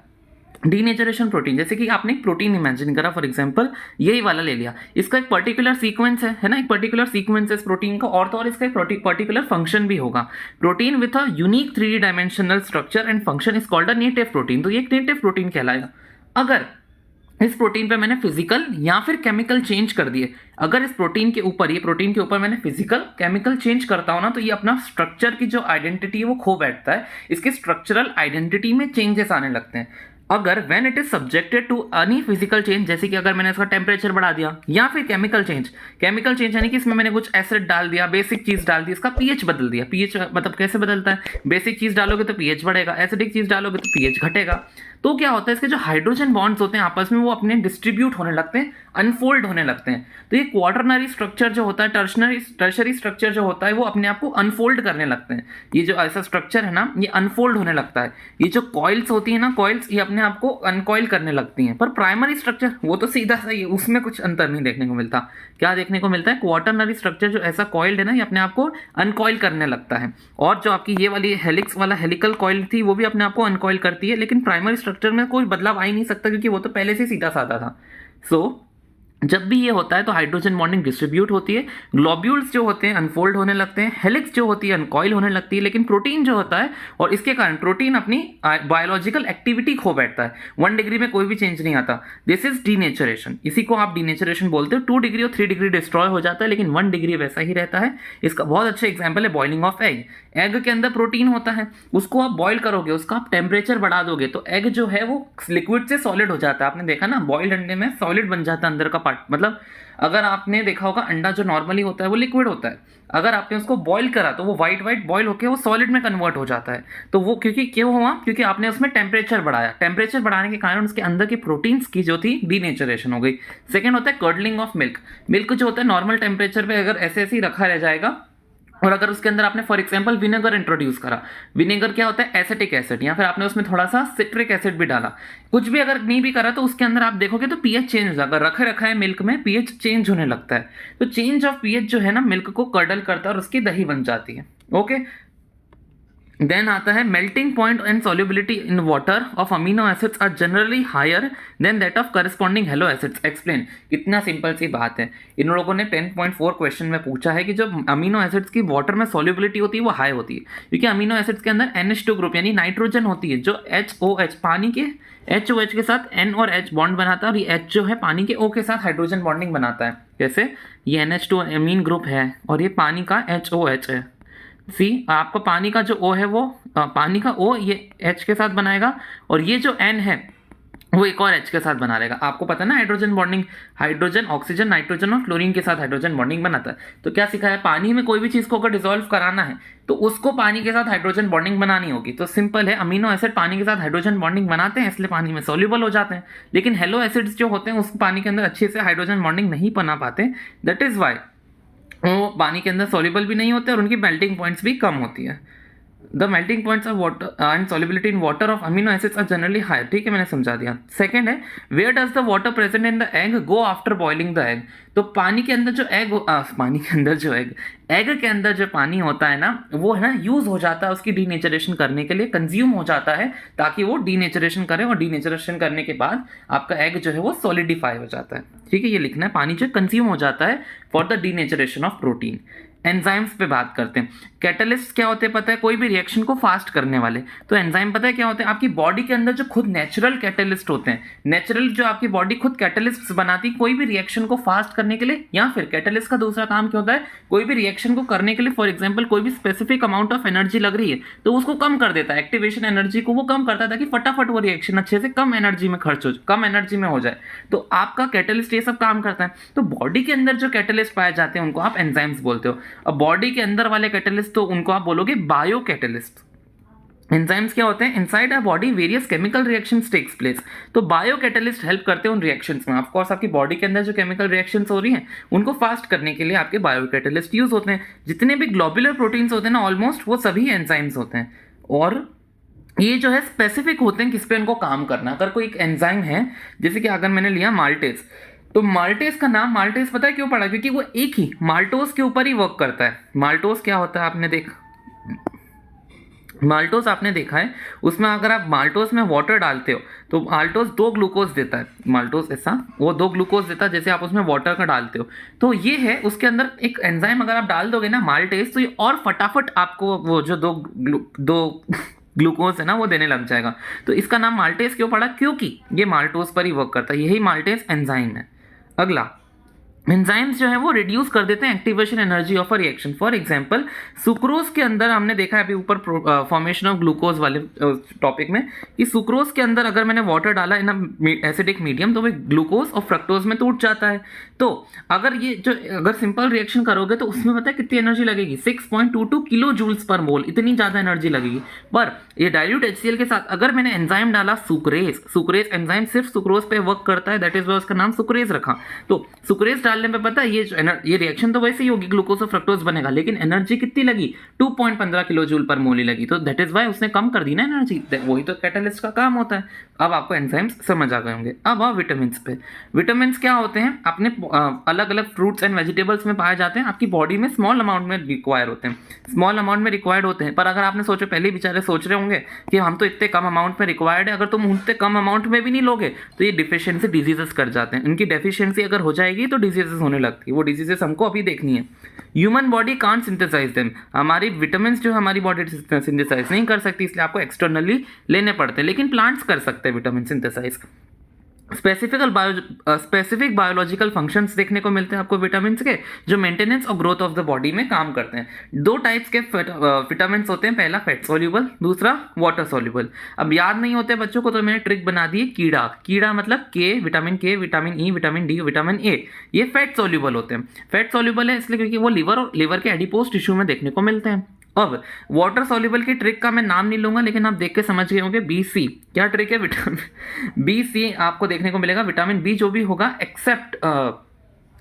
डीनेचरेशन प्रोटीन, जैसे कि आपने एक प्रोटीन इमेजिन करा, फॉर एग्जांपल यही वाला ले लिया, इसका एक पर्टिकुलर सीक्वेंस है ना, एक पर्टिकुलर सीक्वेंस है इस प्रोटीन का, और तो और इसका एक पर्टिकुलर फंक्शन भी होगा। Protein with a unique 3D dimensional structure and function is called a native protein. तो ये एक नेटिव प्रोटीन कहलाएगा। अगर इस प्रोटीन पे मैंने फिजिकल या फिर केमिकल चेंज कर दिए, अगर इस प्रोटीन के ऊपर, ये प्रोटीन के ऊपर मैंने फिजिकल केमिकल चेंज करता हूं ना, तो ये अपना स्ट्रक्चर की जो आइडेंटिटी है वो खो बैठता है, इसके स्ट्रक्चरल आइडेंटिटी में चेंजेस आने लगते हैं। अगर when it is subjected to any physical change, जैसे कि अगर मैंने इसका टेम्परेचर बढ़ा दिया, या फिर केमिकल चेंज यानी कि इसमें मैंने कुछ एसिड डाल दिया, बेसिक चीज डाल दी, इसका पीएच बदल दिया। पीएच मतलब कैसे बदलता है, बेसिक चीज डालोगे तो पीएच बढ़ेगा, एसिडिक चीज डालोगे तो पीएच घटेगा। तो क्या होता है, इसके जो हाइड्रोजन बॉन्ड्स होते हैं आपस में वो अपने डिस्ट्रीब्यूट होने लगते हैं, अनफोल्ड होने लगते हैं। तो ये क्वार्टरनरी स्ट्रक्चर जो होता है, टर्शरी स्ट्रक्चर जो होता है, वो अपने आप को अनफोल्ड करने लगते हैं। ये जो ऐसा स्ट्रक्चर है ना, ये अनफोल्ड होने लगता है। ये जो कॉइल्स होती है ना, कॉइल्स, ये अपने आप को अनकॉइल करने लगती हैं। पर प्राइमरी स्ट्रक्चर वो तो सीधा सा ही है, उसमें कुछ अंतर नहीं देखने को मिलता। क्या देखने को मिलता है, क्वार्टरनरी स्ट्रक्चर जो ऐसा कॉइल्ड है ना, ये अपने आप को अनकॉइल करने लगता है। और जो आपकी ये वाली हेलिक्स वाला हेलिकल कॉइल थी, वो भी अपने आप को अनकॉइल करती है, लेकिन प्राइमरी स्ट्रक्चर में कोई बदलाव आ ही नहीं सकता, क्योंकि वो तो पहले से सीधा साधा था। जब भी ये होता है तो हाइड्रोजन बॉन्डिंग डिस्ट्रीब्यूट होती है, ग्लोब्यूल्स जो होते हैं अनफोल्ड होने लगते हैं, हेलिक्स जो होती है अनकॉइल होने लगती है। लेकिन प्रोटीन जो होता है, और इसके कारण प्रोटीन अपनी बायोलॉजिकल एक्टिविटी खो बैठता है। 1 डिग्री में कोई भी चेंज नहीं आता, दिस इज डीनेचरेशन। इसी को आप डीनेचरेशन बोलते हो। 2 डिग्री और 3 डिग्री डिस्ट्रॉय हो जाता है, लेकिन 1 डिग्री वैसा ही रहता है। इसका बहुत अच्छा एग्जाम्पल है बॉइलिंग ऑफ एग। एग के अंदर प्रोटीन होता है, उसको आप बॉयल करोगे, उसका आप टेम्परेचर बढ़ा दोगे, तो एग जो है वो लिक्विड से सॉलिड हो जाता है। आपने देखा ना, बॉइल्ड अंडे में सॉलिड बन जाता है अंदर का पार्ट। मतलब अगर आपने देखा होगा, अंडा जो नॉर्मली होता है वो लिक्विड होता है, अगर आपने उसको बॉईल करा तो वो वाइट बॉईल होकर वो सॉलिड में कन्वर्ट हो जाता है। तो वो क्यों हुआ, क्योंकि आपने उसमें टेम्परेचर बढ़ाया। टेम्परेचर बढ़ाने के कारण उसके अंदर की प्रोटीन्स की जो थी डीनेचरेशन हो गई। सेकेंड होता है कर्डलिंग ऑफ मिल्क। मिल्क जो होता है नॉर्मल टेम्परेचर पे अगर ऐसे ही रखा रह जाएगा, और अगर उसके अंदर आपने फॉर एग्जांपल विनेगर इंट्रोड्यूस करा, विनेगर क्या होता है, एसिटिक एसिड, या फिर आपने उसमें थोड़ा सा सिट्रिक एसिड भी डाला, कुछ भी अगर नहीं भी करा, तो उसके अंदर आप देखोगे तो पीएच चेंज हो जाएगा। रखा है मिल्क में, पीएच चेंज होने लगता है। तो चेंज ऑफ पीएच जो है ना, मिल्क को कर्डल करता है और उसकी दही बन जाती है। ओके, देन आता है melting point and solubility in water of amino acids are generally higher than that of corresponding halo acids. Explain. कितना सिंपल सी बात है, इन लोगों ने 10.4 क्वेश्चन में पूछा है कि जब अमीनो एसिड्स की वाटर में सॉल्युबिलिटी होती है वो हाई होती है, क्योंकि अमीनो एसिड्स के अंदर NH2 ग्रुप यानी नाइट्रोजन होती है जो HOH पानी के HOH के साथ N और H बॉन्ड बनाता है, और ये H जो है पानी के O के साथ हाइड्रोजन बॉन्डिंग बनाता है। जैसे ये NH2 अमीन ग्रुप है और ये पानी का HOH है। सी आपका पानी का जो O है वो पानी का O ये H के साथ बनाएगा, और ये जो N है वो एक और H के साथ बना लेगा। आपको पता है ना hydrogen bonding, hydrogen oxygen nitrogen और क्लोरीन के साथ हाइड्रोजन बॉन्डिंग बनाता है। तो क्या सीखा है, पानी में कोई भी चीज़ को अगर डिसॉल्व कराना है तो उसको पानी के साथ हाइड्रोजन बॉन्डिंग बनानी होगी। तो सिंपल है, अमीनो एसिड पानी के साथ हाइड्रोजन बॉन्डिंग बनाते हैं इसलिए पानी में सॉल्युबल हो जाते हैं, लेकिन हेलो एसिड्स जो होते हैं उसको पानी के अंदर अच्छे से हाइड्रोजन बॉन्डिंग नहीं बना पाते। दैट इज वाई वो पानी के अंदर सॉल्युबल भी नहीं होते और उनकी मेल्टिंग पॉइंट्स भी कम होती है। The melting points of water and solubility in water of amino acids are generally higher. ठीक है, मैंने समझा दिया। सेकंड है, where does the water present in the egg go after boiling the egg. तो पानी के अंदर जो पानी के अंदर जो एग के अंदर जो पानी होता है ना, वो है ना यूज हो जाता है उसकी डीनेचरेशन करने के लिए, कंज्यूम हो जाता है ताकि वो डीनेचरेशन करे, और डीनेचरेशन करने के बाद आपका एग जो है वो सॉलिडिफाई हो जाता है। ठीक है, ये लिखना है, पानी जो कंज्यूम हो जाता है for the denaturation of protein. Enzymes पे बात करते हैं। कैटलिस्ट क्या होते हैं पता है, कोई भी रिएक्शन को फास्ट करने वाले। तो एंजाइम पता है क्या होते हैं, आपकी बॉडी के अंदर जो खुद नेचुरल कैटलिस्ट होते हैं, नेचुरल जो आपकी बॉडी खुद कैटलिस्ट बनाती है कोई भी रिएक्शन को फास्ट करने के लिए, या फिर कैटलिस्ट का दूसरा काम क्या होता है, कोई भी रिएक्शन को करने के लिए, फॉर एग्जाम्पल कोई भी स्पेसिफिक अमाउंट ऑफ एनर्जी लग रही है तो उसको कम कर देता है, एक्टिवेशन एनर्जी को वो कम करता है ताकि फटाफट वो रिएक्शन अच्छे से कम एनर्जी में खर्च हो, कम एनर्जी में हो जाए। तो आपका कैटलिस्ट ये सब काम करता है। तो बॉडी के अंदर जो कैटलिस्ट पाए जाते हैं उनको आप एंजाइम्स बोलते हो। अब बॉडी के अंदर वाले कैटलिस्ट तो उनको आप बोलोगे बायो कैटलिस्ट। एंजाइम्स क्या होते हैं, inside a body various chemical reactions takes place. तो बायो कैटलिस्ट हेल्प करते हैं उन रिएक्शंस में। ऑफ कोर्स आपकी बॉडी के अंदर जो केमिकल रिएक्शंस हो रही हैं उनको फास्ट करने के लिए आपके बायो कैटलिस्ट यूज होते हैं। जितने भी ग्लोबुलर प्रोटीन्स होते हैं ना, ऑलमोस्ट वो सभी एंजाइम्स होते हैं, और ये जो है स्पेसिफिक होते हैं किस पे उनको काम करना। अगर कोई एक एंजाइम है, जैसे कि अगर मैंने लिया माल्टेज, तो माल्टेज का नाम माल्टेज पता है क्यों पड़ा, क्योंकि वो एक ही माल्टोज के ऊपर ही वर्क करता है। माल्टोज क्या होता है आपने माल्टोज आपने देखा है, उसमें अगर आप माल्टोज में वाटर डालते हो तो माल्टोज 2 ग्लूकोज देता है। माल्टोज ऐसा वो 2 ग्लूकोज देता है जैसे आप उसमें वाटर का डालते हो। तो ये है उसके अंदर एक एंजाइम अगर आप डाल दोगे ना माल्टेज, तो ये और फटाफट आपको वो जो दो ग्लूकोज है ना वो देने लग जाएगा। तो इसका नाम माल्टेज क्यों पड़ा, क्योंकि ये माल्टोज पर ही वर्क करता है, यही माल्टेज एंजाइम है। अगला, एंजाइम्स जो है वो रिड्यूस कर देते हैं activation energy of a reaction. For example sucrose के अंदर हमने देखा है अभी ऊपर फॉर्मेशन ऑफ ग्लूकोज वाले टॉपिक में कि सुक्रोज के अंदर अगर मैंने वाटर डाला इन एसिडिक मीडियम तो वो ग्लूकोज और फ्रक्टोज में टूट जाता है। तो अगर ये जो अगर सिंपल रिएक्शन करोगे तो उसमें पता है कितनी एनर्जी लगेगी, 6.22 किलो जूल्स पर मोल, इतनी ज़्यादा एनर्जी लगेगी। पर ये डाइल्यूट HCl के साथ अगर मैंने एंजाइम डाला सुक्रेज एंजाइम सिर्फ सुक्रोज पे वर्क करता है, दैट इज वाई उसका नाम सुक्रेज रखा। तो सुक्रेज डालने पे पता है ये रिएक्शन तो वैसे ही होगी, ग्लूकोज और फ्रक्टोज बनेगा, लेकिन एनर्जी कितनी लगी, 2.15 किलो जूल पर मोल ही लगी। तो दैट इज वाई उसने कम कर दी ना एनर्जी, वही तो कैटलिस्ट का काम होता है। अब आपको एंजाइम्स समझ आ गए होंगे। अब आओ विटामिन पे। विटामिन क्या होते हैं, अपने अलग अलग फ्रूट्स एंड वेजिटेबल्स में पाए जाते हैं, आपकी बॉडी में स्मॉल अमाउंट में रिक्वायर होते हैं, स्मॉल अमाउंट में रिक्वायर्ड होते हैं। पर अगर आपने सोचो, पहले बेचारे सोच रहे होंगे कि हम तो इतने कम अमाउंट में रिक्वायर्ड है, अगर तुम उतने कम अमाउंट में भी नहीं लोगे तो ये डिफिशियंसी डिजीजेस कर जाते हैं। इनकी डेफिशिएंसी अगर हो जाएगी तो डिजीजेस होने लगती है, वो डिजीजेस हमको अभी देखनी है। Human body can't synthesise them, हमारी विटामिन जो हमारी बॉडी सिंथेसाइज नहीं कर सकती, इसलिए आपको एक्सटर्नली लेने पड़ते हैं, लेकिन प्लांट्स कर सकते हैं vitamin synthesise. Specific biological functions देखने को मिलते हैं आपको विटामिन के, जो मेंटेनेंस और ग्रोथ ऑफ द बॉडी में काम करते हैं। 2 टाइप्स के विटामिन होते हैं, पहला फैट सोल्यूबल, दूसरा वाटर सोल्यूबल। अब याद नहीं होते बच्चों को तो मैंने ट्रिक बना दी है, कीड़ा मतलब के, vitamin E, vitamin D, vitamin A, ये फैट सोल्यूबल होते हैं। फैट सोल्यूबल है इसलिए क्योंकि वो लिवर के एडिपोज टिश्यू में देखने को मिलते हैं। अब वाटर सॉल्युबल की ट्रिक का मैं नाम नहीं लूंगा, लेकिन आप देख के समझ गए होंगे। BC क्या ट्रिक है, विटामिन BC आपको देखने को मिलेगा। विटामिन बी जो भी होगा एक्सेप्ट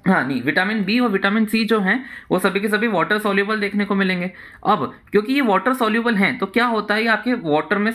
हाँ नहीं, विटामिन बी और विटामिन सी जो हैं वो सभी के सभी वाटर सॉल्युबल देखने को मिलेंगे। अब क्योंकि ये वाटर सॉल्युबल हैं तो क्या होता है, ये आपके वाटर में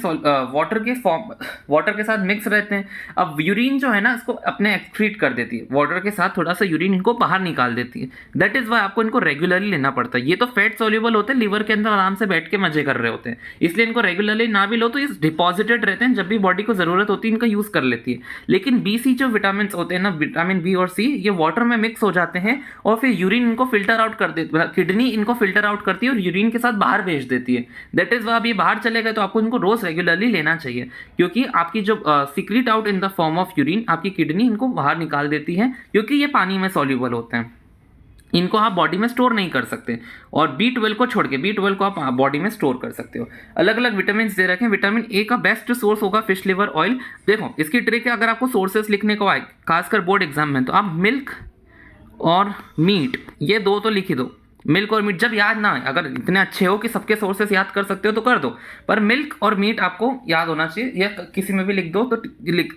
वाटर के फॉर्म वाटर के साथ मिक्स रहते हैं। अब यूरिन जो है ना इसको अपने एक्सक्रीट कर देती है, वाटर के साथ थोड़ा सा यूरिन इनको बाहर निकाल देती है। दैट इज वाई आपको इनको रेगुलरली लेना पड़ता है। ये तो फैट सॉल्युबल होते हैं, लिवर के अंदर आराम से बैठ के मजे कर रहे होते हैं, इसलिए इनको रेगुलरली ना भी लो तो ये डिपॉजिटेड रहते हैं, जब भी बॉडी को जरूरत होती है इनका यूज कर लेती है। लेकिन बी सी जो विटामिन होते हैं ना, विटामिन बी और सी, ये वाटर में मिक्स हो जाते हैं और फिर यूरिन इनको फिल्टर आउट कर देती है, किडनी इनको फिल्टर आउट करती है और यूरिन के साथ बाहर भेज देती है। दैट इज वाई अब ये बाहर चले गए तो आपको इनको रोज रेगुलरली लेना चाहिए, क्योंकि आपकी जो secret out in the form of urine आपकी किडनी इनको बाहर निकाल देती है, क्योंकि ये पानी में सॉल्युबल होते हैं, इनको आप बॉडी में स्टोर नहीं कर सकते। और B12 को छोड़ के, B12 को आप बॉडी में स्टोर कर सकते हो। अलग अलग विटामिन दे रखे हैं। विटामिन ए का बेस्ट सोर्स होगा फिश लिवर ऑयल। देखो इसकी ट्रिक है, अगर आपको सोर्सेस लिखने को आए खासकर बोर्ड एग्जाम में, तो आप मिल्क और मीट ये दो तो लिख ही दो। मिल्क और मीट जब याद ना आए, अगर इतने अच्छे हो कि सबके सोर्सेस याद कर सकते हो तो कर दो, पर मिल्क और मीट आपको याद होना चाहिए, या किसी में भी लिख दो तो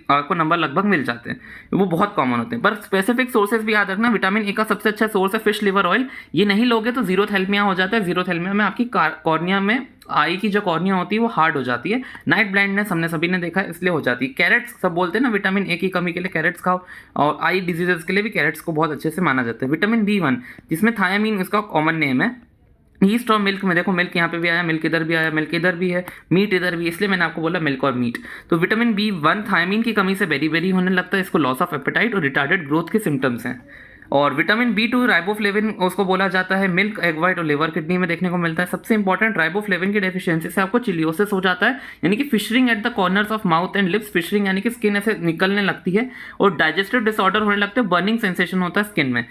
आपको नंबर लगभग मिल जाते हैं, वो बहुत कॉमन होते हैं। पर स्पेसिफिक सोर्सेस भी याद रखना। विटामिन ए का सबसे अच्छा सोर्स है फिश लिवर ऑयल। ये नहीं लोगे तो जीरोथैल्मिया हो जाता है। जीरोथैल्मिया में आपकी कॉर्निया में, आई की जो कॉर्निया होती है वो हार्ड हो जाती है। नाइट ब्लाइंडनेस हमने सभी ने देखा है, इसलिए हो जाती है। कैरेट्स सब बोलते हैं ना, विटामिन ए की कमी के लिए कैरेट्स खाओ, और आई डिजीजेस के लिए भी कैरेट्स को बहुत अच्छे से माना जाता है। विटामिन B1 जिसमें थायामीन इसका कॉमन नेम है। ईस्ट और मिल्क में देखो, मिल्क यहाँ पे भी आया, मिल्क इधर भी आया, मिल्क इधर भी है, मीट इधर भी, इसलिए मैंने आपको बोला मिल्क और मीट। तो विटामिन B1 थायामीन की कमी से बेरी बेरी होने लगता है, इसको लॉस ऑफ एपेटाइट और रिटार्डेड ग्रोथ के सिम्टम्स हैं। और विटामिन B2 राइबोफ्लेविन उसको बोला जाता है, मिल्क, एग वाइट और लिवर किडनी में देखने को मिलता है। सबसे इंपॉर्टेंट, राइबोफ्लेविन की डेफिशिएंसी से आपको चिलियोसिस हो जाता है, यानी कि fissuring at the corners of mouth and lips. Fissuring यानी कि स्किन ऐसे निकलने लगती है, और डाइजेस्टिव डिसऑर्डर होने लगते हैं, बर्निंग सेंसेशन होता है स्किन में।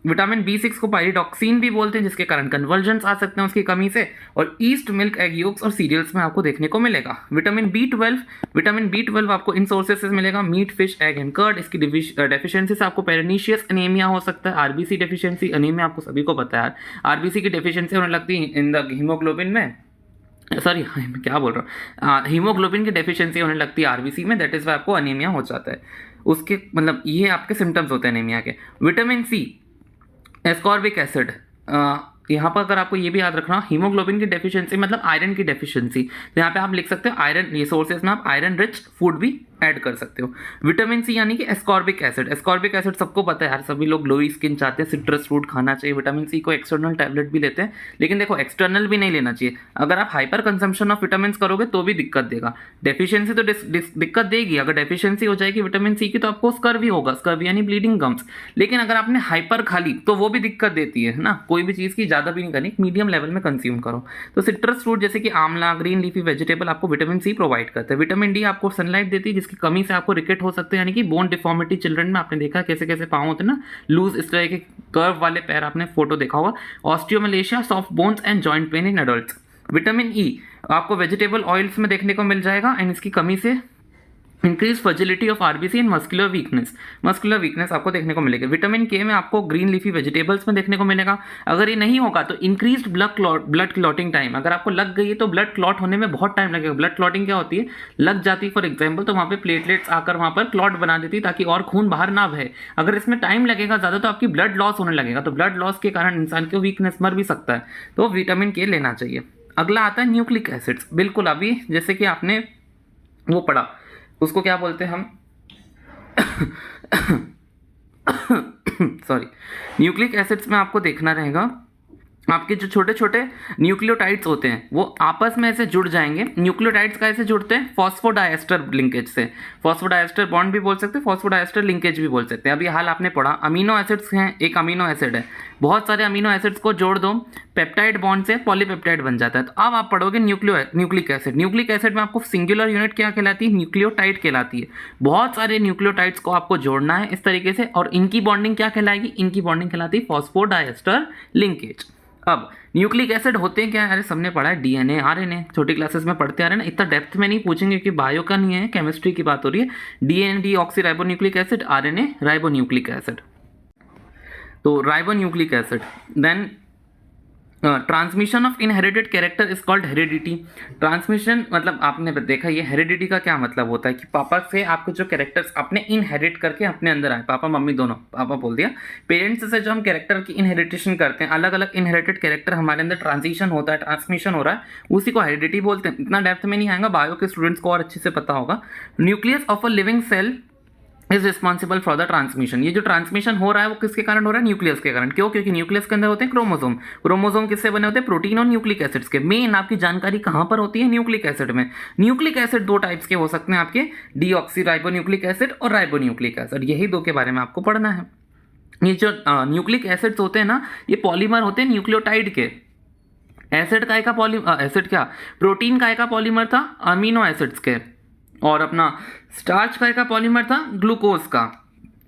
विटामिन B6 को पायरिडॉक्सिन भी बोलते हैं, जिसके कारण कन्वर्जेंस आ सकते हैं उसकी कमी से। और ईस्ट, मिल्क, एग योक्स और सीरियल्स में आपको देखने को मिलेगा। विटामिन B12 आपको इन सोर्सेस से मिलेगा, meat, fish, egg and curd. इसकी डेफिशिएंसी से आपको पेरिनीशियस एनीमिया हो सकता है। आरबीसी डेफिशिएंसी, एनीमिया आपको सभी को पता है, आरबीसी की डेफिशिएंसी होने लगती है इन द हीमोग्लोबिन में, सॉरी मैं क्या बोल रहा हूँ, हीमोग्लोबिन की डेफिशिएंसी होने लगती है आरबीसी में। दैट इज वाई आपको अनीमिया हो जाता है। उसके मतलब ये आपके सिम्टम्स होते हैं अनीमिया के। विटामिन सी, एस्कॉर्बिक एसिड, यहाँ पर अगर आपको ये भी याद रखना, हीमोग्लोबिन की डेफिशिएंसी मतलब आयरन की डेफिशिएंसी, तो यहाँ पे आप लिख सकते हो आयरन, ये सोर्सेस में आप आयरन रिच फूड भी ऐड कर सकते हो। विटामिन सी यानी कि एस्कॉर्बिक एसिड। एस्कॉर्बिक एसिड सबको पता है यार, सभी लोग ग्लोई स्किन चाहते हैं, सिट्रस फ्रूट खाना चाहिए। विटामिन सी को एक्सटर्नल टैबलेट भी लेते हैं, लेकिन देखो एक्सटर्नल भी नहीं लेना चाहिए। अगर आप हाइपर कंजम्पशन ऑफ विटामिन करोगे तो भी दिक्कत देगा। डेफिशिएंसी तो दिक्कत देगी, अगर डेफिशिएंसी हो जाएगी विटामिन सी की तो आपको स्कर्वी होगा, स्कर्वी यानी ब्लीडिंग गम्स। लेकिन अगर आपने हाइपर खा ली तो वो भी दिक्कत देती है ना। कोई भी चीज़ की ज़्यादा भी नहीं करनी, मीडियम लेवल में कंज्यूम करो। तो सिट्रस फ्रूट जैसे कि आंवला, ग्रीन लीफी वेजिटेबल आपको विटामिन सी प्रोवाइड करते हैं। विटामिन डी आपको सनलाइट देती है, जिसकी कमी से आपको हो सकते हैं, यानी कि बोन डिफॉर्मिटी। चिल्ड्रन में आपने देखा कैसे कैसे पाँव होते हैं ना, लूज, इस तरह के कर्व वाले पैर, आपने फोटो देखा होगा। Osteomalacia, soft bones and joint pain in adults. Vitamin E आपको वेजिटेबल ऑयल्स में देखने को मिल जाएगा, एंड इसकी कमी से increase fragility of RBC and muscular weakness आपको देखने को मिलेगा। विटामिन के में आपको ग्रीन लीफी वेजिटेबल्स में देखने को मिलेगा। अगर ये नहीं होगा तो इंक्रीज्ड ब्लड क्लॉटिंग टाइम, अगर आपको लग गई है तो ब्लड क्लॉट होने में बहुत टाइम लगेगा। ब्लड क्लॉटिंग क्या होती है, लग जाती है फॉर एग्जाम्पल, तो वहाँ पे प्लेटलेट्स आकर वहाँ पर क्लॉट बना देती है ताकि और खून बाहर ना बहे। अगर इसमें टाइम लगेगा ज़्यादा तो आपकी ब्लड लॉस होने लगेगा, तो ब्लड लॉस के कारण इंसान को वीकनेस मर भी सकता है, तो विटामिन के लेना चाहिए। अगला आता है न्यूक्लिक एसिड्स। बिल्कुल अभी जैसे कि आपने वो पढ़ा, उसको क्या बोलते हैं हम सॉरी, न्यूक्लिक एसिड्स में आपको देखना रहेगा, आपके जो छोटे छोटे न्यूक्लियोटाइड्स होते हैं वो आपस में ऐसे जुड़ जाएंगे। न्यूक्लियोटाइड्स कैसे जुड़ते हैं, फॉस्फोडाइएस्टर लिंकेज से। फॉस्फोडाइएस्टर बॉन्ड भी बोल सकते हैं, फॉस्फोडाइएस्टर लिंकेज भी बोल सकते हैं। अभी हाल आपने पढ़ा, अमीनो एसिड्स हैं, एक अमीनो एसिड है, बहुत सारे अमीनो एसिड्स को जोड़ दो, पेप्टाइड बॉन्ड से पॉलीपेप्टाइड बन जाता है। तो अब आप पढ़ोगे न्यूक्लिक एसिड। न्यूक्लिक एसिड में आपको सिंगुलर यूनिट क्या कहलाती है, न्यूक्लियोटाइड कहलाती है। बहुत सारे न्यूक्लियोटाइड्स को आपको जोड़ना है इस तरीके से, और इनकी बॉन्डिंग क्या कहलाएगी, इनकी बॉन्डिंग कहलाती है फॉस्फोडाइएस्टर लिंकेज। अब न्यूक्लिक एसिड होते हैं क्या, अरे सबने पढ़ा है, डीएनए, आरएनए, छोटी क्लासेस में पढ़ते आ रहे हैं ना, इतना डेप्थ में नहीं पूछेंगे क्योंकि बायो का नहीं है, केमिस्ट्री की बात हो रही है। DNA deoxyribonucleic acid, RNA ribonucleic acid. तो ribonucleic acid, then transmission of inherited character is called heredity. Transmission मतलब आपने देखा ये हेरिडिटी का क्या मतलब होता है कि पापा से आपको जो कैरेक्टर्स आपने इनहेरिट करके अपने अंदर आए, पापा मम्मी दोनों, पापा बोल दिया, पेरेंट्स से जो हम कैरेक्टर की इनहेरिटेशन करते हैं, अलग अलग इनहेरिटेड कैरेक्टर हमारे अंदर ट्रांजिशन होता है, ट्रांसमिशन हो रहा है, उसी को हेरिडिटी बोलते हैं। इतना डेप्थ में नहीं आएगा, बायो के स्टूडेंट्स को और अच्छे से पता होगा। Nucleus of a living cell is responsible for the transmission. ये जो ट्रांसमिशन हो रहा है वो किसके कारण हो रहा है? न्यूक्लियस के कारण। क्यों? क्योंकि न्यूक्लियस के अंदर होते हैं क्रोमोसोम। क्रोमोसोम किससे बने होते हैं? प्रोटीन और न्यूक्लिक एसिड्स के। मेन आपकी जानकारी कहां पर होती है? न्यूक्लिक एसिड में। न्यूक्लिक एसिड दो टाइप्स के हो सकते हैं आपके, डीऑक्सीराइबोन्यूक्लिक एसिड और राइबोन्यूक्लिक एसिड। यही दो के बारे में आपको पढ़ना है। ये जो न्यूक्लिक एसिड्स होते हैं ना, ये पॉलीमर होते हैं न्यूक्लियोटाइड के। एसिड का एसिड क्या, प्रोटीन का पॉलीमर था अमीनो एसिड्स के, और अपना स्टार्च का पॉलीमर था ग्लूकोज का।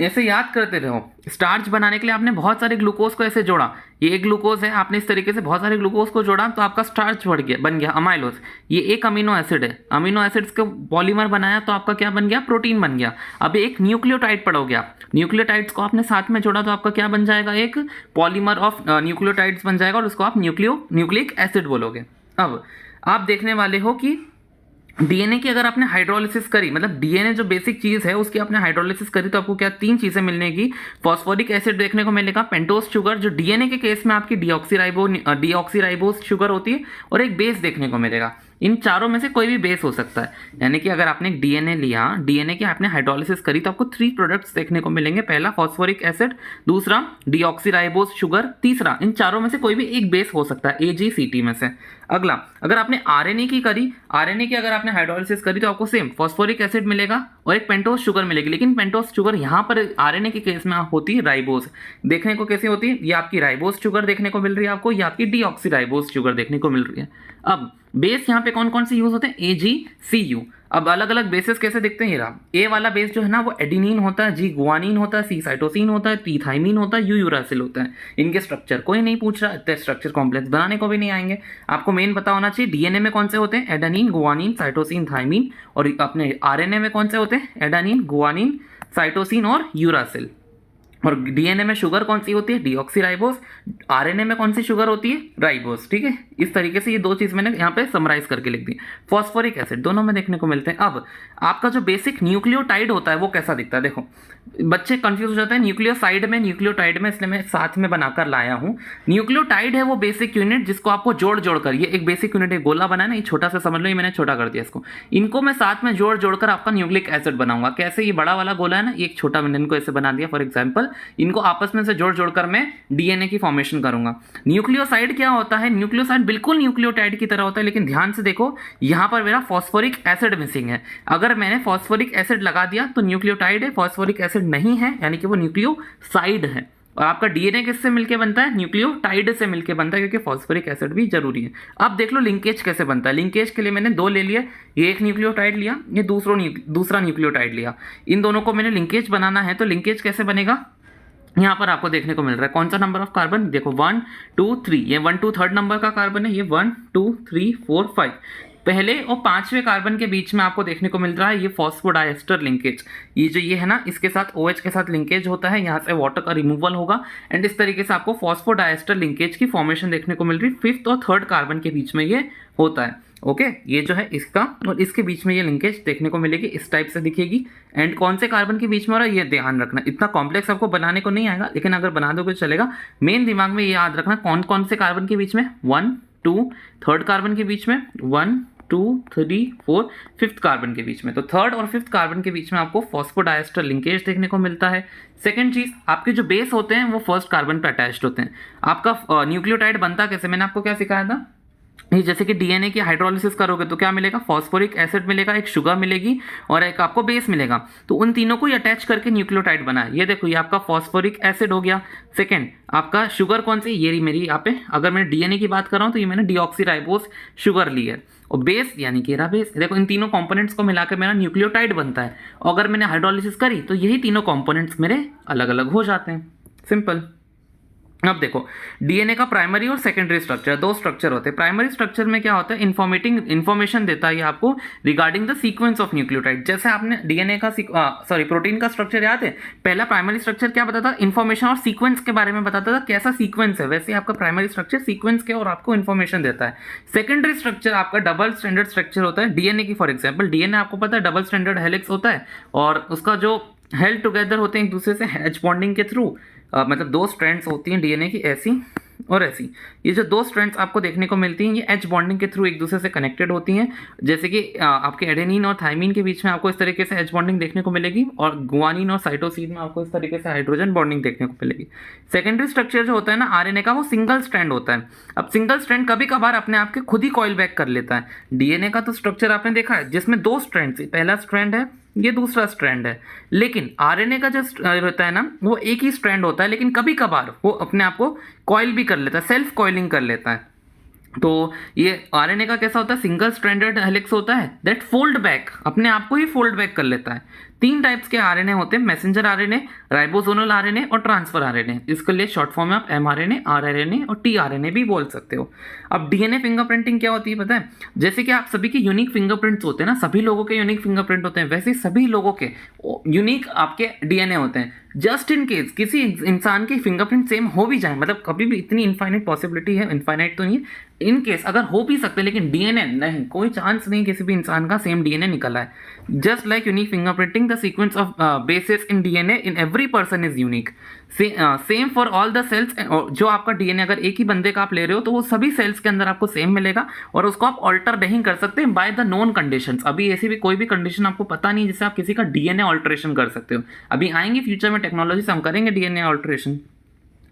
ऐसे याद करते रहो। स्टार्च बनाने के लिए आपने बहुत सारे ग्लूकोज को ऐसे जोड़ा, ये एक ग्लूकोज है, आपने इस तरीके से बहुत सारे ग्लूकोज को जोड़ा तो आपका स्टार्च बन गया अमाइलोज। ये एक अमीनो एसिड है, अमीनो एसिड्स को पॉलीमर बनाया तो आपका क्या बन गया? प्रोटीन बन गया। अब एक न्यूक्लियोटाइड पढ़ोगे आप, न्यूक्लियोटाइड्स को आपने साथ में जोड़ा तो आपका क्या बन जाएगा? एक पॉलीमर ऑफ न्यूक्लियोटाइड्स बन जाएगा और उसको आप न्यूक्लिक एसिड बोलोगे। अब आप देखने वाले हो कि डीएनए की अगर आपने हाइड्रोलिसिस करी, मतलब डीएनए जो बेसिक चीज है उसकी आपने हाइड्रोलिसिस करी तो आपको क्या तीन चीजें मिलने की? फॉस्फोरिक एसिड देखने को मिलेगा, पेंटोज शुगर जो डीएनए के केस में आपकी डीऑक्सीराइबोज शुगर होती है, और एक बेस देखने को मिलेगा। इन चारों में से कोई भी बेस हो सकता है। यानी कि अगर आपने डीएनए लिया, डीएनए की आपने हाइड्रोलिसिस करी तो आपको 3 प्रोडक्ट्स देखने को मिलेंगे। पहला फॉस्फोरिक एसिड, दूसरा डीऑक्सीराइबोज शुगर, तीसरा, इन चारों में से कोई भी एक बेस हो सकता है AGCT में से। अगला, अगर आपने आरएनए की करी, आरएनए की अगर आपने हाइड्रोलिसिस करी तो आपको सेम फॉस्फोरिक एसिड मिलेगा और एक पेंटोज शुगर मिलेगी। लेकिन पेंटोज शुगर यहाँ पर आरएनए के केस में होती है राइबोज। देखने को कैसे होती है? ये आपकी राइबोज शुगर देखने को मिल रही है आपको, या आपकी डीऑक्सीराइबोज शुगर देखने को मिल रही है। अब बेस यहाँ पे कौन कौन से यूज होते हैं? AGCU। अब अलग अलग बेसिस कैसे दिखते हैं? ये रहा। ए वाला बेस जो है ना वो एडिनिन होता है, G गुआनिन होता है, C साइटोसिन होता है, T थाइमिन होता है, U यूरासिल होता है। इनके स्ट्रक्चर कोई नहीं पूछ रहा, इतने स्ट्रक्चर कॉम्प्लेक्स बनाने को भी नहीं आएंगे। आपको मेन पता होना चाहिए डीएनए में कौन से होते हैं? Adenine, guanine, cytosine, thymine. और अपने आरएनए में कौन से होते हैं? एडेनिन, गुआनिन, साइटोसिन और यूरासिल। और डीएनए में शुगर कौन सी होती है? डीऑक्सीराइबोज। आरएनए में कौन सी शुगर होती है? राइबोज। ठीक है, इस तरीके से ये दो चीज मैंने यहाँ पे समराइज करके लिख दी। फॉस्फोरिक एसिड दोनों में देखने को मिलते हैं। अब आपका जो बेसिक न्यूक्लियोटाइड होता है वो कैसा दिखता है? देखो, बच्चे कंफ्यूज हो जाते हैं न्यूक्लियोसाइड में, न्यूक्लियोटाइड में, इसलिए मैं साथ में बनाकर लाया हूँ। न्यूक्लियोटाइड है वो बेसिक यूनिट जिसको आपको जोड़ कर, ये एक बेसिक यूनिट, एक गोला बना है ना, ये छोटा सा समझ लो, ये मैंने छोटा कर दिया इसको। इनको मैं साथ में जोड़कर आपका न्यूक्लिक एसिड बनाऊंगा। कैसे? ये बड़ा वाला गोला है ना, एक छोटा मैंने इनको ऐसे बना दिया फॉर एग्जाम्पल। इनको आपस में से जोड़कर मैं डीएनए की फॉर्मेशन करूंगा। न्यूक्लियोसाइड क्या होता है? न्यूक्लियोसाइड बिल्कुल न्यूक्लियोटाइड की तरह होता है, लेकिन ध्यान से देखो यहाँ पर मेरा फॉस्फोरिक एसिड मिसिंग है। अगर मैंने फॉस्फोरिक एसिड लगा दिया तो न्यूक्लियोटाइड है, फॉस्फोरिक एसिड नहीं है, यानी कि वो न्यूक्लियोसाइड है। और आपका डीएनए किससे मिलके बनता है? न्यूक्लियोटाइड से मिलके बनता है, क्योंकि फॉस्फोरिक एसिड भी जरूरी है। अब देख लो लिंकेज कैसे बनता है। लिंकेज के लिए मैंने दो ले लिए, ये एक न्यूक्लियोटाइड लिया, ये दूसरा न्यूक्लियोटाइड लिया। इन दोनों को मैंने लिंकेज बनाना है, तो लिंकेज कैसे बनेगा? यहाँ पर आपको देखने को मिल रहा है कौन सा नंबर ऑफ कार्बन? देखो 1 2 3, ये 1 2 थर्ड नंबर का कार्बन है, ये 1 2 3 4 5। पहले और पांचवें कार्बन के बीच में आपको देखने को मिल रहा है ये फॉस्फोडाइएस्टर लिंकेज। ये है ना, इसके साथ OH के साथ लिंकेज होता है, यहाँ से वाटर का रिमूवल होगा, एंड इस तरीके से आपको फॉस्फोडाइएस्टर लिंकेज की फॉर्मेशन देखने को मिल रही है। 5th और 3rd कार्बन के बीच में ये होता है। ओके, ये जो है इसका और इसके बीच में ये लिंकेज देखने को मिलेगी, इस टाइप से दिखेगी। एंड कौन से कार्बन के बीच में हो रहा है ये ध्यान रखना। इतना कॉम्प्लेक्स आपको बनाने को नहीं आएगा, लेकिन अगर बना दोगे चलेगा। मेन दिमाग में ये याद रखना कौन कौन से कार्बन के बीच में, 1 2, 3rd कार्बन के बीच में 1 2 3 4, 5th कार्बन के बीच में। तो 3rd और 5th कार्बन के बीच में आपको फॉस्फोडाइएस्टर लिंकेज देखने को मिलता है। सेकंड चीज, आपके जो बेस होते हैं वो 1st कार्बन पे अटैच्ड होते हैं। आपका न्यूक्लियोटाइड बनता कैसे? मैंने आपको क्या सिखाया था? ये जैसे कि डीएनए की हाइड्रोलिसिस करोगे तो क्या मिलेगा? फॉस्फोरिक एसिड मिलेगा, एक शुगर मिलेगी और एक आपको बेस मिलेगा। तो उन तीनों को ही अटैच करके न्यूक्लियोटाइड बना है। ये देखो, ये आपका फॉस्फोरिक एसिड हो गया। सेकंड, आपका शुगर कौन सी? ये मेरी यहाँ पे, अगर मैं डीएनए की बात कर रहा हूँ तो ये मैंने डीऑक्सीराइबोज शुगर ली है। और बेस यानी कि रहा बेस। देखो, इन तीनों कंपोनेंट्स को मिलाकर मेरा न्यूक्लियोटाइड बनता है। और अगर मैंने हाइड्रोलिसिस करी तो यही तीनों कंपोनेंट्स मेरे अलग अलग हो जाते हैं। सिंपल। अब देखो, डीएनए का प्राइमरी और सेकेंडरी स्ट्रक्चर, दो स्ट्रक्चर होते हैं। प्राइमरी स्ट्रक्चर में क्या होता है, इन्फॉर्मेशन देता है ये आपको regarding the sequence of nucleotide. जैसे आपने डीएनए का प्रोटीन का स्ट्रक्चर याद है, पहला प्राइमरी स्ट्रक्चर क्या बताता था, इन्फॉर्मेशन और सीक्वेंस के बारे में बताता था, कैसा सीक्वेंस है। वैसे आपका प्राइमरी स्ट्रक्चर सीक्वेंस के और आपको इन्फॉर्मेशन देता है। सेकेंडरी स्ट्रक्चर आपका डबल स्टैंडर्ड स्ट्रक्चर होता है डीएनए की। फॉर एग्जाम्पल डीएनए आपको पता है डबल स्टैंडर्ड हेलिक्स होता है, और उसका जो हेल्ड टुगेदर होते हैं एक दूसरे से एच बॉन्डिंग के थ्रू, मतलब दो स्ट्रैंड्स होती हैं डीएनए की, ऐसी और ऐसी। ये जो दो स्ट्रैंड्स आपको देखने को मिलती हैं ये एच बॉन्डिंग के थ्रू एक दूसरे से कनेक्टेड होती हैं। जैसे कि आपके एडेनिन और थाइमिन के बीच में आपको इस तरीके से एच बॉन्डिंग देखने को मिलेगी, और गुआनिन और साइटोसिन में आपको इस तरीके से हाइड्रोजन बॉन्डिंग देखने को मिलेगी। सेकेंडरी स्ट्रक्चर जो होता है ना आरएनए का, वो सिंगल स्ट्रैंड होता है। अब सिंगल स्ट्रैंड कभी कभार अपने आप के खुद ही कॉइल बैक कर लेता है। डीएनए का तो स्ट्रक्चर आपने देखा है जिसमें दो स्ट्रैंड, पहला स्ट्रैंड है, ये दूसरा स्ट्रैंड है। लेकिन आरएनए का जो होता है ना वो एक ही स्ट्रैंड होता है, लेकिन कभी कभार वो अपने आप को कॉइल भी कर लेता है, सेल्फ कॉइलिंग कर लेता है। तो ये आरएनए का कैसा होता है, सिंगल स्ट्रैंडेड हेलिक्स होता है दैट फोल्ड बैक, अपने आप को ही फोल्ड बैक कर लेता है। तीन टाइप्स के आरएनए होते हैं, मैसेंजर आरएनए, राइबोसोमल आरएनए और ट्रांसफर आरएनए। इसके लिए शॉर्ट फॉर्म में आप एमआरएनए, आरआरएनए और टीआरएनए भी बोल सकते हो। अब डीएनए फिंगरप्रिंटिंग क्या होती है पता है, जैसे कि आप सभी के यूनिक फिंगरप्रिंट्स होते हैं ना, सभी लोगों के यूनिक फिंगरप्रिंट होते हैं, वैसे सभी लोगों के यूनिक आपके डीएनए होते हैं। जस्ट इन केस किसी इंसान के फिंगरप्रिंट सेम हो भी जाए, मतलब कभी भी इतनी इनफाइनाइट पॉसिबिलिटी है, इनफाइनाइट तो नहीं, इन केस अगर हो भी सकते हैं, लेकिन डीएनए नहीं, कोई चांस नहीं किसी भी इंसान का सेम डीएनए निकला है। Just like unique fingerprinting, the sequence of bases in DNA in every person is unique, same for all the cells. जो आपका डीएनए अगर एक ही बंदे का आप ले रहे हो तो वो सभी सेल्स के अंदर आपको सेम मिलेगा, और उसको आप ऑल्टर नहीं कर सकते बाय द नोन कंडीशंस। अभी ऐसी भी कोई भी कंडीशन आपको पता नहीं जिससे आप किसी का डीएनए ऑल्टरेशन कर सकते हो। अभी आएंगे फ्यूचर में टेक्नोलॉजी से हम करेंगे डीएनए ऑल्टरेशन।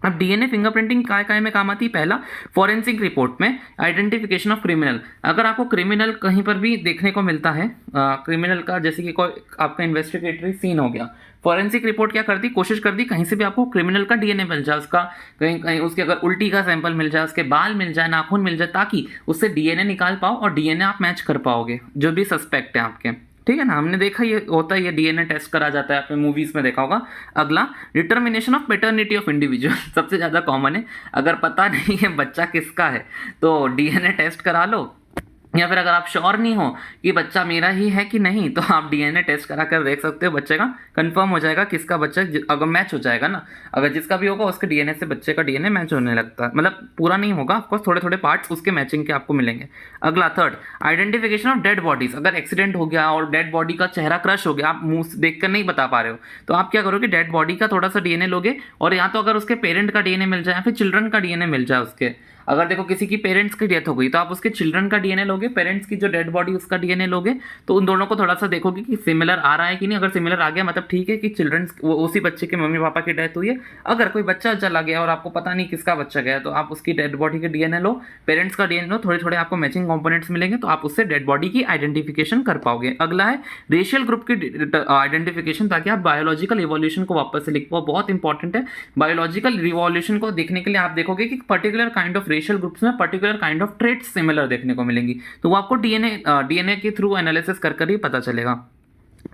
अब डीएनए फिंगरप्रिंटिंग काय में काम आती है, पहला फॉरेंसिक रिपोर्ट में आइडेंटिफिकेशन ऑफ क्रिमिनल। अगर आपको क्रिमिनल कहीं पर भी देखने को मिलता है, क्रिमिनल का जैसे कि कोई आपका इन्वेस्टिगेटरी सीन हो गया, फॉरेंसिक रिपोर्ट क्या करती, कोशिश करती कहीं से भी आपको क्रिमिनल का डीएनए मिल जाए, उसका कहीं कहीं उसके अगर उल्टी का सैंपल मिल जाए, उसके बाल मिल जाए, नाखून मिल जाए, ताकि उससे डीएनए निकाल पाओ और डीएनए आप मैच कर पाओगे जो भी सस्पेक्ट है आपके। ठीक है ना, हमने देखा ये होता है, ये डीएनए टेस्ट करा जाता है, आपने मूवीज में देखा होगा। अगला determination of paternity of individual, सबसे ज़्यादा कॉमन है। अगर पता नहीं है बच्चा किसका है तो डीएनए टेस्ट करा लो, या फिर अगर आप श्योर नहीं हो कि बच्चा मेरा ही है कि नहीं तो आप डीएनए टेस्ट करा कर देख सकते हो, बच्चे का कंफर्म हो जाएगा किसका बच्चा, अगर मैच हो जाएगा ना, अगर जिसका भी होगा उसके डीएनए से बच्चे का डीएनए मैच होने लगता है, मतलब पूरा नहीं होगा ऑफकोर्स, थोड़े थोड़े पार्ट्स उसके मैचिंग के आपको मिलेंगे। अगला third, identification of dead bodies. अगर एक्सीडेंट हो गया और डेड बॉडी का चेहरा क्रश हो गया, आप मुंह से देख कर नहीं बता पा रहे हो, तो आप क्या करोगे, डेड बॉडी का थोड़ा सा डीएनए लोगे, और या तो अगर उसके पेरेंट का डीएनए मिल जाए या फिर चिल्ड्रन का डीएनए मिल जाए उसके, अगर देखो किसी की पेरेंट्स की डेथ हो गई तो आप उसके चिल्ड्रन का डीएनए लोगे, पेरेंट्स की जो डेड बॉडी उसका डीएनए लोगे, तो उन दोनों को थोड़ा सा देखोगे कि सिमिलर आ रहा है कि नहीं। अगर सिमिलर आ गया मतलब ठीक है कि चिल्ड्रन उसी बच्चे के मम्मी पापा की डेथ हुई है। अगर कोई बच्चा चला गया और आपको पता नहीं किसका बच्चा गया, तो आप उसकी डेड बॉडी के डीएनए लो, पेरेंट्स का डीएनए लो, थोड़े थोड़े आपको मैचिंग कंपोनेंट्स मिलेंगे, तो आप उससे डेड बॉडी की आइडेंटिफिकेशन कर पाओगे। अगला है रेशियल ग्रुप की आइडेंटिफिकेशन, ताकि आप बायोलॉजिकल इवोल्यूशन को वापस से लिख पाओ, बहुत इंपॉर्टेंट है। बायोलॉजिकल रिवॉल्यूशन को देखने के लिए आप देखोगे कि particular kind of racial groups में particular kind of traits similar देखने को मिलेंगी, तो वो आपको डीएनए के थ्रू एनालिसिस कर ही पता चलेगा।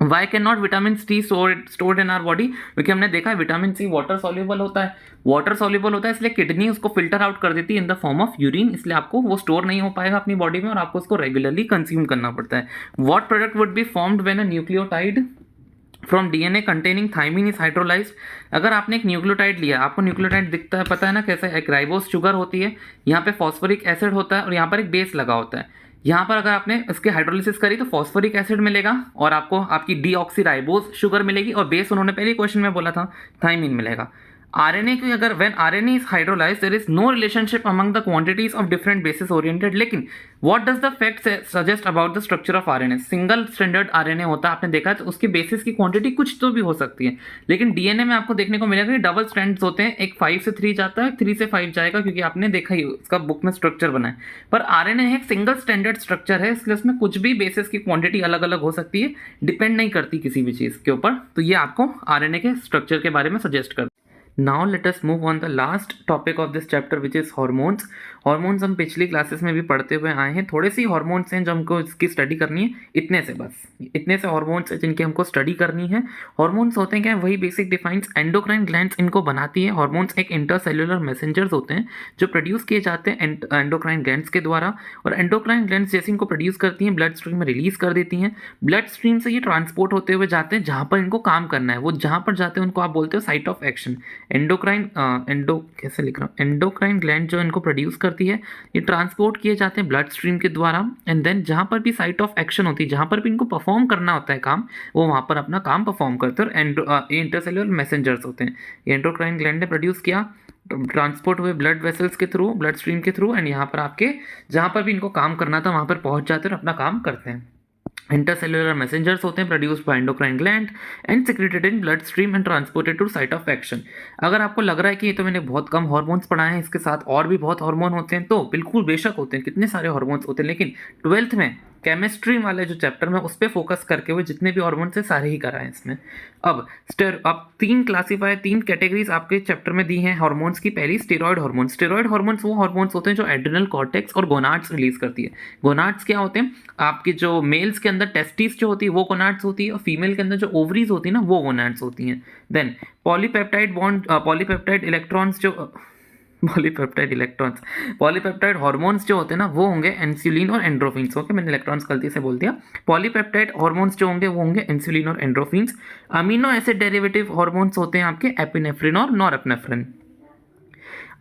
Why can not vitamin C stored in our body, क्योंकि हमने देखा है विटामिन सी वाटर सॉल्युबल होता है, वाटर सॉल्युबल होता है, इसलिए किडनी उसको फिल्टर आउट कर देती है in the form of urine, इसलिए आपको वो स्टोर नहीं हो पाएगा अपनी बॉडी में और आपको उसको रेगुलरली कंज्यूम करना पड़ता है। What product would be formed when a nucleotide from DNA containing thymine is hydrolysed. अगर आपने एक न्यूक्लियोटाइड लिया, आपको न्यूक्लियोटाइड दिखता है, पता है ना कैसे, एक राइबोस शुगर होती है, यहाँ पे फॉस्फोरिक एसिड होता है और यहाँ पर एक बेस लगा होता है। यहाँ पर अगर आपने इसकी हाइड्रोलिसिस करी तो फॉस्फोरिक एसिड मिलेगा और आपको आपकी डीऑक्सीराइबोस शुगर मिलेगी, और बेस उन्होंने पहले क्वेश्चन में बोला था थाइमिन मिलेगा। आरएनए की अगर when RNA is hydrolysed there is no relationship among the quantities of different basis oriented, लेकिन what does the fact suggest about the structure of RNA. Single standard RNA होता है, आपने देखा है, तो उसके बेसिस की क्वांटिटी कुछ तो भी हो सकती है, लेकिन डीएनए में आपको देखने को मिलेगा कि डबल स्ट्रैंड्स होते हैं, एक 5 से 3 जाता है, 3 से 5 जाएगा, क्योंकि आपने देखा ही उसका बुक में स्ट्रक्चर बना है। पर आरएनए एक सिंगल स्टैंडर्ड स्ट्रक्चर है, इसलिए उसमें कुछ भी बेसिस की क्वांटिटी अलग अलग हो सकती है, डिपेंड नहीं करती किसी भी चीज़ के ऊपर। तो ये आपको आरएनए के स्ट्रक्चर के बारे में सजेस्ट करता है। Now let us move on the last topic of this chapter which is hormones. Hormones हम पिछली क्लासेस में भी पढ़ते हुए आए हैं, थोड़े सी हॉर्मोन्स हैं जो हमको इसकी स्टडी करनी है, इतने से बस, इतने से हॉर्मोन्स हैं जिनकी हमको स्टडी करनी है। हॉर्मोन्स होते हैं क्या, वही बेसिक डिफाइंस एंडोक्राइन ग्लैंड्स इनको बनाती है। हॉर्मोन्स एक इंटरसेल्युलर मैसेंजर्स होते हैं जो प्रोड्यूस किए जाते हैं एंडोक्राइन ग्लैंड्स के द्वारा, और एंडोक्राइन ग्लैंड्स जैसे इनको प्रोड्यूस करती हैं ब्लड स्ट्रीम में रिलीज कर देती हैं। ब्लड स्ट्रीम से ये ट्रांसपोर्ट होते हुए जाते हैं जहाँ पर इनको काम करना है, वो जहाँ पर जाते हैं उनको आप बोलते हो site of action. Endocrine gland जो इनको प्रोड्यूस करती है, ये ट्रांसपोर्ट किए जाते हैं ब्लड स्ट्रीम के द्वारा, एंड देन जहाँ पर भी साइट ऑफ एक्शन होती है, जहाँ पर भी इनको परफॉर्म करना होता है काम, वो वहाँ पर अपना काम परफॉर्म करते हैं। और इंटरसेल्युलर मैसेंजर्स होते हैं। ये एंडोक्राइन ग्लैंड ने प्रोड्यूस किया, ट्रांसपोर्ट हुए ब्लड वेसल्स के थ्रू, ब्लड स्ट्रीम के थ्रू, एंड यहाँ पर आपके जहाँ पर भी इनको काम करना था वहाँ पर पहुँच जाते हैं और अपना काम करते हैं। इंटरसेल्युलर मैसेंजर्स होते हैं produced by endocrine gland and secreted in bloodstream and transported to site of action. अगर आपको लग रहा है कि ये तो मैंने बहुत कम हार्मोन्स पढ़ाए हैं, इसके साथ और भी बहुत हार्मोन होते हैं, तो बिल्कुल बेशक होते हैं, कितने सारे हार्मोन्स होते हैं, लेकिन 12th में केमिस्ट्री वाले जो चैप्टर में उस पर फोकस करके हुए जितने भी हार्मोन्स हैं सारे ही कराए इसमें। अब तीन कैटेगरीज आपके चैप्टर में दी हैं हार्मोन्स की। पहली स्टेरॉयड हार्मोन्स। स्टेरॉयड हार्मोन्स वो हार्मोन्स होते हैं जो एड्रिनल कॉर्टेक्स और गोनाड्स रिलीज करती है। गोनाड्स क्या होते हैं, आपके जो मेल्स के अंदर टेस्टिस जो होती है वो गोनाड्स होती है, और फीमेल के अंदर जो ओवरीज होती है ना वो गोनाड्स होती हैं। देन पॉलीपेप्टाइड हार्मोन्स जो होते हैं ना वो होंगे इंसुलिन और एंड्रोफिन्स। ओके, मैंने इलेक्ट्रॉन्स गलती से बोल दिया। पॉलीपेप्टाइड हार्मोन्स जो होंगे वो होंगे इंसुलिन और एंड्रोफिन्स। अमीनो एसिड डेरिवेटिव हार्मोन्स होते हैं आपके एपिनेफ्रिन और नॉरएपिनेफ्रिन।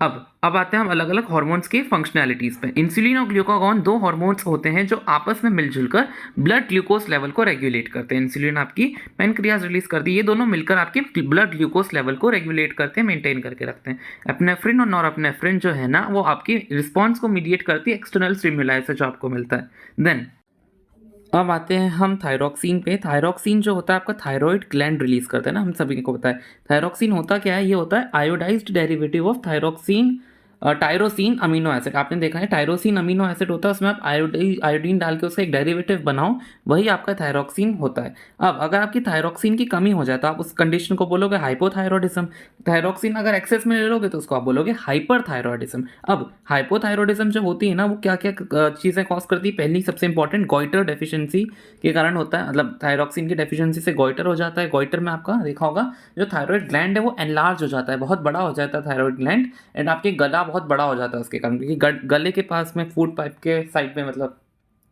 अब आते हैं हम अलग अलग हार्मोन्स की फंक्शनैलिटीज पे। इंसुलिन और ग्लूकागॉन दो हार्मोन्स होते हैं जो आपस में मिलजुल कर ब्लड ग्लूकोज लेवल को रेगुलेट करते हैं। इंसुलिन आपकी पैनक्रियाज रिलीज करती है, ये दोनों मिलकर आपके ब्लड ग्लूकोज लेवल को रेगुलेट करते हैं, मेंटेन करके रखते हैं। एपिनेफ्रिन और नॉरएपिनेफ्रिन जो है ना वो आपकी रिस्पॉन्स को मीडिएट करती है एक्सटर्नल स्टिमुलाई से जो आपको मिलता है। देन अब आते हैं हम थायरॉक्सिन पे। थायरॉक्सिन जो होता है आपका थायरॉइड ग्लैंड रिलीज करता है ना, हम सभी को पता है। थायरॉक्सिन होता क्या है, ये होता है iodised derivative of thyroxine tyrosine amino acid. आपने देखा है टायरोसिन अमीनो एसिड होता है, उसमें आप आयोडीन डाल के उसका एक डेरिवेटिव बनाओ, वही आपका थायरॉक्सिन होता है। अब अगर आपकी थायरॉक्सिन की कमी हो जाए तो आप उस कंडीशन को बोलोगे हाइपोथायरॉयडिज्म। थायरॉक्सिन अगर एक्सेस में ले लोगे तो उसको आप बोलोगे हाइपरथायरॉयडिज्म। अब हाइपोथायरॉयडिज्म जो होती है ना वो क्या क्या चीज़ें कॉज करती है। पहली सबसे इंपॉर्टेंट गॉइटर डेफिशिएंसी के कारण होता है, मतलब थायरॉक्सिन की डेफिशिएंसी से गॉइटर हो जाता है। गॉइटर में आपका देखा होगा जो थायरॉयड ग्लैंड है वो एनलार्ज हो जाता है, बहुत बड़ा हो जाता है थायरॉयड ग्लैंड, एंड आपके गला बहुत बड़ा हो जाता है उसके कारण, क्योंकि गले के पास में फूड पाइप के साइड में, मतलब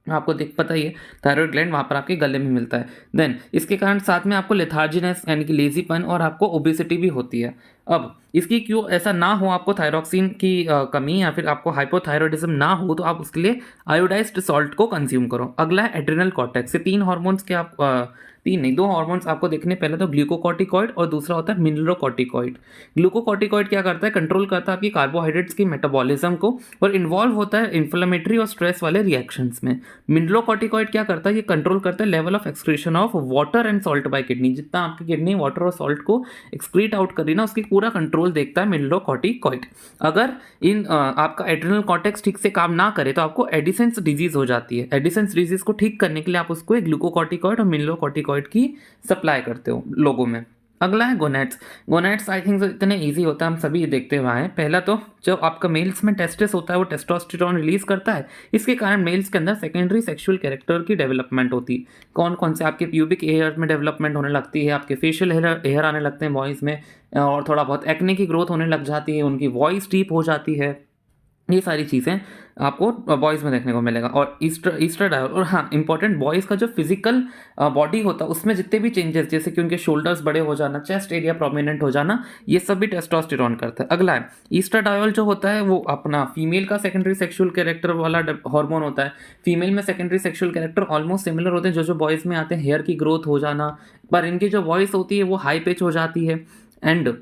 आपको देख पता ही है थायरॉयड ग्लैंड वहाँ पर आपके गले में मिलता है। देन इसके कारण साथ में आपको लेथार्जीनेस यानी कि लेजीपन और आपको ओबेसिटी भी होती है। अब इसकी क्यों ऐसा ना हो, आपको थायरॉक्सिन की कमी या फिर आपको हाइपोथायरॉयडिज्म ना हो, तो आप उसके लिए आयोडाइज्ड सॉल्ट को कंज्यूम करो। अगला है एड्रिनल कॉर्टेक्स। से तीन हार्मोन्स के आप तीन नहीं, दो हार्मोन्स आपको देखने, पहले तो ग्लूकोकॉर्टिकॉइड और दूसरा होता है मिनरलोकॉर्टिकॉइड। ग्लूकोकॉर्टिकॉइड क्या करता है, कंट्रोल करता है आपकी कार्बोहाइड्रेट्स की मेटाबॉलिज्म को और इन्वॉल्व होता है इन्फ्लेमेटरी और स्ट्रेस वाले रिएक्शंस में। मिनरलोकॉर्टिकॉइड क्या करता है, ये कंट्रोल करता है level of excretion of water and salt bye kidney. जितना आपकी किडनी वाटर और सॉल्ट को एक्सक्रीट आउट कर रही ना, उसकी पूरा कंट्रोल देखता है मिनरलोकॉर्टिकॉइड। अगर इन आपका एड्रिनल कॉर्टेक्स ठीक से काम ना करे तो आपको एडिसन्स डिजीज हो जाती है। एडिसन्स डिजीज को ठीक करने के लिए आप उसको ग्लूकोकॉर्टिकॉइड और मिनरलोकॉर्टिकॉइड की सप्लाई करते हो लोगों में। अगला है गोनेट्स। गोनेट्स आई थिंक इतने इजी होता है, हम सभी देखते हुए आए हैं। पहला तो जब आपका मेल्स में टेस्टिस होता है वो टेस्टोस्टेरोन रिलीज करता है, इसके कारण मेल्स के अंदर सेकेंडरी सेक्सुअल कैरेक्टर की डेवलपमेंट होती है। कौन कौन से आपके प्यूबिक हेयर में डेवलपमेंट होने लगती है, आपके फेशियल हेयर आने लगते हैं बॉयज़ में, और थोड़ा बहुत एक्ने की ग्रोथ होने लग जाती है, उनकी वॉइस डीप हो जाती है। ये सारी चीज़ें आपको बॉयज़ में देखने को मिलेगा। और ईस्ट्राडायोल, और हाँ इंपॉर्टेंट, बॉयज़ का जो फिजिकल बॉडी होता है उसमें जितने भी चेंजेस, जैसे कि उनके शोल्डर्स बड़े हो जाना, चेस्ट एरिया प्रोमिनेंट हो जाना, ये सब भी टेस्टोस्टेरोन करता है। अगला है ईस्ट्राडायोल, जो होता है वो अपना फीमेल का सेकेंडरी सेक्सुअल कैरेक्टर वाला हार्मोन होता है। फीमेल में secondary sexual character almost similar होते हैं जो बॉयज़ में आते हैं, हेयर की ग्रोथ हो जाना, पर इनकी जो वॉइस होती है वो हाई पिच हो जाती है, एंड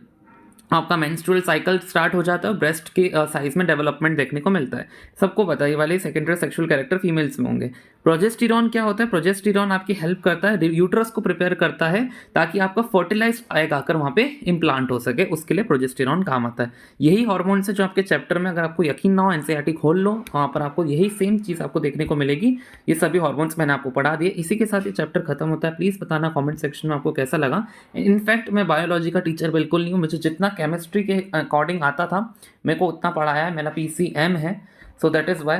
आपका मेंस्ट्रुअल साइकिल स्टार्ट हो जाता है और ब्रेस्ट के साइज में डेवलपमेंट देखने को मिलता है। सबको पता है ये वाले सेकेंडरी सेक्सुअल कैरेक्टर फीमेल्स में होंगे। प्रोजेस्टेरॉन क्या होता है? प्रोजेस्टेरॉन आपकी हेल्प करता है, यूट्रस को प्रिपेयर करता है ताकि आपका फर्टिलाइज्ड एग आकर वहाँ पे इम्प्लांट हो सके, उसके लिए प्रोजेस्टेरॉन काम आता है। यही हार्मोन्स है जो आपके चैप्टर में, अगर आपको यकीन ना हो एनसीईआरटी खोल लो, वहाँ पर आपको यही सेम चीज़ आपको देखने को मिलेगी। ये सभी हार्मोन्स मैंने आपको पढ़ा दिए। इसी के साथ ये चैप्टर खत्म होता है। प्लीज़ बताना कमेंट सेक्शन में आपको कैसा लगा। इनफैक्ट मैं बायोलॉजी का टीचर बिल्कुल नहीं हूँ, मुझे जितना केमिस्ट्री के अकॉर्डिंग आता था मेरे को उतना पढ़ाया है, मेरा PCM है, सो दैट इज़ वाई।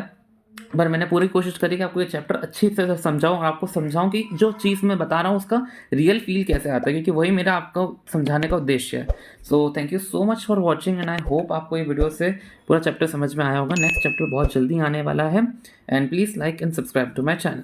पर मैंने पूरी कोशिश करी कि आपको ये चैप्टर अच्छी तरह से समझाऊँ और आपको समझाऊँ कि जो चीज़ मैं बता रहा हूँ उसका रियल फील कैसे आता है, क्योंकि वही मेरा आपको समझाने का उद्देश्य है। So thank you so much for watching and I hope आपको ये वीडियो से पूरा चैप्टर समझ में आया होगा। नेक्स्ट चैप्टर बहुत जल्दी आने वाला है and please like and subscribe to my channel.